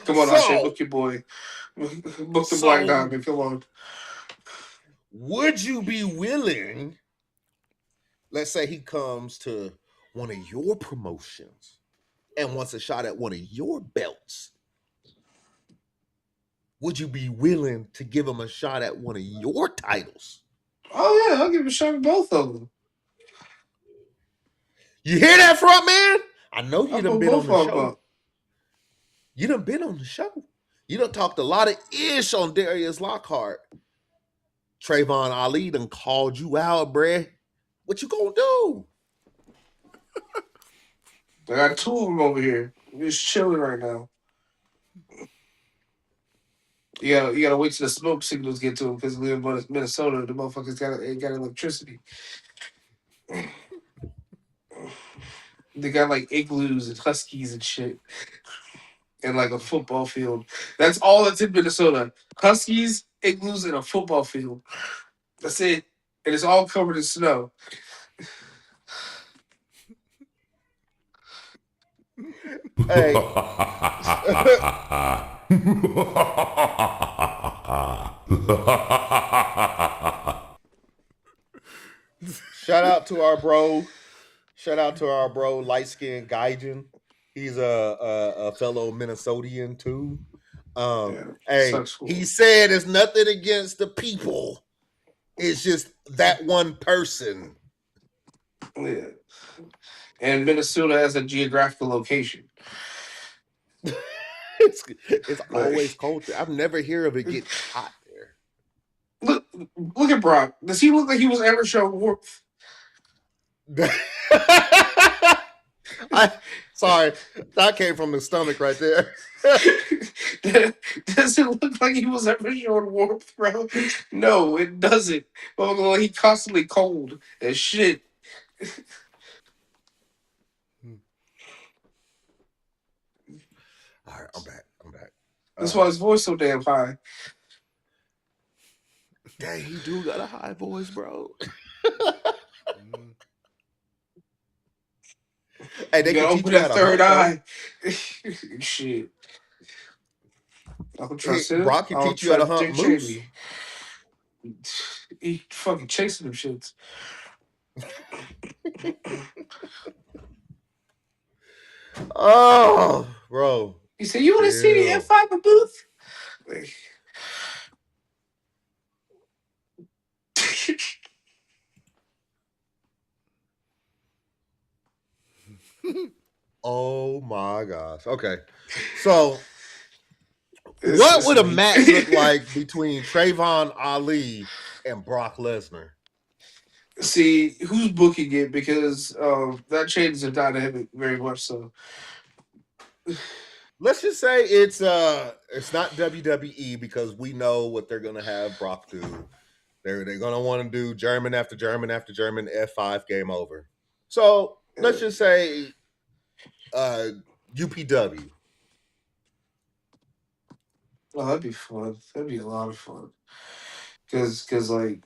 Come on, Ashe, So, book your boy. Book the Black Diamond. Come on. would you be willing? Let's say he comes to one of your promotions and wants a shot at one of your belts. Would you be willing to give him a shot at one of your titles? Oh yeah, I'll give a shot at both of them. You hear that, front man? I know you I'll done put been on both the of them show. up. You done been on the show. You done talked a lot of ish on Darius Lockhart. Trey Von Ali done called you out, bruh. What you gonna do? I got two of them over here. I'm just chilling right now. You gotta wait till the smoke signals get to them because we live in Minnesota. The motherfuckers got electricity. They got like igloos and huskies and shit, and like a football field. That's all that's in Minnesota: huskies, igloos, and a football field. That's it, and it's all covered in snow. Hey. Shout out to our bro. Shout out to our bro, light skinned Gaijin. He's a fellow Minnesotian too. Hey, sucks for he him. said it's nothing against the people. It's just that one person. Yeah, and Minnesota has a geographical location. It's always cold there. I've never hear of it get hot there. Look at Brock. Does he look like he was ever shown warmth? Sorry, that came from the stomach right there. Does it look like he was ever shown warmth, bro? No, it doesn't. Well, he constantly cold as shit. All right, I'm back. That's why his voice so damn high. Dang, he do got a high voice, bro. Hey, they You can gotta teach open you how that to third hunt, eye. Shit. I don't though. trust Hey, him. Brock can I don't teach you how to trust hunt Dick moose. Cheney. He fucking chasing them shits. Oh, bro. He said, "You want to see the F5 booth?" Oh my gosh. Okay. So what would a match look like between Trey Von Ali and Brock Lesnar? See, who's booking it? Because that changes the dynamic very much so. Let's just say it's not WWE because we know what they're gonna have Brock do. They're gonna want to do German after German after German, F5, game over. So let's just say UPW. Oh, that'd be fun. That'd be a lot of fun. Cause like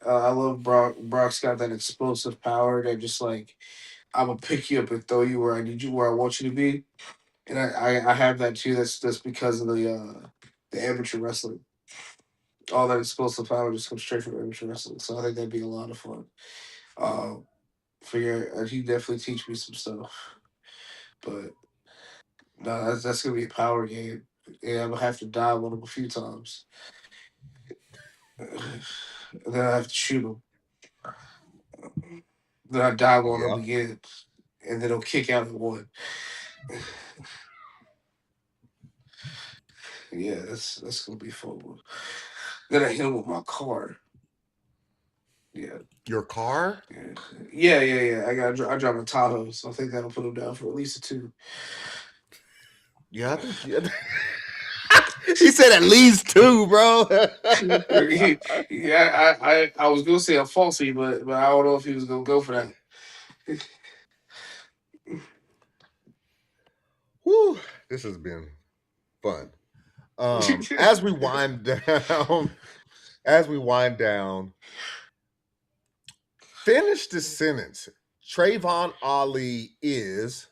I love Brock. Brock's got that explosive power that just like I'm gonna pick you up and throw you where I need you, where I want you to be. And I have that too. That's because of the amateur wrestling. All that explosive power just comes straight from amateur wrestling. So I think that'd be a lot of fun. He definitely teach me some stuff. But no, that's gonna be a power game. Yeah, I'm gonna have to die on him a few times. And then I have to shoot him. Then I dive on him again, and then he'll kick out at one. Yeah, that's gonna be fun. Then I hit him with my car. Yeah. Your car? Yeah. I drive a Tahoe, so I think that'll put him down for at least a 2. Yeah, I think he said at least 2, bro. Yeah, I was gonna say a falsie, but I don't know if he was gonna go for that. Whew, this has been fun. As we wind down, finish the sentence. Trey Von Ali is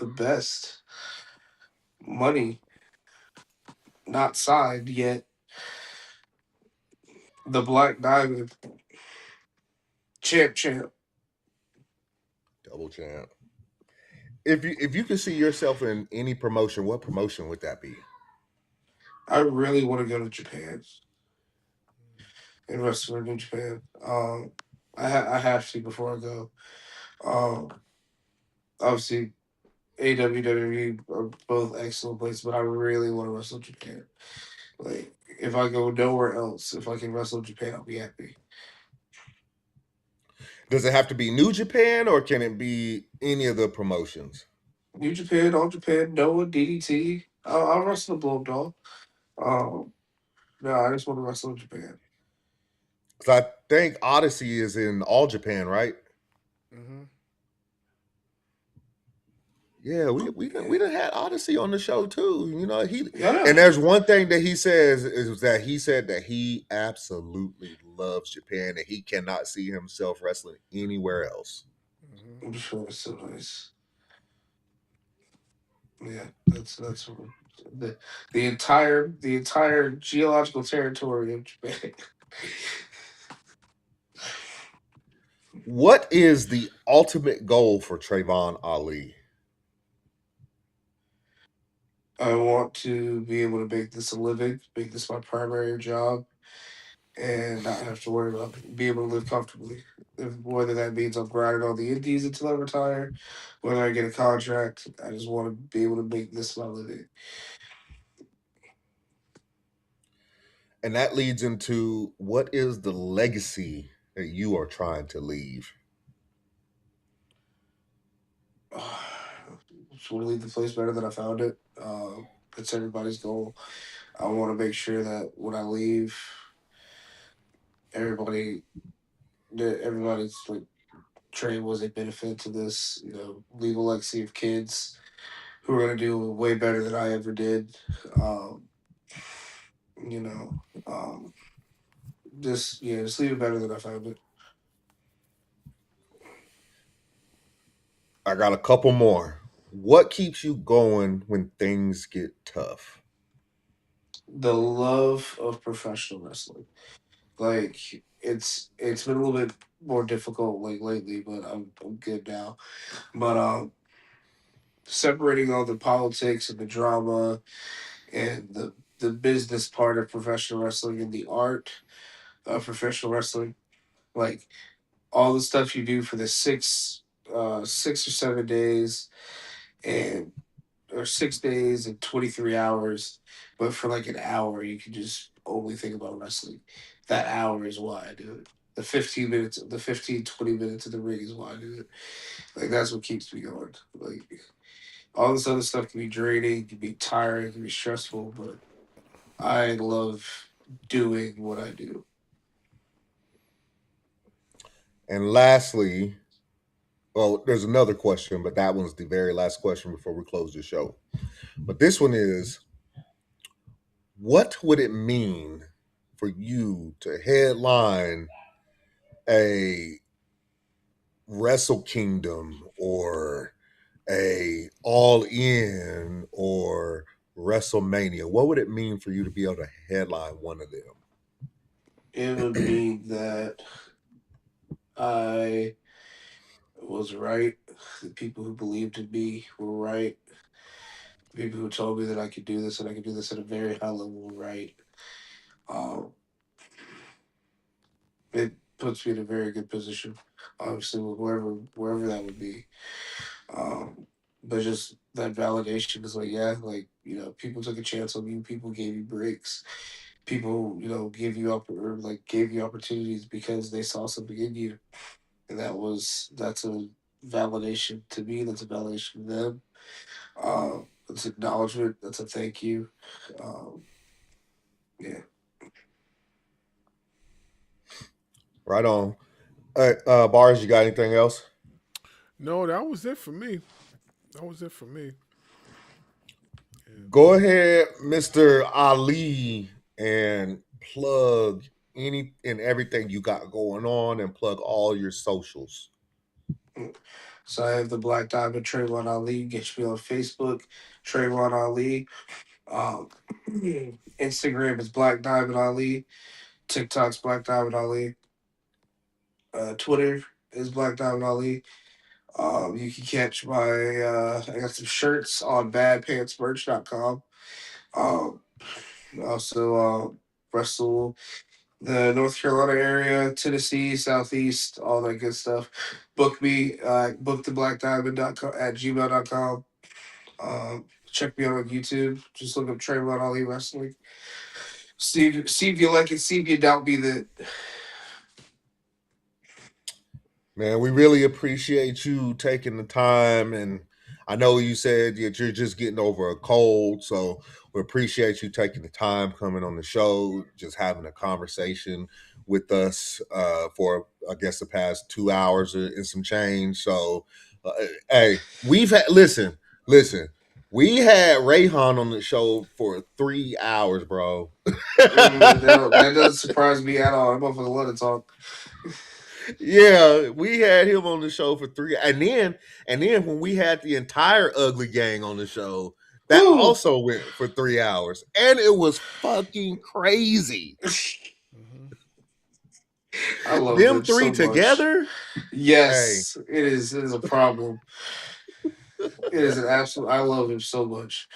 The best. Money. Not signed yet. The Black Diamond. Champ. double champ. If you could see yourself in any promotion, what promotion would that be? I really want to go to Japan and wrestle in New Japan. I have to before I go. Obviously, AW, WWE are both excellent places, but I really want to wrestle Japan. Like, if I go nowhere else, if I can wrestle Japan, I'll be happy. Does it have to be New Japan or can it be any of the promotions? New Japan, All Japan, Noah, DDT. I'll wrestle the Bulldog. No, I just want to wrestle in Japan. Because I think Odyssey is in all Japan, right? Mm-hmm. Yeah, we done had Odyssey on the show too. You know, Yeah. and there's one thing that he says is that he said that he absolutely loves Japan and he cannot see himself wrestling anywhere else. Mm-hmm. I'm sure it's so nice. Yeah, that's the entire geological territory of Japan. What is the ultimate goal for Trey Von Ali? I want to be able to make this a living, make this my primary job, and not have to worry about be able to live comfortably. Whether that means I'm grinding on the indies until I retire, whether I get a contract, I just want to be able to make this my living. And that leads into what is the legacy that you are trying to leave? Just want to leave the place better than I found it. That's everybody's goal. I want to make sure that when I leave, everybody, that everybody's like trained was a benefit to this. Leave a legacy of kids who are gonna do way better than I ever did. Um, you know, um, just leave it better than I found it. I got a couple more. What keeps you going when things get tough? The love of professional wrestling. Like it's been a little bit more difficult like lately, but I'm good now. But separating all the politics and the drama and the business part of professional wrestling and the art of professional wrestling, like all the stuff you do for the 6 or 7 days and or 6 days and 23 hours, but for like an hour you can just only think about wrestling. That hour is why I do it. The 15, 20 minutes of the ring is why I do it. Like that's what keeps me going. Like all this other stuff can be draining, can be tiring, can be stressful, but I love doing what I do. And lastly, well, there's another question, but that one's the very last question before we close the show. But this one is, what would it mean for you to headline a Wrestle Kingdom or a All In or WrestleMania? What would it mean for you to be able to headline one of them? It would mean that I was right. The people who believed in me were right. The people who told me that I could do this and I could do this at a very high level were right. Um, it puts me in a very good position, obviously, with wherever that would be. But just that validation is like, yeah, like, people took a chance on you, people gave you breaks, people, give you up or like gave you opportunities because they saw something in you. And that's a validation to me, that's a validation to them. It's acknowledgement, that's a thank you. Um, yeah. Right on. Bars, you got anything else? No, that was it for me. That was it for me. Go ahead, Mr. Ali, and plug any and everything you got going on and plug all your socials. So I have the Black Diamond Trey Von Ali. Get me on Facebook, Trey Von Ali. Um, Instagram is Black Diamond Ali. TikTok's Black Diamond Ali. Twitter is Black Diamond Ali. You can catch I got some shirts on badpantsmerch.com. Um, also, wrestle the North Carolina area, Tennessee, Southeast, all that good stuff. Book me, booktheblackdiamond.com at gmail.com. Check me out on YouTube. Just look up Trayvon Ali Wrestling. See if you like it. See if you doubt me that. Man, we really appreciate you taking the time, and I know you said that you're just getting over a cold, so we appreciate you taking the time coming on the show, just having a conversation with us for, I guess, the past 2 hours and some change. So, hey, listen, we had Rayhan on the show for 3 hours, bro. That doesn't surprise me at all. I'm gonna let it talk. Yeah, we had him on the show for 3, and then when we had the entire Ugly Gang on the show, that Woo. also went for 3 hours, and it was fucking crazy. I love Them so three much. together. Yes, it is. It is a problem. It is an absolute. I love him so much.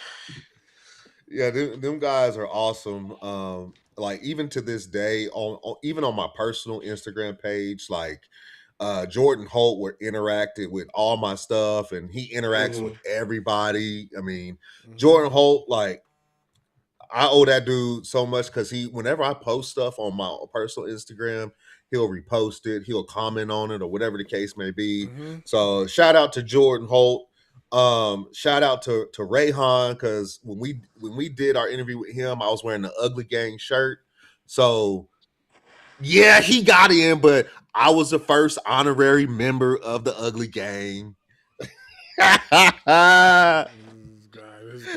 Yeah, them guys are awesome. Like even to this day, even on my personal Instagram page, like Jordan Holt were interacted with all my stuff, and he interacts with everybody. I mean, Jordan Holt, like I owe that dude so much because whenever I post stuff on my personal Instagram, he'll repost it, he'll comment on it, or whatever the case may be. So shout out to Jordan Holt. Shout out to Rayhan, because when we did our interview with him, I was wearing the Ugly Gang shirt. So yeah, he got in, but I was the first honorary member of the Ugly Gang. This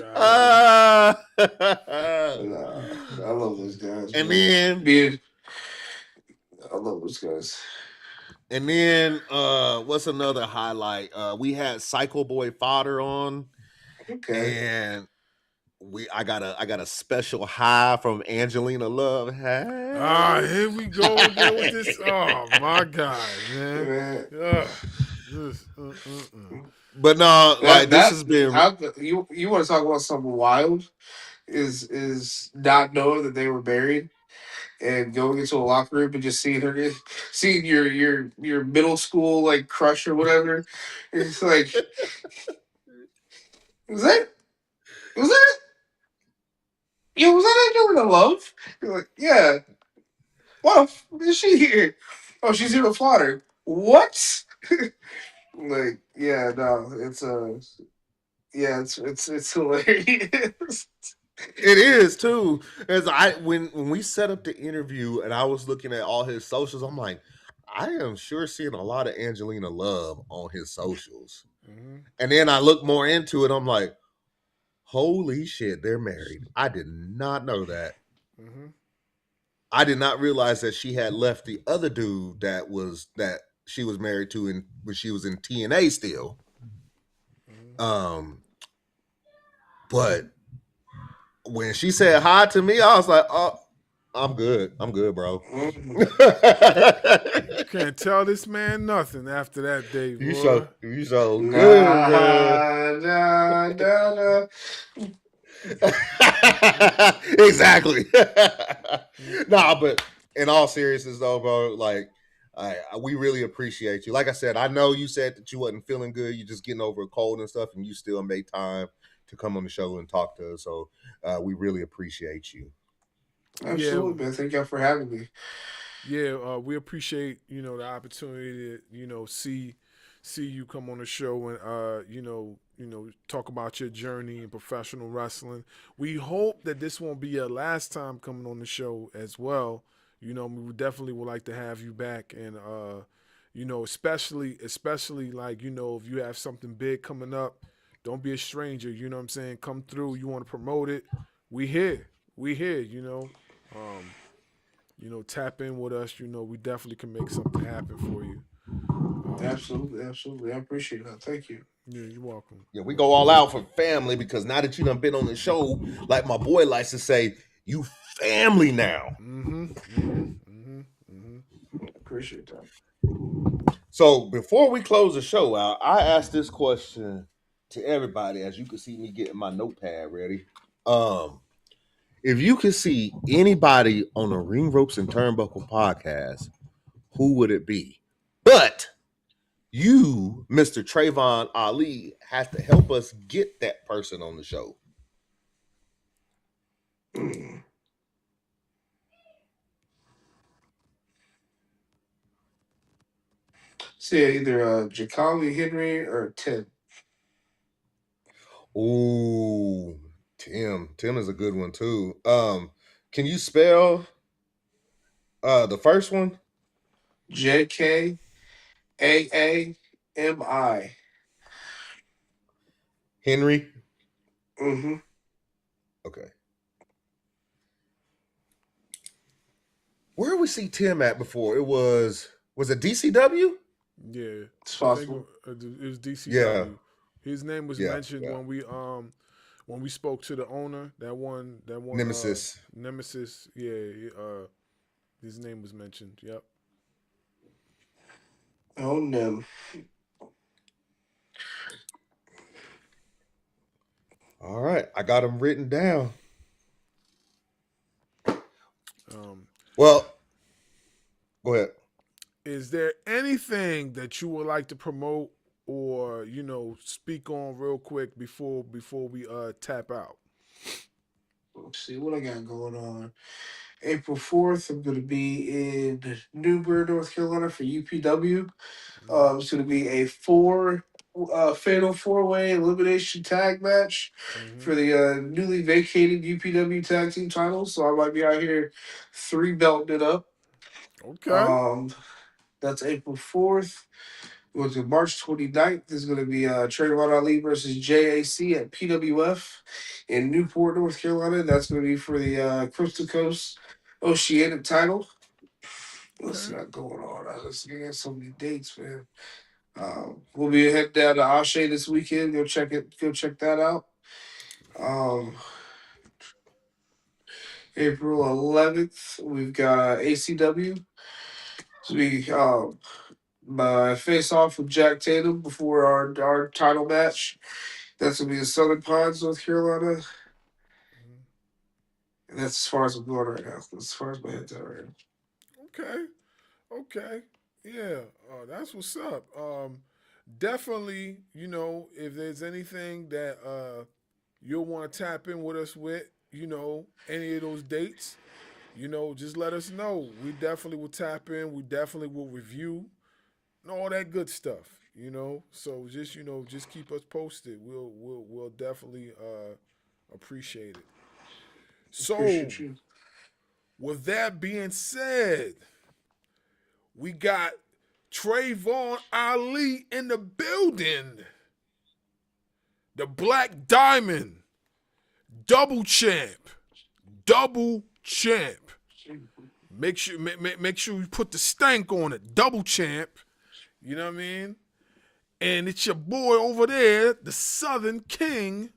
guy. I love those guys. And man. then I love those guys. And then what's another highlight? We had Psycho Boy Fodder on. Okay. And I got a special high from Angelina Love. Hey. Here we go again with this. Oh my God, man. But no, this has been. You want to talk about something wild? Is not knowing that they were married and going into a locker room and just seeing your middle school like crush or whatever. It's like, was that Angelina Love? You're like, yeah. What is she here? Oh, she's here to flatter. What? Like, yeah, no, it's it's hilarious. It is too. As when we set up the interview and I was looking at all his socials, I'm like, I am sure seeing a lot of Angelina Love on his socials. And then I look more into it, I'm like, holy shit, they're married. I did not know that. I did not realize that she had left the other dude that she was married to when she was in TNA still. But when she said hi to me, I was like, oh, I'm good. I'm good, bro. You can't tell this man nothing after that day, boy. You so good, Nah. Exactly. Nah, but in all seriousness though, bro, like we really appreciate you. Like I said, I know you said that you wasn't feeling good, you're just getting over a cold and stuff, and you still made time to come on the show and talk to us. So we really appreciate you. Absolutely, man. Thank y'all for having me. Yeah, we appreciate the opportunity to see you come on the show and talk about your journey in professional wrestling. We hope that this won't be your last time coming on the show as well. We definitely would like to have you back, and especially like if you have something big coming up, don't be a stranger. You know what I'm saying? Come through. You want to promote it? We here. Tap in with us. We definitely can make something happen for you. Absolutely. I appreciate that. Thank you. Yeah, you're welcome. Yeah, we go all out for family, because now that you done been on the show, like my boy likes to say, you family now. Appreciate that. So before we close the show out, I asked this question to everybody, as you can see me getting my notepad ready. If you could see anybody on the Ring Ropes and Turnbuckle podcast, who would it be? But you, Mr. Trey Von Ali, has to help us get that person on the show. So yeah, either Jacoby Henry or Tim. Ooh, Tim. Tim is a good one too. Can you spell the first one? JKAAMI. Henry. Mm-hmm. Okay. Where we see Tim at before? It was it DCW? Yeah, It's I think possible. it was DCW. Yeah. His name was Yeah, mentioned yeah. when we spoke to the owner. That one Nemesis. Nemesis. Yeah, his name was mentioned. Yep. Oh, no. All right, I got him written down. Well, go ahead. Is there anything that you would like to promote or speak on real quick before we tap out? Let's see what I got going on. April 4th, I'm going to be in Newburgh, North Carolina for UPW. It's going to be a fatal four-way elimination tag match for the newly vacated UPW tag team titles. So I might be out here 3-belting it up. Okay. That's April 4th. Going to March 29th. There's going to be Trey Von Ali versus JAC at PWF in Newport, North Carolina. That's going to be for the Coast to Coast Oceanic title. What's not going on? I just got so many dates, man. We'll be heading down to Ashe this weekend. Go check that out. April 11th, we've got ACW. So we face off with Jack Tatum before our title match. That's gonna be in Southern Pines, North Carolina. And that's as far as I'm going right now. That's as far as my head's at right now. Okay. Yeah. That's what's up. Definitely, if there's anything that you'll want to tap in with us with, any of those dates, just let us know. We definitely will tap in. We definitely will review and all that good stuff, So just keep us posted. We'll definitely appreciate it. So, Appreciate you. with that being said, we got Trey Von Ali in the building. The Black Diamond. Double champ. Make sure you put the stank on it. Double champ. You know what I mean? And it's your boy over there, the Southern King.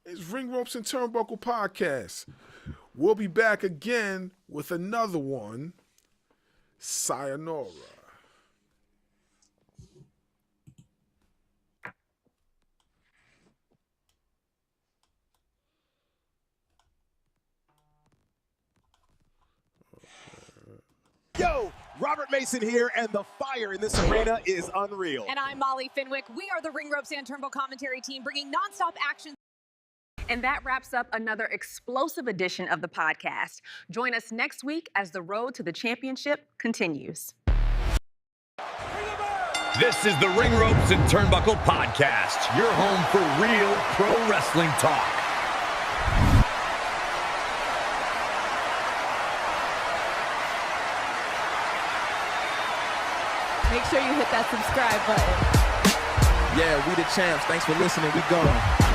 It's Ring Ropes and Turnbuckle Podcast. We'll be back again with another one. Sayonara. Yo, Robert Mason here, and the fire in this arena is unreal. And I'm Molly Finwick. We are the Ring Ropes and Turnbuckle commentary team, bringing nonstop action. And that wraps up another explosive edition of the podcast. Join us next week as the road to the championship continues. This is the Ring Ropes and Turnbuckle Podcast, your home for real pro wrestling talk. Make sure you hit that subscribe button. Yeah, we the champs. Thanks for listening. We gone.